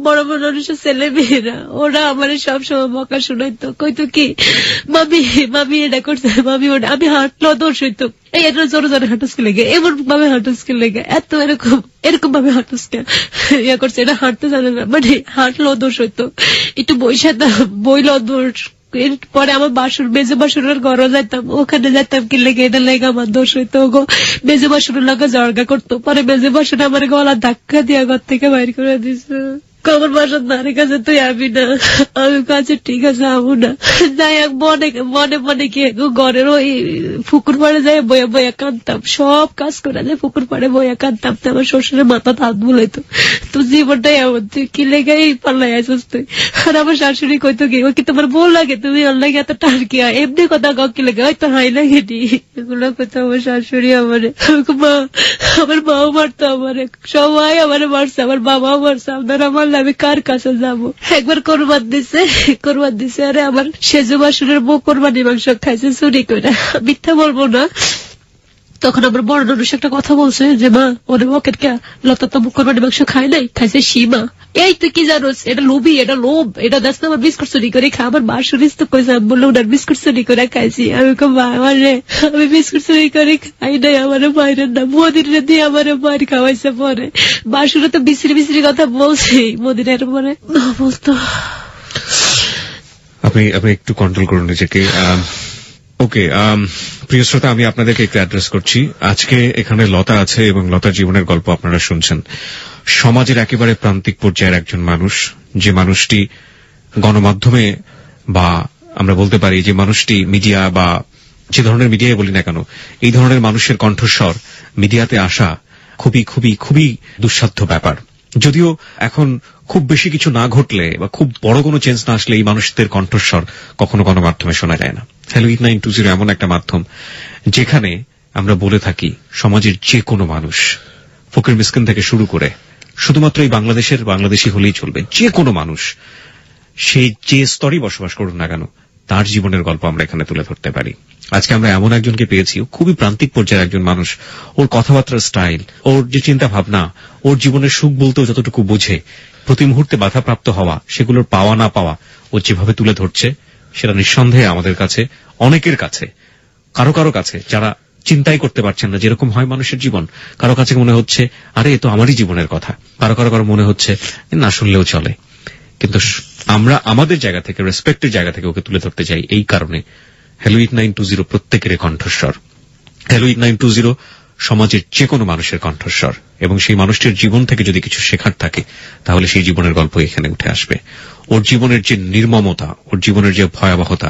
বড় বড় ননসের ছেলে মেয়েরা, ওরা আমার সবসময় বকা শোনাইতো, কইতো কি মামি মামি এটা করছে, মামি ওটা, আমি হাঁটলো দোষ হইতো, এটা জোরে জোরে হাঁটুসকে লেগে, এমন ভাবে হাঁটুসকে লেগে, এত এরকম এরকম ভাবে হাঁটুসকে ইয়া করছে, এটা হাঁটতে জানে না, মানে হাঁটলো দোষ হইতো, একটু বইলো দোষ। এরপরে আমার বাসুর মেজে বাসুরের ঘরে যাইতাম, ওখানে যাইতাম কি লেগে, এটা লেগে আমার দোষ হইতো, গো মেজে বাসুরের লাগে জর্গা করতো, পরে মেজে বাসুর আমার গলা ধাক্কা দিয়া ঘর থেকে বাইর করে দিছে। আমার বাসার ধারে কাছে তুই আবি না, আমি কাছে ঠিক আছে আমু না। যাই হোক মনে মনে মনে কি ঘরের ওই পুকুর পাড়ে যাই বইয়া বইয়া কাঁদতাম, সব কাজ করে যায় পুকুর পাড়ে বইয়া কাঁদতাম। আমার শ্বশুরের মাথা হাত বুলাইতো, তো জীবনটাই এমন, তুই কি লেগাই পাল্লাই আসিস তুই। আর আমার শাশুড়ি কইতো কি, ওই কি তোমার বউ লাগে, তুমি ওর লাগে এত টার্কি হয়, এমনি কথা কাউ কি লাগে, হয়তো হাই লাগে নি, এগুলো কইতো আমার শাশুড়ি। আমার মা, আমার মাও মারতো, আমার সবাই আমার মারছে, আমার বাবাও মারছে, আপনারা আমার আমি কার কাছে যাবো। একবার কোরবান দিছে, আরে আমার সেজু বাসুরের বউ কোরবানি মাংস খাইছে চুরি করে, মিথ্যা বলবো না। তখন আমার বড় ননস একটা কথা বলছে যে মা ওরে বকের কে, লতা তো কোরবানি মাংস খায় নাই, খাইছে সীমা। এই তুই কি জানোস, এটা লোভী, এটা লোভ, এটা দেখ না আমার বিস্কুট চুরি করে খা। আমার বাসুরিস তো কইছে, আমি বললো ওনার বিস্কুট চুরি করে খাইছি। আমি রে আমি বিস্কুট চুরি করে খাই নাই, আমার মায়ের না, মদিরে দিয়ে আমার মায়ের খাওয়াইছে। পরে বাসুরে তো বিশ্রী বিশ্রী কথা বলছে, মদিরের পরে বলতো। আপনি একটু কন্ট্রোল করুন নিজেকে। ওকে, প্রিয় শ্রোতা, আমি আপনাদেরকে একটু অ্যাড্রেস করছি। আজকে এখানে লতা আছে এবং লতার জীবনের গল্প আপনারা শুনছেন। সমাজের একেবারে প্রান্তিক পর্যায়ের একজন মানুষ, যে মানুষটি গণমাধ্যমে, বা আমরা বলতে পারি যে মানুষটি মিডিয়া, বা যে ধরনের মিডিয়ায় বলি না কেন, এই ধরনের মানুষের কণ্ঠস্বর মিডিয়াতে আসা খুবই খুবই খুবই দুঃসাধ্য ব্যাপার। যদিও এখন খুব বেশি কিছু না ঘটলে বা খুব বড় কোনো চেঞ্জ না আসলে এই মানুষদের কণ্ঠস্বর কখনো গণমাধ্যমে শোনা যায় না। হ্যালো 8920 এমন একটা মাধ্যম যেখানে আমরা বলে থাকি সমাজের যে কোনো মানুষ, ফকির মিসকিন থেকে শুরু করে শুধুমাত্র এই বাংলাদেশি হলেই চলবে, যে কোনো মানুষ সেই যে স্তরই বসবাস করুন না কেন, তার জীবনের গল্প আমরা এখানে তুলে ধরতে পারি। আজকে আমরা এমন একজনকে পেয়েছি, খুবই প্রান্তিক পর্যায়ের একজন মানুষ। ওর কথাবার্তার স্টাইল, ওর যে চিন্তা ভাবনা, ওর জীবনের সুখ বলতেও যতটুকু বোঝে, প্রতি মুহূর্তে বাধাপ্রাপ্ত হওয়া, সেগুলোর পাওয়া না পাওয়া ও যেভাবে তুলে ধরছে, সেটা নিঃসন্দেহে আমাদের কাছে, অনেকের কাছে, কারো কারো কাছে যারা চিন্তাই করতে পারছেন না যেরকম হয় মানুষের জীবন, কারো কাছে মনে হচ্ছে আরে এ তো আমারই জীবনের কথা, কারো কারো মনে হচ্ছে না শুনলেও চলে। কিন্তু আমরা আমাদের জায়গা থেকে, রেসপেক্টের জায়গা থেকে ওকে তুলে ধরতে চাই। এই কারণে হ্যালো 8920 প্রত্যেকের কণ্ঠস্বর। হ্যালো 8920 সমাজের যে কোনো মানুষের কণ্ঠস্বর, এবং সেই মানুষটির জীবন থেকে যদি কিছু শেখার থাকে তাহলে সেই জীবনের গল্প এখানে উঠে আসবে। ওর জীবনের যে নির্মমতা, ওর জীবনের যে ভয়াবহতা,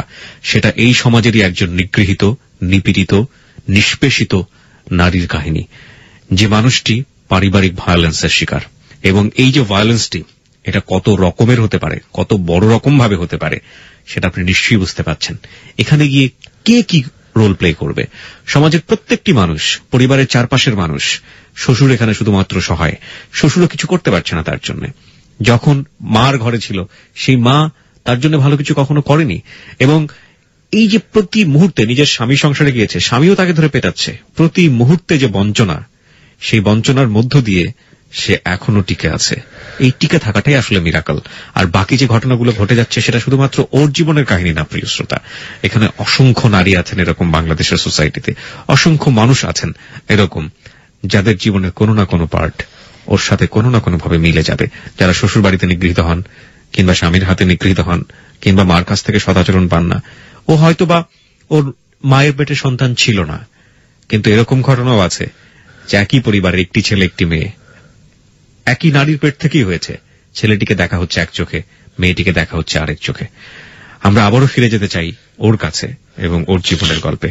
সেটা এই সমাজেরই একজন নিগৃহীত, নিপীড়িত, নিষ্পেষিত নারীর কাহিনী, যে মানুষটি পারিবারিক ভায়োলেন্সের শিকার। এবং এই যে ভায়োলেন্সটি, এটা কত রকমের হতে পারে, কত বড় রকম ভাবে হতে পারে, সেটা আপনি নিশ্চয়ই বুঝতে পারছেন। এখানে গিয়ে কে কি রোল প্লে করবে? সমাজের প্রত্যেকটি মানুষ, পরিবারের চারপাশের মানুষ। শ্বশুর এখানে শুধুমাত্র সহায়, শ্বশুরও কিছু করতে পারছে না তার জন্য। যখন মার ঘরে ছিল, সেই মা তার জন্য ভালো কিছু কখনো করেনি। এবং এই যে প্রতি মুহূর্তে নিজের স্বামী সংসারে গিয়েছে, স্বামীও তাকে ধরে পেটাচ্ছে, প্রতি মুহূর্তে যে বঞ্চনা, সেই বঞ্চনার মধ্য দিয়ে সে এখনো টিকে আছে। এই টিকে থাকাটাই আসলে মিরাকল। আর বাকি যে ঘটনাগুলো ঘটে যাচ্ছে সেটা শুধুমাত্র ওর জীবনের কাহিনী না, প্রিয় শ্রোতা। এখানে অসংখ্য নারী আছেন এরকম, বাংলাদেশের সোসাইটিতে অসংখ্য মানুষ আছেন এরকম, যাদের জীবনের কোনো না কোনো পার্ট ওর সাথে কোনো না কোনো ভাবে মিলে যাবে। যারা শ্বশুর বাড়িতে নিগৃহীত হন, কিংবা স্বামীর হাতে নিগৃহীত হন, কিংবা মার কাছ থেকে সদাচরণ পান না। ও হয়তোবা ওর মায়ের পেটে সন্তান ছিল না, কিন্তু এরকম ঘটনাও আছে যে একই পরিবারের একটি ছেলে একটি মেয়ে, একই নারীর পেট থেকেই হয়েছে। ছেলেটিকে দেখা হচ্ছে এক চোখে, মেয়েটিকে দেখা হচ্ছে আরেক চোখে। আমরা আবারও ফিরে যেতে চাই ওর কাছে এবং ওর জীবনের গল্পে।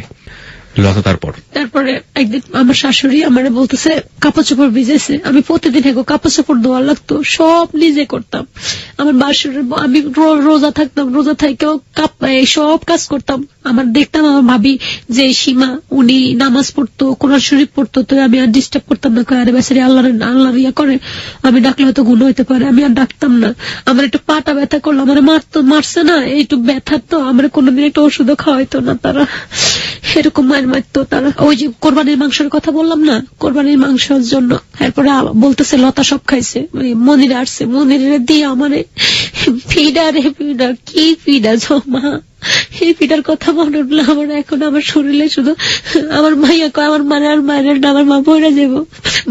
তারপরে একদিন আমার শাশুড়ি আমার বলতেছে কাপড় চোপড় ভিজেছে। আমি প্রতিদিন কাপড় চোপড় ধোয়া লাগতো, সব নিজে করতাম। আমার বাসুর আমি রোজা থাকতাম, রোজা থেকেও সব কাজ করতাম। আমার দেখতাম আমার ভাবি যে সীমা উনি নামাজ পড়তো, কোরআন শরীফ পড়তো, তো আমি আর ডিস্টার্ব করতাম না। আরে বেচারি আল্লাহ ইয়া করে, আমি ডাকলে হয়তো গুণ হইতে পারে, আমি আর ডাকতাম না। আমার একটু পাটা ব্যথা করলো, আমার মারছে না, একটু ব্যথা তো আমার কোনোদিন একটা ওষুধও খাওয়াইতো না তারা, এরকম মায়ের মারতো তারা। ওই যে কোরবানির মাংসের কথা বললাম না, কোরবানির মাংসের জন্য এরপরে বলতেছে লতা সব খাইছে, মনির আসছে, মনিরে দিয়ে আমার ফিডার কি ফিডা জমা, এই পিটার কথা মনে উঠলো আমার এখন আমার শরীরে শুধু আমার মাইয়া কয় আমার মানে আর মায়ের না, আমার মা বইরা যাবো,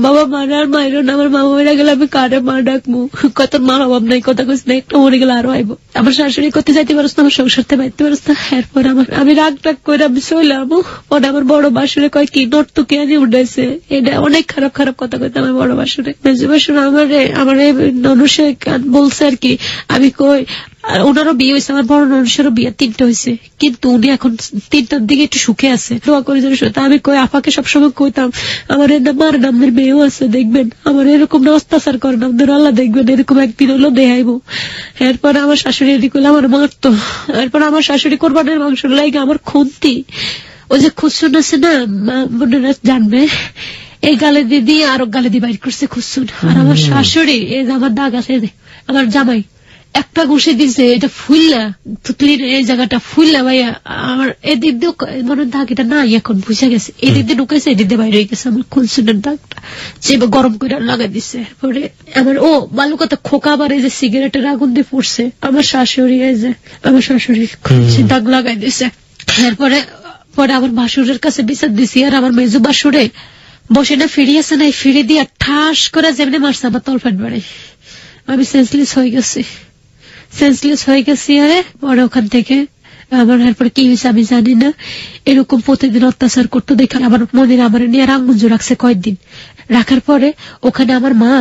বাবা মানে আর মায়ের না, আমার মা বইরা গেলে আমি কারে মা ডাকবো, কত মা অভাব নাই, কথা কইস না, একটা মরে গেলে আরো আইবো। আমার শাশুড়ি করতে যাইতে পারস না, আমার সংসারতে বাইতে পারস না। এরপর আমি রাগ করে আমি চইলাম। পরে আমার বড় বাসুরে কয় কি নর্তকে আনি উঠাইছে, এটা অনেক খারাপ খারাপ কথা কইতে আমার বড় বাসুরে। মেজো বাসুর আমার ননুষে বলছে আর কি, আমি কই ওনারও বিয়ে হয়েছে, আমার বড় ননুষেরও বিয়ে 3টা হয়েছে, কিন্তু উনি এখন 3টার দিকে একটু সুখে আছে, দোয়া করে যেন। আমি কই আপাকে সবসময় কইতাম আমার মার নামদের মেয়েও আছে, দেখবেন আমার এরকম না অত্যাচার করে নামদের আল্লাহ দেখবেন, এরকম একদিন হলো দেখাইব। এরপর আমার শাশুড়ি এদিকে আমার মারতো। এরপর আমার শাশুড়ি কোরবানির মাংস লাগে আমার খুন্তি, ওই যে খুচুন আছে না, বোনেরা জানবে, এই গালে দিয়ে আরো গালে দিয়ে বাইর করছে খুচুন। আর আমার শাশুড়ি এই যে আমার দাগ আছে, আমার জামাই একটা ঘুষে দিছে, এটা ফুললা থুতলির এই জায়গাটা ফুললা ভাইয়া আমার এদিক দিয়ে মনে দাগ এটা নাই এখন বুঝে গেছে, এদিক দিয়ে ঢুকেছে, এদিক দিয়ে বাইরে গেছে আমার খুনসুনের দাগটা, যে গরম করে লাগাই দিছে। পরে আমার বালু কথা খোকা আবার এই যে সিগারেটের আগুন দিয়ে পড়ছে, আমার শাশুড়ি এই যে আমার শাশুড়ি দাগ লাগাই দিছে। এরপরে আমার বাসুরের কাছে বিচার দিছি, আর আমার মেজু বাসুরে বসে না ফিরে আছে না, ফিরে দিয়ে ঠাস করে যেমনি মারছে আমার তলফাট বাড়ে, আমি সেন্সলেস হয়ে গেছি। আরে পরে ওখান থেকে আমার এরপরে কি হয়েছে আমি জানি না, এরকম প্রতিদিন অত্যাচার করতো দেখে আমার মনির আমার নিয়ে রাঙ্গুঞ্জ রাখছে কয়েকদিন। রাখার পরে ওখানে আমার মা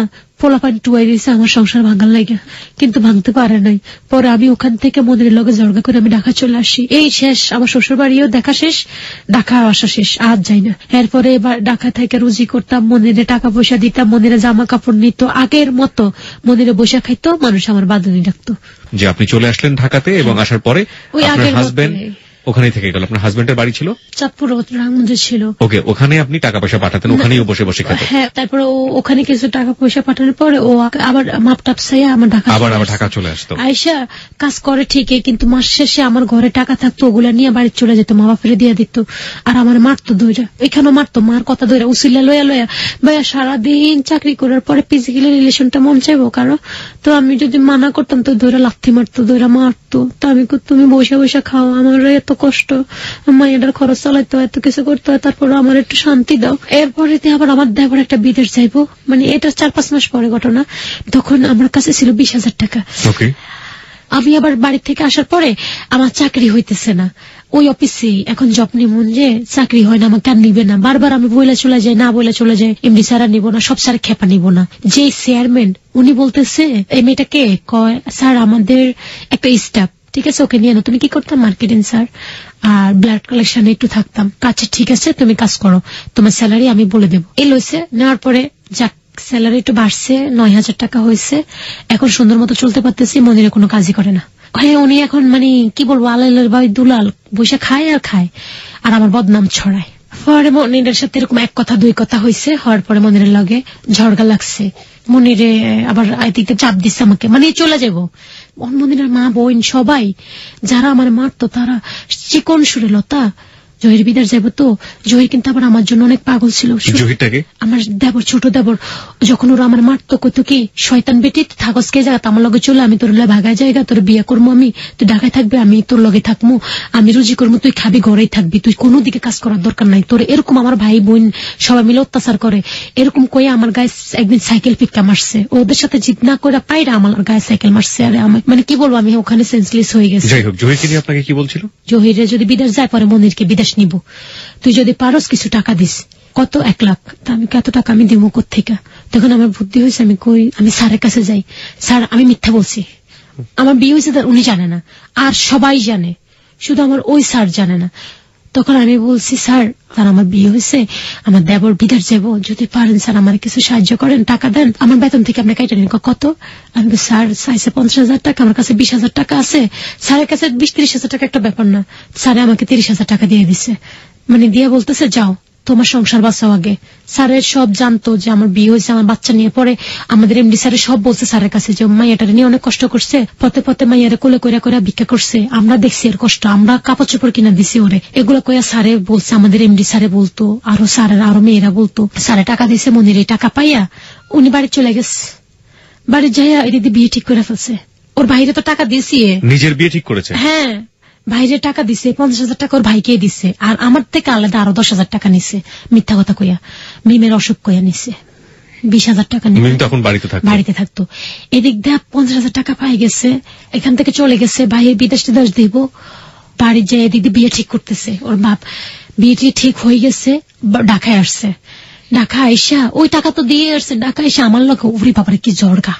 পোলাপান টুয়াই দিয়েছে আমার সংসার ভাঙার লাগে, কিন্তু ভাঙতে পারে নাই। পরে আমি ওখান থেকে মন্দিরের লগে জড়গা করে আমি ঢাকা চলে আসি। এই শেষ, আমার শ্বশুর বাড়িও দেখা শেষ, ঢাকা আসা শেষ, আজ যাই না। এরপরে এবার ঢাকা থেকে রুজি করতাম, মন্দিরে টাকা পয়সা দিতাম, মন্দিরে জামা কাপড় নিত, আগের মতো মন্দিরে বসে খাইতো, মানুষ আমার বাঁধনি ডাকতো। যে আপনি চলে আসলেন ঢাকাতে এবং আসার পরে আপনার হাজবেন্ড ওখানে থেকে গেল, আপনার হাজবেন্ডের বাড়ি ছিল চাঁদপুর রামগঞ্জে ছিল। ওকে, ওখানে আপনি টাকা পয়সা পাঠাতেন, ওখানেই বসে বসে খেতেন। হ্যাঁ, তারপরে ওখানে কিছু টাকা পয়সা পাঠানোর পরে ও আবার মাপটাপ চাইয়া আমার ঢাকা চলে আসতো। আয়সা কাজ করে ঠিকই, কিন্তু মাস শেষে আমার ঘরে টাকা থাকতো, ওগুলা নিয়ে বাড়ি চলে যেত, মা বাপের দিয়ে দিত। আর আমার মারতো দইরা, এখানেও মারতো, মার কথা দইরা উসিলা লইয়া ভাইয়া সারাদিন চাকরি করার পরে ফিজিক্যালি রিলেশনটা মন চাইবো কারো, তো আমি যদি মানা করতাম তো দইরা লাথি মারতো, দইরা মারতো। তো আমি তুমি বসে বসে খাও, আমার এত কষ্ট, মায়ের খরচ চালাইতে হয়, এত কিছু করতে হয়, তারপর আমার একটু শান্তি দাও। এরপরে আবার আমার দেবর একটা বিদেশ যাইবো, মানে এটা 4-5 মাস পরে ঘটনা। তখন আমার কাছে ছিল 20,000 টাকা। আমি আবার বাড়ি থেকে আসার পরে আমার চাকরি হইতেছে না, ওই অফিসে এখন জব নিমন যে চাকরি হয় না, আমাকে আর নিবে না। বারবার আমি বইলে চলে যাই, না বইলে চলে যাই, এমডি স্যার নিব না, সব স্যার খেপা নিব না। যে চেয়ারম্যান উনি বলতেছে এই মেয়েটাকে কয়, স্যার আমাদের একটা স্টাফ ঠিক আছে, ওকে নিয়ে না। তুমি কি করতাম? মার্কেটিং স্যার আর ব্লাড কালেকশনে একটু থাকতাম। আচ্ছা ঠিক আছে, তুমি কাজ করো, তোমার স্যালারি আমি বলে দেবো। এই লইছে, নেওয়ার পরে যাক স্যালারি একটু বাড়ছে, 9,000 টাকা হয়েছে, এখন সুন্দর মতো চলতে পারতেছি, মন্দিরে কোনো কাজই করে না। হ্যাঁ, উনি এখন মানে কি বলবো, আলালের ভাই দুলাল বসে খায় আর খায়, আর আমার বদনাম ছড়ায়। পরে মনিরের সাথে এরকম 1 কথা 2 কথা হয়েছে, হওয়ার পরে মনিরের লগে ঝড়গা লাগছে। মনিরে আবার আইতে চাপ দিচ্ছে আমাকে, মানে চলে যাবো। মনিরের মা বোন সবাই যারা আমার মারতো, তারা চিকন সুরে লতা জহির বিদার যাবো। তো জহির কিন্তু আবার আমার জন্য অনেক পাগল ছিল। আমার দেবর, ছোট দেবর, যখন ওরা আমার মারতো কইতো কি, শয়তান বেটি থাকস কে জায়গা, আমার লগে চলে, আমি তোর ভাগায় জায়গা, তোর বিয়ে করবো, আমি তুই ঢাকায় থাকবি, আমি তোর লগে থাকবো, আমি রুজি করবো, তুই খাবি, ঘরেই থাকবি, তুই কোনো দিকে কাজ করার দরকার নাই তোর। এরকম আমার ভাই বোন সবাই মিলে অত্যাচার করে, এরকম কয়ে আমার গায়ে একদিন সাইকেল পিক্কা মারছে। ওদের সাথে জিদ না করে পাইরা আমার গায়ে সাইকেল মারছে। আর মানে কি বলবো, আমি ওখানে সেন্সলেস হয়ে গেছি। আপনাকে কি বলছিল? জহিরে যদি বিদেশ যায়, পরে মনিরকে বিদেশ নিব, তুই যদি পারস কিছু টাকা দিস। কত? 1 লাখ। আমি কত টাকা আমি দিব কোত্থেকে? তখন আমার বুদ্ধি হয়েছে, আমি কই আমি স্যারের কাছে যাই। স্যার আমি মিথ্যা বলছি, আমার বিয়ে হয়েছে, উনি জানে না, আর সবাই জানে, শুধু আমার ওই স্যার জানে না। তখন আমি বলছি স্যার আমার বিয়ে হয়েছে, আমার দেবর বিদেশ যাবো, যদি পারেন স্যার আমার কিছু সাহায্য করেন, টাকা দেন, আমার বেতন থেকে আপনি কেটে নিন। কত? আমি স্যার চাইছে 50,000 টাকা, আমার কাছে 20,000 টাকা আছে। স্যারের কাছে 20-30,000 টাকা একটা ব্যাপার না, স্যার আমাকে 30,000 টাকা দিয়ে দিছে। মানে দিয়ে বলতেছে যাও তোমার সংসার বাঁচাও আগে। স্যারের সব জানতো যে আমার বিয়ে হয়েছে, আমার বাচ্চা নিয়ে। পরে আমাদের এমডি স্যারের সব বলছে স্যারের কাছে যে মাইয়াটারে নিয়ে অনেক কষ্ট করছে, পথে পথে মাইয়ারে কোলে করে ভিক্ষা করছে, আমরা দেখছি এর কষ্ট, আমরা কাপড় চোপড় কিনা দিছি ওরে। এগুলো কইয়া স্যারে বলছে, আমাদের এমডি স্যারে বলতো, আরো স্যারের আরো মেয়েরা বলতো। স্যারে টাকা দিছে, মনির এই টাকা পাইয়া উনি বাড়ি চলে গেছে। বাড়ি যাইয়া এদিকে বিয়ে ঠিক করে ফেলছে। ওর ভাইরে তো টাকা দিয়েছি, নিজের বিয়ে ঠিক করেছে। হ্যাঁ, ভাইরে টাকা দিছে, 50,000 টাকা ওর ভাইকে দিছে, আর আমার থেকে আলাদা আরো 10,000 টাকা নিছে মিথ্যা কথা কইয়া, মিমের অসুখ কইয়া নিছে। 20,000 টাকা বাড়িতে থাকতো। এদিক দিয়ে 50,000 টাকা পাই গেছে, এখান থেকে চলে গেছে, ভাইয়ের বিদেশ টিদেশ দিব। বাড়ি যায় এদিক দিয়ে বিয়ে ঠিক করতেছে ওর বাপ। বিয়েটি ঠিক হয়ে গেছে, ঢাকায় আসছে। ঢাকা আইসা ওই টাকা তো দিয়ে আসছে, ঢাকা আইসা আমার লোক উরি বাবারে কি জড়গা।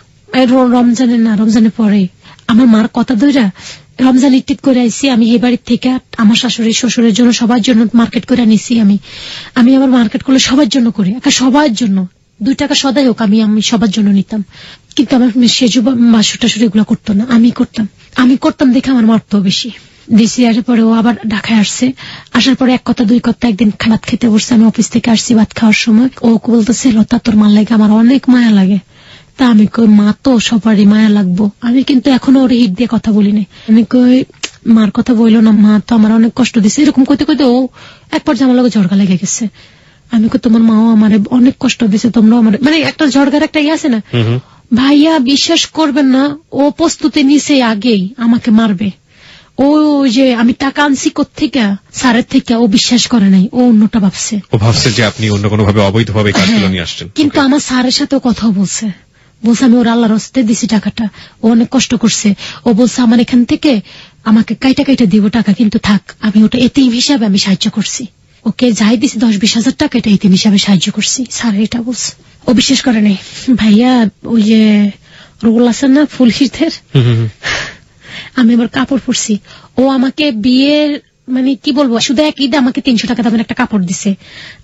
রমজানের পরে আমার মার কথা ধইরা রমজান ইট করে আইসি আমি এই বাড়ির থেকে। আমার শাশুড়ি শ্বশুরের জন্য সবার জন্য মার্কেট করে নিছি। আমি আমার মার্কেট করলে সবার জন্য করি, সবার জন্য 2 টাকা সদাই হোক আমি সবার জন্য নিতাম। কিন্তু আমার সেজু শাশুড়ি এগুলো করতো না, আমি করতাম দেখে আমার মারতো বেশি। দিছি আসার পরে ও আবার ঢাকায় আসছে। আসার পরে 1 কথা 2 কথা একদিন ভাত খেতে বসছে, আমি অফিস থেকে আসছি ভাত খাওয়ার সময়। ও বলতেছে লতা তোর মার লাগে আমার অনেক মায়া লাগে। তা আমি কই মা তো সবারই মায়া লাগবো, আমি কিন্তু এখনো ওর হিট দিয়ে কথা বলি নাই। আমি কই মার কথা বললো না, মা তো আমার অনেক কষ্ট দিচ্ছে। এরকম কইতে কইতে ও এক পর্যায়ে আমার লগে ঝড়গা লেগে গেছে। আমি কই তোমার মাও আমার অনেক কষ্ট দিচ্ছে, তোমরা আমার মানে একটা ঝড়গার একটা ইয়ে আছে না। ভাইয়া বিশ্বাস করবেন না, ও প্রস্তুতি নিছে আগেই আমাকে মারবে। ও যে আমি টাকা আনছি কোত্থেকে, স্যারের থেকে, ও বিশ্বাস করে নাই, ও অন্যটা ভাবছে। ও ভাবছে যে আপনি অন্য কোনো ভাবে অবৈধভাবে কাজগুলো নিয়ে আসছেন। কিন্তু আমার স্যারের সাথে কথা বলছে আমি ওর আল্লাহর হস্তে দিছি টাকাটা, ও অনেক কষ্ট করছে। ও বলছে আমার এখান থেকে আমাকে কাইটা দিব টাকা, কিন্তু থাক আমি ওটা এতিম হিসাবে আমি সাহায্য করছি। ওকে যাই দিছি 10-20,000 টাকা, এটা এতিম হিসাবে সাহায্য করছি। স্যার এটা বলছে, ও বিশ্বাস করে নাই। ভাইয়া ওই যে রোল আছে না ফুল শীতের, আমি আবার কাপড় পরছি। ও আমাকে বিয়ের মানে কি বলবো, শুধু এক ঈদে আমাকে 300 টাকা দামের একটা কাপড় দিছে।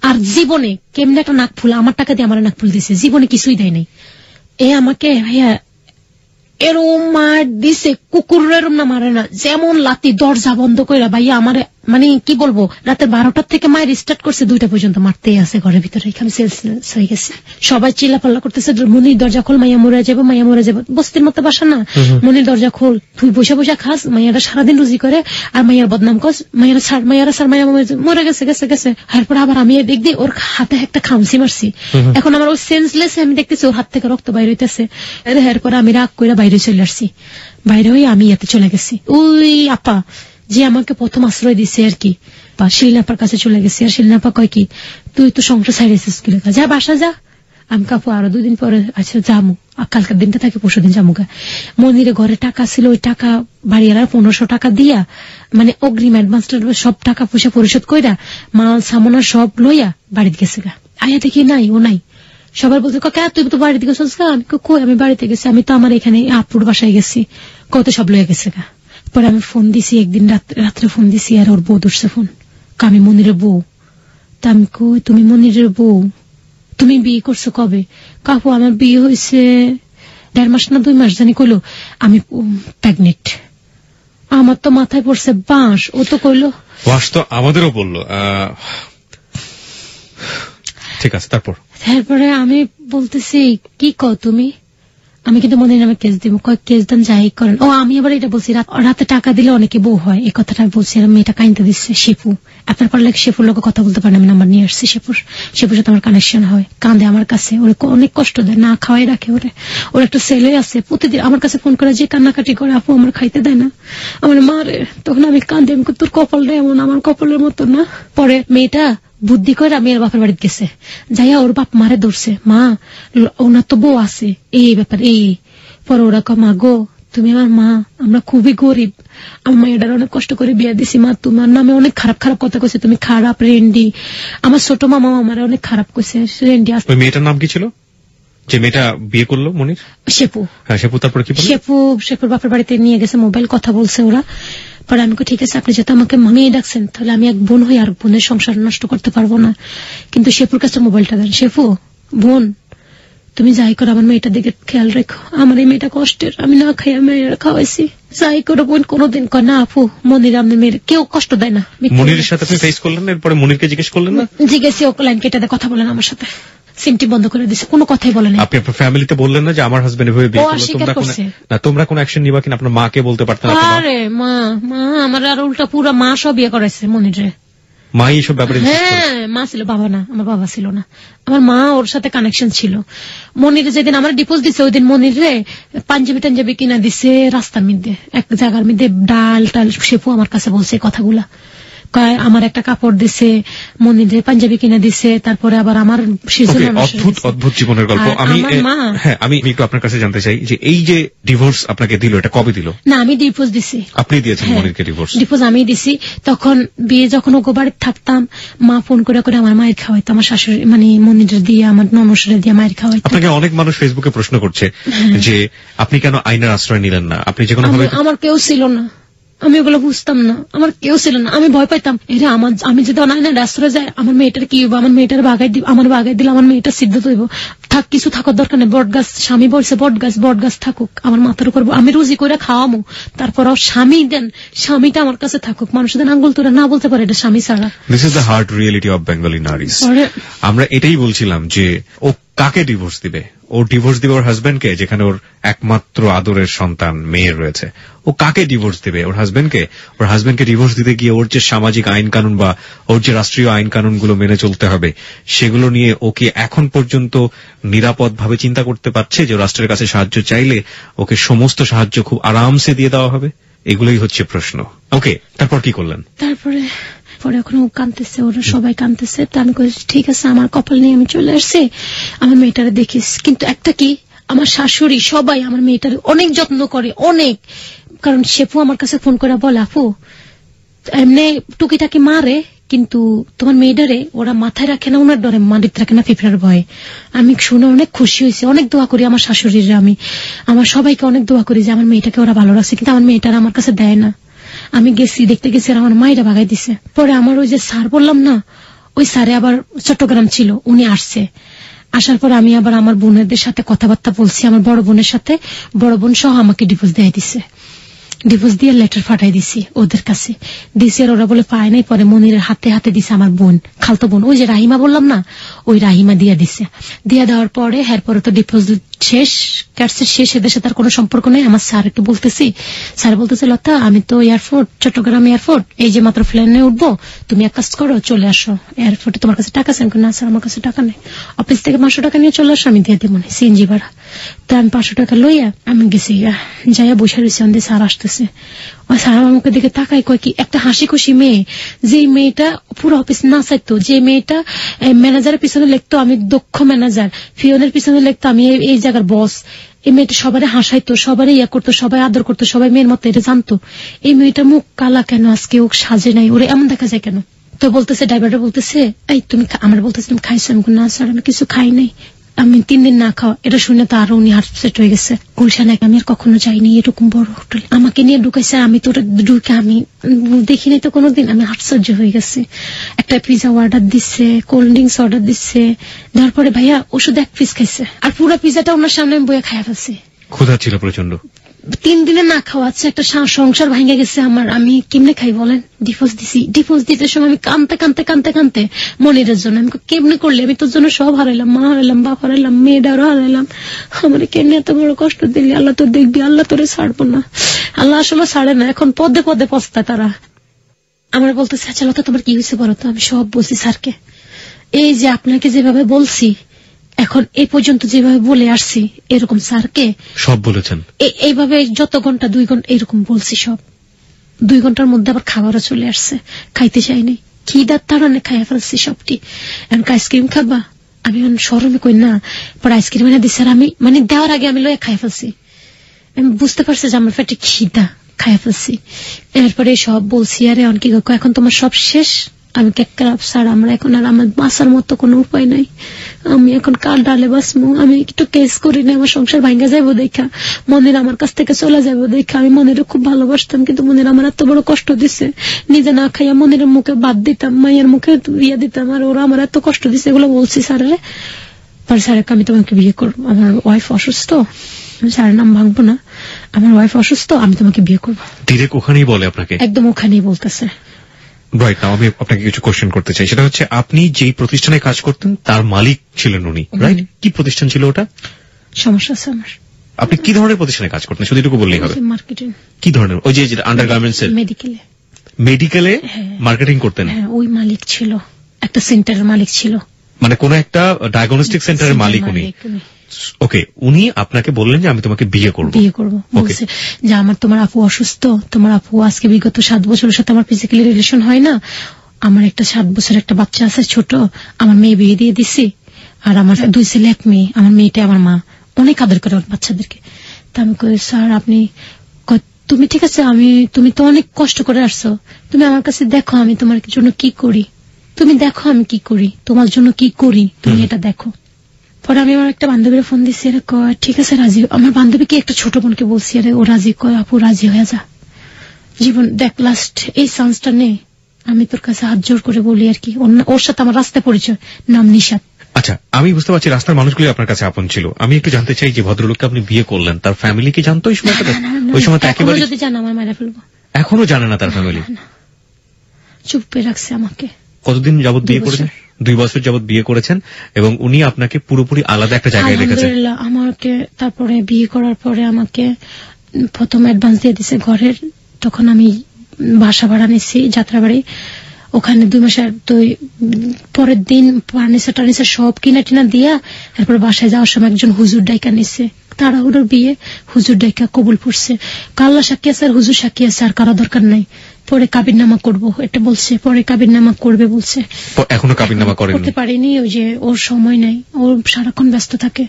আর জীবনে কেমনে একটা নাক ফুল, আমার টাকা দিয়ে আমার নাক ফুল দিছে, জীবনে কিছুই দেয় নাই। এ আমাকে ভাইয়া এরম মার দিছে, কুকুরের না মারে না, যেমন লাতি দরজা বন্ধ করে ভাইয়া আমার মানে কি বলবো, রাতে 12টার থেকে মায়ের স্টার্ট করছে 2টা পর্যন্ত মারতেই আছে ঘরের ভিতরে। এখানে সেলস হয়ে গেছে, সবাই চিল্লাপাল্লা করতেছে মনির দরজা খোল, মাইয়া মরে যাবো, মাইয়া মরে যাবো। বস্তির মতো বাসা না, মনির দরজা খোল, তুই বসে বসে খাস, মাইয়ারা সারাদিন রুজি করে আর মাইয়ার বদনাম কর, মাইয়া মরে গেছে। এরপর আবার আমি দেখ দিই ওর হাতে একটা খামসি মারছি। এখন আমার ওই সেন্সলেস, আমি দেখতেছি ওর হাত থেকে রক্ত বাইরে হইতেছে। এরপর আমি রাগ করে বাইরে চলে আসছি। বাইরে হয়ে আমি এতে চলে গেছি। ওই আপা যে আমাকে প্রথম আশ্রয় দিছে আর কি, বা শিলনাপার কাছে চলে গেছি। আর শিলনাপা কয় কি, তুই তো সংসার ছাড়িয়েছিস, যা বাসা যা। আমি কাপু আরো 2 দিন পরে আচ্ছা যামু, কালকার দিনটা থাকে পরশু দিন যামুগা। মন্দিরে ঘরে টাকা ছিল, ওই টাকা বাড়িওয়ালার 1500 টাকা দিয়া মানে অগ্রিম অ্যাডভান্স সব টাকা পয়সা পরিশোধ কইরা মাল সামনা সব লইয়া বাড়িতে গেছে গা। আয়া দেখি নাই, ও নাই। সবার বলছে কাকা তুই তো বাড়িতে গেছিস গা। আমি কই আমি বাড়িতে গেছি, আমি তো আমার এখানে আপুর বাসায় গেছি। কত সব লইয়া গেছে গা। পরে আমি ফোন দিছি, একদিন রাত্রে ফোন দিছি, আর ওর বউ ধরছে ফোন, আমি মনিরের বউ। তা আমি কই তুমি মনিরের বউ, তুমি বিয়ে করছো কবে? কাকু আমার বিয়ে হয়েছে 1.5 মাস না 2 মাস জানি কইলো আমি প্রেগনেন্ট। আমার তো মাথায় পড়ছে বাঁশ। ও তো কইলো বাঁশ, তো আমাদেরও বললো। ঠিক আছে, তারপরে আমি বলতেছি কি কও তুমি, আমি কিন্তু মনে নামে কেস দিব, কেস দেন যাই করেন। ও আমি আবার এটা বলছি রাতে টাকা দিলে অনেকে বউ হয়, এই কথাটা বলছি। মেয়েটা কাইনতে দিচ্ছে শিপু, আপনার পারলে শিপুর লোক কথা বলতে পারেন, আমি নাম্বার নিয়ে আসছি শিপুর সাথে আমার কানেকশন হয়। কাঁদে আমার কাছে, ওরে অনেক কষ্ট দেয়, না খাওয়াই রাখে ওর একটা ছেলে আছে, প্রতিদিন আমার কাছে ফোন করে যে কান্নাকাটি করে, আপু আমার খাইতে দেয় না, আমার মারে। তখন আমি কাঁদে, আমি তোর কপালটা এমন, আমার কপালের মতো না। পরে মেয়েটা বুদ্ধি করে মেয়ের বাপের বাড়িতে গেছে, যাইয়া ওর বাপ মারে ধরছে, মা ওনার তো বউ আছে, এই ব্যাপার এই। পরে ওরা মা গো তুমি আমার মা, আমরা খুবই গরিব, আমার মেয়েটার অনেক কষ্ট করে বিয়ে দিছি, মা তোমার নামে অনেক খারাপ খারাপ কথা কইছে, তুমি খারাপ রেন্ডি। আমার ছোট মামা আমার অনেক খারাপ কইছে রেন্ডি। ওই মেয়েটার নাম কি ছিল যে মেয়েটা বিয়ে করলো মনির? শেপু। হ্যাঁ শেপু। তারপরে কি? শেপুর বাপের বাড়িতে নিয়ে গেছে, মোবাইল কথা বলছে ওরা। পরে আমি ঠিক আছে, আপনি যেহেতু আমাকে মেয়ে ডাকছেন, তাহলে আমি এক বোন হই আর বোনের সংসার নষ্ট করতে পারবো না, কিন্তু শেফুর কাছে মোবাইলটা দেন। শেফু, বোন তুমি যাই করো আমার মেয়েটার দিকে খেয়াল রেখো, আমার এই মেয়েটা কষ্টের, আমি না খাই মেয়ের খাওয়াইছি, যাই করো বোন। কোনোদিন কয় না আপু, মনির আপনার মেয়ের কেউ কষ্ট দেয় না। মনিরের সাথে আপনি ফেস করলেন না? এরপরে মনিরকে জিজ্ঞেস করলেন না? জিজ্ঞেসি, ও লাইন কেটে দেয়, কথা বলেন আমার সাথে, সিমটি বন্ধ করে দিছে, কোনো কথাই বলে না। আপনি আপনার ফ্যামিলিতে বললেন না যে আমার হাজবেন্ড এভাবে বিয়ে করলো, তোমরা কোন অ্যাকশন নিবা কিনা? আপনার মাকে বলতে পারতেন? আরে মা আমার আর উল্টা পুরো মা সব বিয়ে করাইছে মনিরে। মা এইসব ব্যাপারে? হ্যাঁ, মা ছিল, বাবা না, আমার বাবা ছিল না। আমার মা ওর সাথে কানেকশন ছিল। মনিরে যেদিন আমার ডিপোজ দিছে ওই দিন মনিরে পাঞ্জাবি টাঞ্জাবি কিনা দিছে রাস্তার মধ্যে, এক জায়গার মধ্যে ডাল টাল। শেফু আমার কাছে বলছে কথাগুলা, আমার একটা কাপড় দিছে, মনিরে পাঞ্জাবি কিনা দিছে, তারপরে আবার আমার অদ্ভুত জীবনের গল্প। আমি একটু আপনার কাছে জানতে চাই যে এই যে ডিভোর্স আপনাকে দিল, এটা কবে দিল? না, আমি ডিভোর্স দিছি। আপনি দিয়েছেন মনিরকে ডিভোর্স? ডিভোর্স আমি দিছি। তখন বিয়ে যখন ওগো বাড়িতে থাকতাম, মা ফোন করে করে আমার মায়ের খাওয়াইতো, আমার শাশুড়ি মানে মনিরের দিয়ে, আমার ননসরে দিয়ে মায়ের খাওয়াইতো। আপনাকে অনেক মানুষ ফেসবুকে প্রশ্ন করছে যে আপনি কেন আইনের আশ্রয় নিলেন না? আপনি যে কোনো ভাবে, আমার কেউ ছিল না, আমি ওগুলো বুঝতাম না, আমার কেউ ছিল না, আমি ভয় পাইতাম। এরা আমি যদি অনাইনের রাস্তায় যাই, আমার মেয়েটার কি হইব, আমার মেয়েটার বাগাই দিব, আমার বাগাই দিলে আমার মেয়েটা সিদ্ধ হইব। থাক, কিছু থাকার দরকার নেই, বট গাছ, স্বামী বলছে বট গাছ থাকুক আমার মাথার উপর, আমি রুজি করে খাওয়ামো, তারপর স্বামী দেন, স্বামীটা আমার কাছে থাকুক, মানুষদের আঙ্গুল তোরা না বলতে পারে এটা স্বামী ছাড়া। This is the hard reality of Bengali নারীজ। আমরা এটাই বলছিলাম যে ও কাকে ডিভোর্স দিবে? ও ডিভোর্স দিবে ওর হাজবেন্ডকে, যেখানে ওর একমাত্র আদরের সন্তান মেয়ে রয়েছে। ও কাকে ডিভোর্স দিবে? ওর হাজবেন্ডকে। ওর হাজবেন্ডকে ডিভোর্স দিতে গিয়ে ওর যে সামাজিক আইন কানুন বা ওর যে রাষ্ট্রীয় আইন কানুনগুলো মেনে চলতে হবে, সেগুলো নিয়ে ওকে এখন পর্যন্ত নিরাপদ ভাবে চিন্তা করতে পারছে যে রাষ্ট্রের কাছে সাহায্য চাইলে ওকে সমস্ত সাহায্য খুব আরামসে দিয়ে দেওয়া হবে? এগুলোই হচ্ছে প্রশ্ন। ওকে, তারপর কি করলেন? তারপরে এখন ও কাঁদতেছে, ওরা সবাই কাঁদতেছে, তো আমি বলছি ঠিক আছে, আমার কপাল নিয়ে আমি চলে আসছি, আমার মেয়েটারে দেখিস। কিন্তু একটা কি, আমার শাশুড়ি সবাই আমার মেয়েটার অনেক যত্ন করে, অনেক। কারণ শেফু আমার কাছে ফোন করে বলে, আপু এমনি টুকিটাকি মারে, কিন্তু তোমার মেয়েটারে ওরা মাথায় রাখে না, ওনার ডরে মাটিতে রাখে না, ফিফড়ার ভয়ে। আমি শুনে অনেক খুশি হয়েছি, অনেক দোয়া করি আমার শাশুড়ির, আমি আমার সবাইকে অনেক দোয়া করি যে আমার মেয়েটাকে ওরা ভালো রাখছে, কিন্তু আমার মেয়েটারা আমার কাছে দেয় না। আমি গেছি, দেখতে গেছি, আর আমার মায়েরা ভাগাই দিছে। পরে আমার ওই যে স্যার বললাম না, ওই স্যারে আবার চট্টগ্রাম ছিল, উনি আসছে। আসার পর আমি আবার আমার বোনেদের সাথে কথাবার্তা বলছি, আমার বড় বোনের সাথে, বড় বোন সহ আমাকে ডিভোর্স দিয়ে দিছে। ডিভোর্স দিয়ে লেটার পাঠাই দিছি ওদের কাছে, দিছি। আর ওরা বলে পায় নাই। পরে মনিরের হাতে হাতে দিছে আমার বোন, খালতো বোন, ওই যে রাহিমা বললাম না, ওই রাহিমা দিয়ে দিছে। দিয়ে দেওয়ার পরে এরপরে তো ডিভোর্স শেষ, ক্যাটসের শেষ, এদের সাথে আর কোনো সম্পর্ক নেই। আমার স্যারকে বলতেছি, স্যার বলতেছে, লতা আমি তো এয়ারপোর্ট, চট্টগ্রাম এয়ারপোর্ট, এই যে মাত্র প্লেনে উঠবো, তুমি এক কাজ করো, চলে আসো এয়ারপোর্টে, তোমার কাছে টাকা আছে? না স্যার, আমার কাছে টাকা নেই। অফিস থেকে 500 টাকা নিয়ে চলে আসো, আমি দিয়ে দেবো না, সিএনজি ভাড়া। তো আমি 500 টাকা লইয়া আমি গেছি, যাইয়া বসে রয়েছি, আমাদের স্যার আসতেছে। ওই স্যার আমার মুখের দিকে তাকাই, কয় কি একটা হাসি খুশি মেয়ে, যে মেয়েটা পুরো অফিস না চাইতো, যে মেয়েটা ম্যানেজারের পিছনে লিখতো আমি দক্ষ ম্যানেজার, ফিওনের পিছনে লিখতো আমি এই জায়গার বস, এই মেয়েটা সবারই হাসাইতো, সবারই ইয়া করতো, সবাই আদর করতো, সবাই মেয়ের মতো এটা জানতো। এই মেয়েটা মুখ কালা কেন আজকে, ও সাজে নাই, ওরে এমন দেখা যায় কেন? তো বলতেছে, ড্রাইভারটা বলতেছে, এই তুমি আমার বলতেছে তুমি খাইছো? আমি না স্যার, আমি কিছু খাই নাই, আমি 3 দিন না খাওয়া। এটা শুনে তো আরো উনি হার্টসেট হয়ে গেছে। গুলশানে আমি আর কখনো যাইনি এরকম বড় হোটেল, আমাকে নিয়ে ঢুকাইছে, আমি তো ঢুকে আমি দেখিনি তো কোনোদিন, আমি হার্টসর্য হয়ে গেছি। একটা পিজা অর্ডার দিচ্ছে, কোল্ড ড্রিঙ্কস অর্ডার দিচ্ছে, তারপরে ভাইয়া ওষুধ 1 পিস খাইছে, আর পুরো পিজাটা ওনার সামনে আমি বইয়া খাইয়া ফেলছি। ক্ষুধা ছিল প্রচন্ড। 3 দিনে না খাওয়াচ্ছে, একটা সংসার ভেঙে গেছে আমার, আমি কেমনে খাই বলেন? ডিভোর্স দিছি, ডিভোর্স দিতে সময় আমি কানতে কানতে কানতে কানতে মনিরের জন্য, আমি কেমনে করলে, আমি তোর জন্য সব হারাইলাম, মা হারাইলাম, বাপ হারাইলাম, মেয়েটারও হারাইলাম, আমার কেমনে এত বড় কষ্ট দিলি, আল্লাহ তো দেখবি, আল্লাহ তোরে ছাড়বো না। আল্লাহ আসলে ছাড়ে না, এখন পদে পদে পস্তায় তারা। আমার বলতেছে, আচ্ছা লতা তোমার কি হয়েছে বলো তো? আমি সব বলছি স্যারকে, এই যে আপনাকে যেভাবে বলছি, এখন এই পর্যন্ত যেভাবে বলে আসছি, এরকম স্যারকে সব বলেছেন, এইভাবে যত ঘন্টা 2 ঘন্টা এরকম বলছি, সব 2 ঘন্টার মধ্যে আবার খাবারও চলে আসছে, খাইতে চাইনি, খিদার তাড়ানে খাইয়া ফেলছি সবটি। এখন আইসক্রিম খাবা? আমি শরমে কই না, পরে আইসক্রিম এনে দিচ্ছে, আর আমি মানে দেওয়ার আগে আমি লইয়া খাইয়া ফেলছি, আমি বুঝতে পারছি যে আমার পেটে খিদা, খাইয়া ফেলছি। এরপরে সব বলছি, আরে এখন কি এখন তোমার সব শেষ, আমি স্যার আমরা এখন আর আমার বাঁচার মতো কোনো উপায় নাই, আমি এখন কাল ডালে বাঁচবো, আমি একটু কেস করি না, আমার সংসার ভাঙ্গা যাবো দেখা, মনের আমার কাছ থেকে চলে যাবো দেখা। আমি মনের খুব ভালোবাসতাম, কিন্তু মনের আমার এত বড় কষ্ট দিছে, নিজে না খাইয়া মনের মুখে বাদ দিতাম, মায়ের মুখে ইয়ে দিতাম, আর ওরা আমার এত কষ্ট দিছে, এগুলো বলছি স্যারের। পরে স্যারকে আমি তোমাকে বিয়ে করবো, আমার ওয়াইফ অসুস্থ, স্যারের নাম ভাঙবো না, আমার ওয়াইফ অসুস্থ, আমি তোমাকে বিয়ে করবো। ডিরেক্ট ওখানেই বলে আপনাকে? একদম ওখানেই বলতেছে। রাইট, নাও আমি আপনাকে কিছু কোশ্চেন করতে চাই, সেটা হচ্ছে আপনি যেই প্রতিষ্ঠানে কাজ করতেন তার মালিক ছিলেন উনি, রাইট? কি প্রতিষ্ঠান ছিল ওটা? সমস্যা আছে আমার। আপনি কি ধরনের প্রতিষ্ঠানে কাজ করতেন শুধু এটুকু বললেই হবে? মার্কেটিং। কি ধরনের? ওই যে আন্ডারগার্মেন্টস এর? মেডিকেলে। মেডিকেলে মার্কেটিং করতেন? হ্যাঁ, ওই মালিক ছিল, একটা সেন্টারের মালিক ছিল, মানে কোন একটা ডায়াগনস্টিক সেন্টারের মালিক উনি। ওকে, উনি আপনাকে বললেন যে আমি তোমাকে বিয়ে করবো। বলছে যে আমার তোমার আপু অসুস্থ, তোমার আপু আজকে বিগত 7 বছরের সাথে আমার ফিজিক্যালি রিলেশন হয় না, আমার একটা 7 বছরের একটা বাচ্চা আছে ছোট, আমার মেয়ে বিয়ে দিয়ে দিছি, আর আমার 2 ছেলে 1 মেয়ে, আমার মেয়েটা আমার মা অনেক আদর করে বাচ্চাদেরকে। তা আমি কই স্যার আপনি, তুমি ঠিক আছে, তুমি তো অনেক কষ্ট করে আসছো, তুমি আমার কাছে দেখো আমি তোমার জন্য কি করি, তুমি দেখো আমি কি করি, তোমার জন্য কি করি, তুমি এটা দেখো। পরে আমি আমার একটা বান্ধবীর ফোন দিচ্ছি, আরে কয় ঠিক আছে রাজি, আমার বান্ধবীকে একটা ছোট বোনকে বলছি, আরে ও রাজি, কয় আপু রাজি হয়ে যা, জীবন দেখ লাস্ট এই চান্সটা নে, আমি তোর কাছে হাত জোর করে বলি আর কি। ওর সাথে আমার রাস্তায় পরিচয়, নাম নিশাত। আচ্ছা, আমি বুঝতে পারছি রাস্তার মানুষগুলি আপনার কাছে আপন ছিল। আমি একটু জানতে চাই যে ভদ্রলোককে আপনি বিয়ে করলেন, তার ফ্যামিলি কি জানতো ওই সময়টা? ওই সময় তো একেবারে যদি জানা আমার মারা ফেলবো। এখনো জানে না তার ফ্যামিলি? চুপ করে রাখছে আমাকে। কতদিন যাবত বিয়ে করেছেন? 2 বছর যাবত বিয়ে করেছেন, এবং উনি আপনাকে পুরোপুরি আলাদা একটা জায়গায় রেখেছেন। আমাকে তারপরে বিয়ে করার পরে আমাকে প্রথম অ্যাডভান্স দিয়ে দিছে ঘরের, তখন আমি বাসা ভাড়া নিচ্ছি যাত্রাবাড়ি, ওখানে 2 মাসের পরের দিন ফার্নিচার টার্নিচার সব কিনা টিনা দিয়া তারপরে বাসায় যাওয়ার সময় একজন হুজুর ডাইকা নিচ্ছে, তাড়াহুড়োর বিয়ে, হুজুর ডাইকা কবুল পড়ছে, কাল্লা সাক্ষী আছে আর হুজুর সাক্ষী আছে, আর কারো দরকার নাই, পরে কাবিরনামা করবো এটা বলছে, পরে কাবিরনামা করবে বলছে। এখনো কাবিরনামা করতে পারিনি, ওই যে ওর সময় নাই, ও সারাক্ষণ ব্যস্ত থাকে,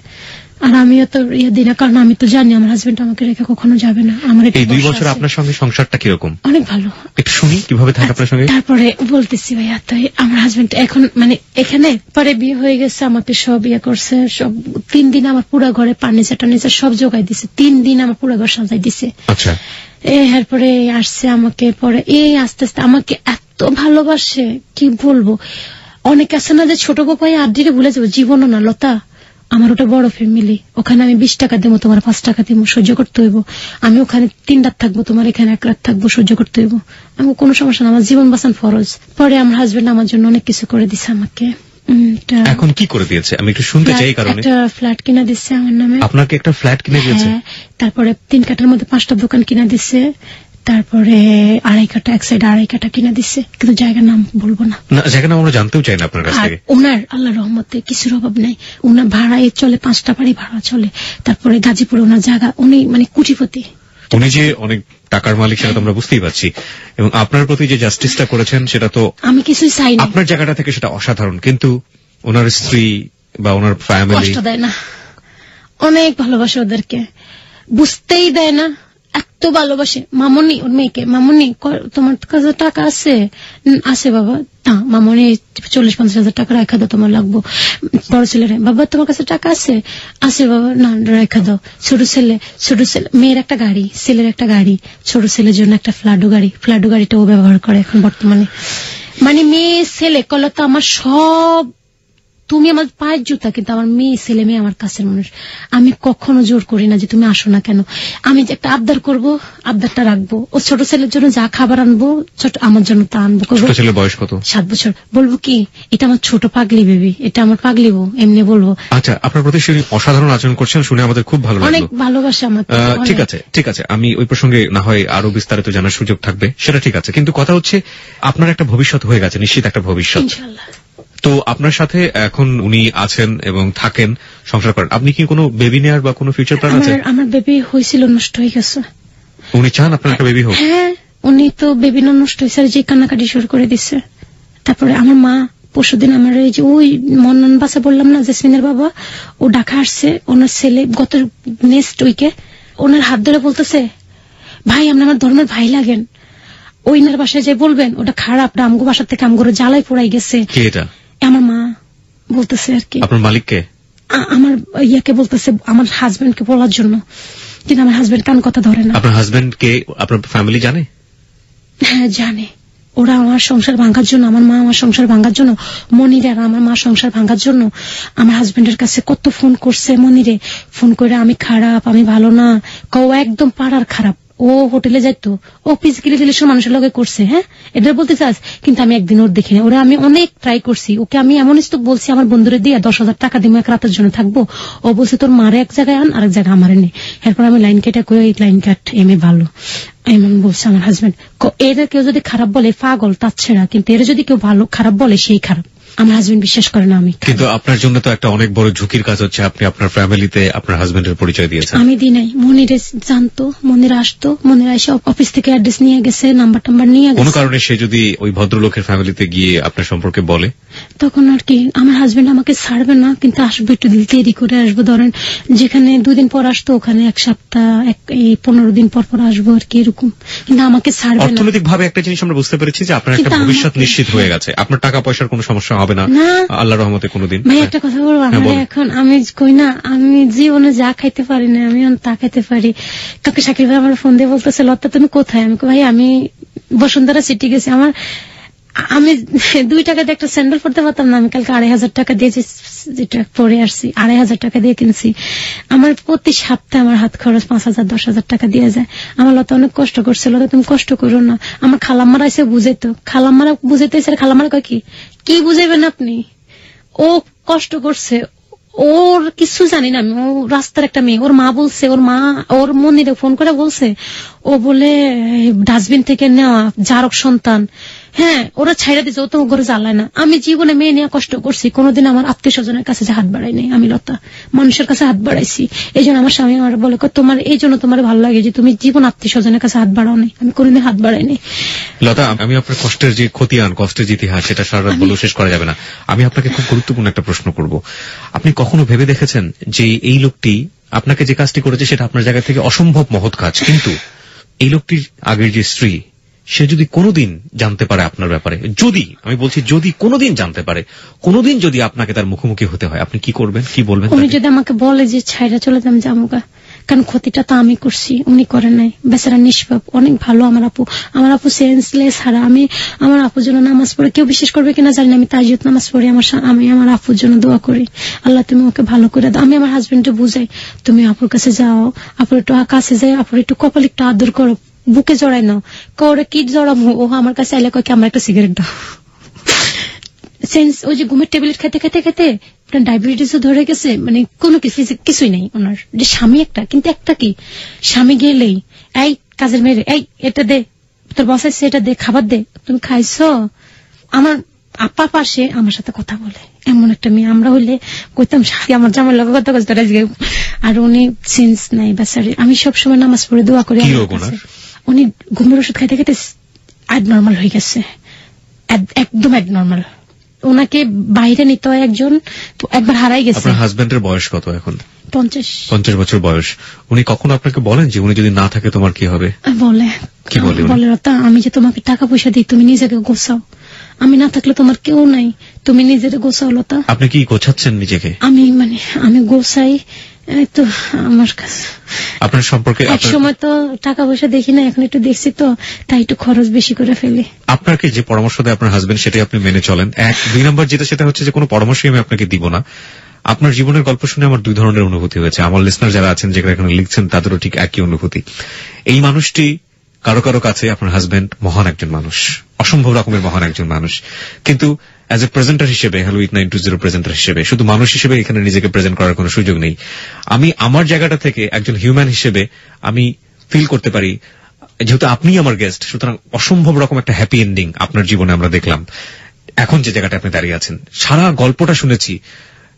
আর আমিও তো দিই না, কারণ আমি তো জানি আমার হাজবেন্ড আমাকে রেখে কখনো যাবে না। আমার এই 2 বছর আপনার সঙ্গে সংসারটা কিরকম? অনেক ভালো। একটু শুনি কিভাবে থাকে আপনার সঙ্গে। তারপরে বলতেছি ভাইয়া, তাই আমার হাজবেন্ড এখন মানে এখানে পরে বিয়ে হয়ে গেছে, আমাকে সব ইয়ে করছে, সব 3 দিন আমার পুরা ঘরে ফার্নিচার টার্নিচার সব জোগাই দিছে, 3 দিন আমার পুরা ঘর সাজাই দিছে। আচ্ছা, এরপরে আসছে আমাকে, পরে আস্তে আস্তে আমাকে এত ভালোবাসে কি বলবো। অনেক আছে না যে ছোট গোপাই আড্ডিরে ভুলে যাবো, জীবনও না লতা, আমার ওটা বড় ফ্যামিলি, ওখানে আমি 20 টাকা দেবো, তোমার 5 টাকা দেবো, সহ্য করতে হইব। আমি ওখানে 3 রাত থাকবো, তোমার এখানে 1 রাত থাকবো, সহ্য করতে হইব। আমি কোনো সমস্যা না, আমার জীবন বাঁচান ফরজ। পরে আমার হাজবেন্ড আমার জন্য অনেক কিছু করে দিছে আমাকে। এখন কি করে দিয়েছে আমি একটু শুনতে চাই, কারণ একটা ফ্ল্যাট কিনা দিচ্ছে আমার নামে। আপনাকে একটা ফ্ল্যাট কিনে দিয়েছে? তারপরে 3 কাঠার মধ্যে 5টা দোকান কিনা দিচ্ছে, তারপরে 2.5 কাঠা এক সাইড 2.5 কাঠা কিনা দিচ্ছে, কিন্তু জায়গার নাম বলবো না। জায়গার নাম আমরা জানতেও চাই না আপনার কাছ থেকে। ওনার আল্লাহ রহমতে কিছুর অভাব নাই, ওনার ভাড়ায় চলে, 5টা বাড়ি ভাড়া চলে। তারপরে গাজীপুরে ওনার জায়গা, উনি মানে কোটিপতি, উনি যে অনেক টাকার মালিক সেটা তো আমরা বুঝতেই পারছি, এবং আপনার প্রতি যে জাস্টিসটা করেছেন সেটা তো আমি কিছুই চাই না। আপনার জায়গাটা থেকে সেটা অসাধারণ, কিন্তু ওনার স্ত্রী বা ওনার ফ্যামিলি কষ্ট দেয় না, অনেক ভালোবাসে ওদেরকে, বুঝতেই দেয় না, এত ভালোবাসে। মামনি ওর মেয়েকে, মামনি তোমার কাছে টাকা আছে? আছে বাবা। না মামনি 40-50 হাজার টাকা রেখা দাও, তোমার লাগবো। বড় ছেলে, বাবা তোমার কাছে টাকা আছে? আছে বাবা। না রেখা দাও। ছোট ছেলে, মেয়ের একটা গাড়ি, ছেলের একটা গাড়ি, ছোট ছেলের জন্য একটা ফ্ল্যাডো গাড়িটা ও ব্যবহার করে এখন বর্তমানে। মানে মেয়ে ছেলে কলা তো আমার সব, তুমি আমার পায়ের জুতা, কিন্তু আমার মেয়ে ছেলে মেয়ে আমার কাছের মানুষ। আমি কখনো জোর করি না যে তুমি আসো না কেন, আমি যে একটা আবদার করবো, আবদারটা রাখবো। ও ছোট ছেলের জন্য যা খাবার আনবো, ছোট আমার জন্য তা আনবো। ছোট ছেলের বয়স কত? 7 বছর। বলবো কি এটা আমার ছোট পাগলি বেবি, এটা আমার পাগলি বউ, এমনি বলবো। আচ্ছা, আপনার প্রতি অসাধারণ আচরণ করছেন, শুনে আমাদের খুব ভালো লাগলো, অনেক ভালোবাসা আমাকে। ঠিক আছে, আমি ওই প্রসঙ্গে না হয় আরো বিস্তারিত জানার সুযোগ থাকবে, সেটা ঠিক আছে, কিন্তু কথা হচ্ছে আপনার একটা ভবিষ্যৎ হয়ে গেছে, নিশ্চিত একটা ভবিষ্যৎ। ইনশাআল্লাহ। তো আপনার সাথে এখন উনি আছেন এবং থাকেন, সংসার করেন, আপনি কি কোনো বেবি নেয়ার বা কোনো ফিউচার প্ল্যান আছে? আমার বেবি হয়েছিল, নষ্ট হয়ে গেছে। উনি চান আপনার একটা বেবি হোক? হ্যাঁ, উনি তো বেবি নষ্ট হয়েছে, যে কান্নাকাটি শুরু করে দিচ্ছে। তারপরে আমার মা পরশুদিন আমার এই যে ওই মন্নন বাসা বললাম না, জেসমিনের বাবা, ও ঢাকা আসছে, ওনার ছেলে গত নেক্সট উইকে ওনার হাত ধরে বলতেছে, ভাই আপনি আমার ধর্মের ভাই লাগেন। ওইনার বাসায় যে বলবেন ওটা খারাপ, আমগো বাসা থেকে আমগো জ্বালাই পোড়াই গেছে। আমার মা বলতেছে আর কি। আপনার মালিককে? আমার ইয়াকে বলতেছে, আমার হাজবেন্ডকে বলার জন্য, কিন্তু আমার হাজবেন্ড কান কথা ধরে না। আপনার হাজবেন্ড কে আপনার ফ্যামিলি জানে? হ্যাঁ জানে। ওরা আমার সংসার ভাঙার জন্য, আমার মা আমার সংসার ভাঙার জন্য, মনিরে আর আমার মা সংসার ভাঙার জন্য আমার হাজবেন্ডের কাছে কত ফোন করছে। মনিরে ফোন করে আমি খারাপ, আমি ভালো না, কও একদম পাড়ার খারাপ। ও হোটেলে যাইতো, ও ফিজিক্যালি রিলেশন মানুষের লগে করছে। হ্যাঁ এটা বলতে চাস, কিন্তু আমি একদিন ওর দেখিনি। ওরা আমি অনেক ট্রাই করছি, ওকে আমি এমন স্তূপ বলছি আমার বন্ধুরে দিয়ে 10,000 টাকা দিব এক রাতের জন্য থাকবো। ও বলছে তোর মারে এক জায়গায় আন, আরেক জায়গায় আমারে নেই। এরপর আমি লাইন কেটে কই লাইন কাট এমএ ভালো এমন বলছে আমার হাজবেন্ড। এরা কেউ যদি খারাপ বলে পাগল তার ছেড়া, কিন্তু এরা যদি কেউ ভালো খারাপ বলে সেই খারাপ। আমার হাজবেন্ড বিশ্বাস করে না আমি। কিন্তু আপনার জন্য তো একটা অনেক বড় ঝুঁকির কাজ হচ্ছে, আপনি আপনার ফ্যামিলিতে আপনার হাজবেন্ডের পরিচয় দিয়েছেন। আমি দিই নাই, মনিরে জানতো, মনিরা আসতো, মনিরা এসে অফিস থেকে অ্যাড্রেস নিয়ে গেছে, নাম্বার টাম্বার নিয়ে গেছে। কোন কারণে সে যদি ওই ভদ্রলোকের ফ্যামিলিতে গিয়ে আপনার সম্পর্কে বলে, তখন আর কি আমার হাজবেন্ড আমাকে ছাড়বে না, কিন্তু আসবে একটু দেরি করে আসবো। ধরেন যেখানে 2 দিন পর আসতো ওখানে 1 সপ্তাহ 15 দিন পর পর আসবো আর কি, এরকম। কিন্তু আমাকে ছাড়বে না। অর্থনৈতিক ভাবে একটা জিনিস আমরা বুঝতে পেরেছি যে আপনার একটা ভবিষ্যৎ নিশ্চিত হয়ে গেছে, আপনার টাকা পয়সার কোনো সমস্যা হবে না আল্লাহর রহমতে কোনোদিন। ভাই একটা কথা বলবো, আমার এখন আমি কই না, আমি জীবনে যা খাইতে পারি না আমি তা খাইতে পারি। কাকে শাকিল ভাই আমার ফোন দিয়ে বলতেছে লতা তুমি কোথায়? আমি ভাই আমি বসুন্ধরা সিটি গেছি। আমি 2 টাকা দিয়ে একটা স্যান্ডেল পরতে পারতাম না, আমি কালকে 2,500 টাকা দিয়েছি, যেটা পরে আসছি 2,500 টাকা দিয়ে কিনছি। আমার প্রতি সপ্তাহে আমার হাত খরচ 5,000 10,000 টাকা দিয়ে যায়। আমার লতা অনেক কষ্ট করছিল, তুমি কষ্ট করো না। আমার খালাম্মারা এসে বুঝাইতো, খালাম্মারা বুঝাইতেছে, খালাম্মারা কয় কি বুঝাইবেন আপনি, ও কষ্ট করছে, ওর কিছু জানি না আমি, ও রাস্তার একটা মেয়ে। ওর মা বলছে, ওর মনিরে ফোন করে বলছে ও বলে ডাস্টবিন থেকে নেওয়া জারক সন্তান। হ্যাঁ ওরা ছাইড়া দিচ্ছে, ও তো ঘরে জ্বালায় না। আমি জীবনে মেয়ে নিয়ে কষ্ট করছি, কোনোদিন আমার আত্মীয় স্বজনের কাছে হাত বাড়াই নাই। আমি লতা মানুষের কাছে হাত বাড়াইছি। এই জন্য আমার স্বামী আমার বলে তোমার এই জন্য তোমার ভালো লাগে যে তুমি জীবন আত্মীয় স্বজনের কাছে হাত বাড়াও নাই। আমি কোনোদিন হাত বাড়াই নাই। লতা আমি আপনার কষ্টের যে খতিয়ান, কষ্টের যে ইতিহাস, সেটা সারা রাত বলে শেষ করা যাবে না। আমি আপনাকে খুব গুরুত্বপূর্ণ একটা প্রশ্ন করব। আপনি কখনো ভেবে দেখেছেন যে এই লোকটি আপনাকে যে কাজটি করেছে সেটা আপনার জায়গা থেকে অসম্ভব মহৎ কাজ, কিন্তু এই লোকটির আগের যে স্ত্রী সে যদি কোনোদিন জানতে পারে আপনার ব্যাপারে, আমি বলছি যদি কোনোদিন জানতে পারে, কোনোদিন যদি আপনাকে তার মুখোমুখি হতে হয়, আপনি কি করবেন, কি বলবেন? উনি যদি আমাকে বলে যে ছাইরা চলে যাম জামুগা, কারণ ক্ষতিটা তো আমি করছি, উনি করেন নাই। বেচারা নিষ্পাপ, অনেক ভালো আমার আপু সেন্সলেস হারা। আমি আমার আপুর জন্য নামাজ পড়ে, কেউ বিশ্বাস করবে কিনা জানি না, আমি তাহিজ্জুদ নামাজ পড়ি। আমি আমার আপুর জন্য দোয়া করি, আল্লাহ তুমি ওকে ভালো করে দাও। আমি আমার হাজবেন্ডকে বুঝাই তুমি আপুর কাছে যাও, আপুর একটু কাছে যাই, আপুর একটু কপাল একটু আদর করো, বুকে জড়াই নাও। ওরা কি জড়াবো, ও আমার কাছে আইলে কয় আমার একটা সিগারেট দাও। সেন্স ওই যে ঘুমের ট্যাবলেট খেতে খেতে খেতে ডায়াবেটিসও ধরে গেছে, মানে কোনো কিছুই নেই ওনার। যে স্বামী একটা, কিন্তু একটা কি স্বামী গেলেই এই কাজের মেয়ে, এই এটা দে, তোর বসাই এটা দে, খাবার দে, তুমি খাইছো। আমার আপা পাশে আমার সাথে কথা বলে, এমন একটা মেয়ে। আমরা হইলে কইতাম আমার জামার লগে কথা বলতে, আর উনি সেন্স নাই বেচারি। আমি সবসময় নামাজ পড়ে দোয়া করি। উনি ঘুমের ওষুধ খাইতে খাইতে অ্যাবনর্মাল হয়ে গেছে, একদম অ্যাবনর্মাল। ওনাকে বাইরে নিতে হয় একজন, একবার হারাই গেছে। আপনার হাজবেন্ডের বয়স কত এখন? 50 বছর বয়স। উনি কখনো আপনাকে বলেন যে উনি যদি না থাকে তোমার কি হবে? বলে। কি বলে? বলে লতা আমি যে তোমাকে টাকা পয়সা দিই, তুমি নিজেকে গোছাও, আমি না থাকলে তোমার কেউ নাই, তুমি নিজের গোছাও। লতা আপনি কি গোছাচ্ছেন নিজেকে? আমি গোছাই তো আমার কাছে। আপনার সম্পর্কে এক সময় তো টাকা পয়সা দেখি না, এখন একটু দেখছি তো তাই একটু খরচ বেশি করে ফেলি। আপনাকে যে পরামর্শ দেয় আপনার হাজবেন্ড সেটাই আপনি মেনে চলেন। 2 নম্বর যেটা, সেটা হচ্ছে যে কোনো পরামর্শই আমি আপনাকে দিব না। আপনার জীবনের গল্প শুনে আমার 2 ধরনের অনুভূতি হয়েছে। আমার লিসনার যারা আছেন, যারা এখানে লিখছেন, তাদেরও ঠিক একই অনুভূতি। এই মানুষটি কারো কারো কাছে আপনার হাজবেন্ড মহান একজন মানুষ, অসম্ভব রকমের মহান একজন মানুষ, কিন্তু অ্যাজ এ প্রেজেন্টার হিসেবে, হ্যালো 8920 প্রেজেন্টার হিসেবে, শুধু মানুষ হিসেবে এখানে নিজেকে প্রেজেন্ট করার কোনো সুযোগ নেই। আমি আমার জায়গাটা থেকে একজন হিউম্যান হিসেবে আমি ফিল করতে পারি, যেহেতু আপনি আমার গেস্ট, সুতরাং অসম্ভব রকম একটা হ্যাপি এন্ডিং আপনার জীবনে আমরা দেখলাম। এখন যে জায়গাটা আপনি দাঁড়িয়ে আছেন, সারা গল্পটা শুনেছি,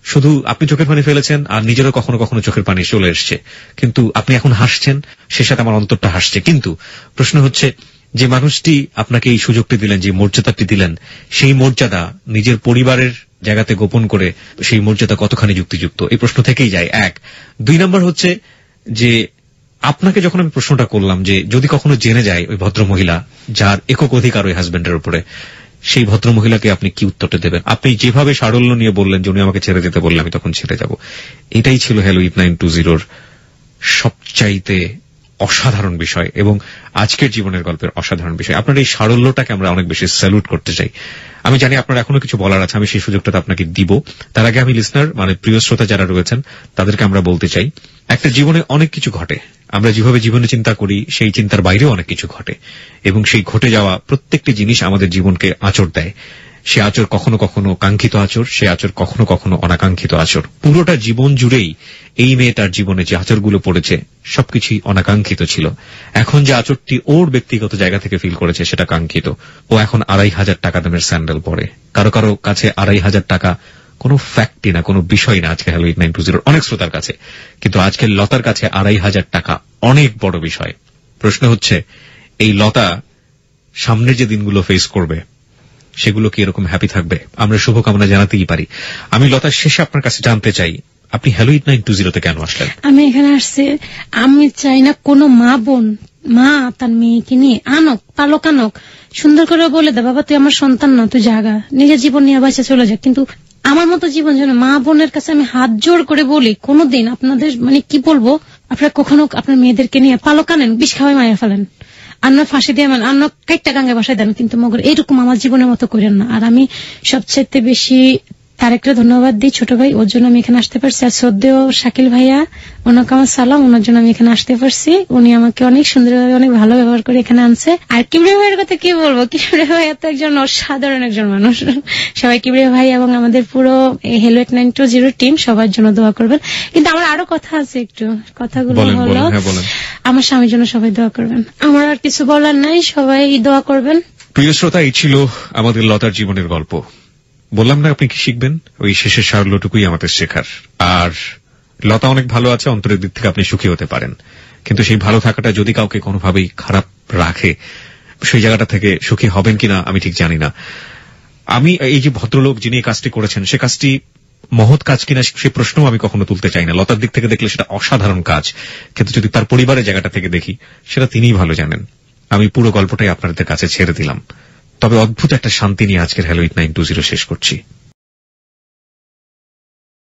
শুধু আপনি চোখের পানি ফেলেছেন আর নিজেরও কখনো কখনো চোখের পানি চলে এসছে, কিন্তু আপনি এখন হাসছেন, সে সাথে আমার অন্তরটা হাসছে। কিন্তু প্রশ্ন হচ্ছে, যে মানুষটি আপনাকে এই সুযোগটি দিলেন, যে মর্যাদাটি দিলেন, সেই মর্যাদা নিজের পরিবারের জায়গাতে গোপন করে সেই মর্যাদা কতখানি যুক্তিযুক্ত, এই প্রশ্ন থেকেই যায়। 1 2 নম্বর হচ্ছে যে আপনাকে যখন আমি প্রশ্নটা করলাম যে যদি কখনো জেনে যায় ওই ভদ্র মহিলা যার একক অধিকার ওই হাজবেন্ডের উপরে, সেই ভদ্র মহিলাকে আপনি কি উত্তরটা দেবেন? আপনি যেভাবে সারল্য নিয়ে বললেন যে উনি আমাকে ছেড়ে যেতে বললে আমি তখন ছেড়ে যাব, এটাই ছিল হ্যালো 8920 সবচাইতে অসাধারণ বিষয় এবং আজকের জীবনের গল্পের অসাধারণ বিষয়। আপনার এই সারল্যটাকে আমরা অনেক বেশি স্যালুট করতে চাই। আমি জানি আপনার এখনো কিছু বলার আছে, আমি সেই সুযোগটা আপনাকে দিব। তার আগে আমি লিসনার মানে প্রিয় শ্রোতা যারা রয়েছেন তাদেরকে আমরা বলতে চাই, একটা জীবনে অনেক কিছু ঘটে, আমরা যেভাবে জীবনে চিন্তা করি সেই চিন্তার বাইরেও অনেক কিছু ঘটে এবং সেই ঘটে যাওয়া প্রত্যেকটি জিনিস আমাদের জীবনকে আঁচড় দেয়। সে আঁচড় কখনো কখনো কাঙ্ক্ষিত আঁচড়, সে আঁচড় কখনো কখনো অনাকাঙ্ক্ষিত আঁচড়। পুরোটা জীবন জুড়েই এই মেয়েটার জীবনে যে আঁচড়গুলো পড়েছে সবকিছুই অনাকাঙ্ক্ষিত ছিল। এখন যে আঁচড়টি ওর ব্যক্তিগত জায়গা থেকে ফিল করেছে সেটা কাঙ্ক্ষিত। ও এখন 2,500 টাকা দামের স্যান্ডেল পরে। কারো কারো কাছে 2,500 টাকা কোনো ফ্যাক্টই না, কোনো বিষয় না আজকে হ্যালো 8920 অনেক শ্রোতার কাছে, কিন্তু আজকে লতার কাছে 2,500 টাকা অনেক বড় বিষয়। প্রশ্ন হচ্ছে এই লতা সামনের যে দিনগুলো ফেস করবে সেগুলো কি এরকম হ্যাপি থাকবে? আমরা শুভকামনা জানাতেই পারি। আমি লতার শেষে আপনার কাছে জানতে চাই আপনি হ্যালো 8920 কেন আসলেন? আমি এখানে আসছি, আমি চাই না কোনো মা বোন মা তার মেয়েকে নিয়ে পালক আনক, সুন্দর করে বলে দে বাবা তুই আমার সন্তান না, তুই জাগা, নিজের জীবন নিয়ে বাঁচে চলে যাক। কিন্তু আমার মতো জীবন যেন মা বোনের কাছে আমি হাত জোড় করে বলি কোনোদিন আপনাদের মানে কি বলবো, আপনারা কখনো আপনার মেয়েদেরকে নিয়ে পালক আনেন, বিষ খাওয়াই মায়া ফেলেন, আর না ফাঁসি দিয়ে আর না কাইটটা গাঙ্গে বাসায় দেন, কিন্তু মগর এইরকম আমার জীবনের মতো করেন না। আর আমি সবচাইতে বেশি তারেককে ধন্যবাদ দিই, ছোট ভাই, ওর জন্য আমি এখানে আসতে পারছি। আর শ্রদ্ধেয় শাকিল ভাইয়া, ওনাকে আমার সালাম, ওনার জন্য আমি এখানে আসতে পারছি। উনি আমাকে অনেক সুন্দরভাবে অনেক ভালো ব্যবহার করে এখানে আনছে। আর কিবরিয়া ভাইয়ের কথা কি বলবো, কিবরিয়া ভাই এত একজন অসাধারণ একজন মানুষ। সবাই কিবরিয়া ভাই এবং আমাদের পুরো হ্যালো 8920 টিম সবার জন্য দোয়া করবেন। কিন্তু আমার আরো কথা আছে, একটু কথাগুলো হলো আমার স্বামীর জন্য সবাই দোয়া করবেন। আমার আর কিছু বলার নাই, সবাই দোয়া করবেন। প্রিয় শ্রোতা, এই ছিল আমাদের লতার জীবনের গল্প। বললাম না আপনি কি শিখবেন, ওই শেষের সারল্যটুকুই আমাদের শেখার। আর লতা অনেক ভালো আছে, অন্তরের দিক থেকে আপনি সুখী হতে পারেন, কিন্তু সেই ভালো থাকাটা যদি কাউকে কোনোভাবেই খারাপ রাখে সেই জায়গাটা থেকে সুখী হবেন কিনা আমি ঠিক জানি না। আমি এই যে ভদ্রলোক যিনি এই কাজটি করেছেন সে কাজটি মহৎ কাজ কিনা সে প্রশ্নও আমি কখনো তুলতে চাই না। লতার দিক থেকে দেখলে সেটা অসাধারণ কাজ, কিন্তু যদি তার পরিবারের জায়গাটা থেকে দেখি সেটা তিনিই ভালো জানেন। আমি পুরো গল্পটাই আপনাদের কাছে ছেড়ে দিলাম, তবে অদ্ভুত একটা শান্তি নিয়ে আজকের হ্যালো 8920 শেষ করছি।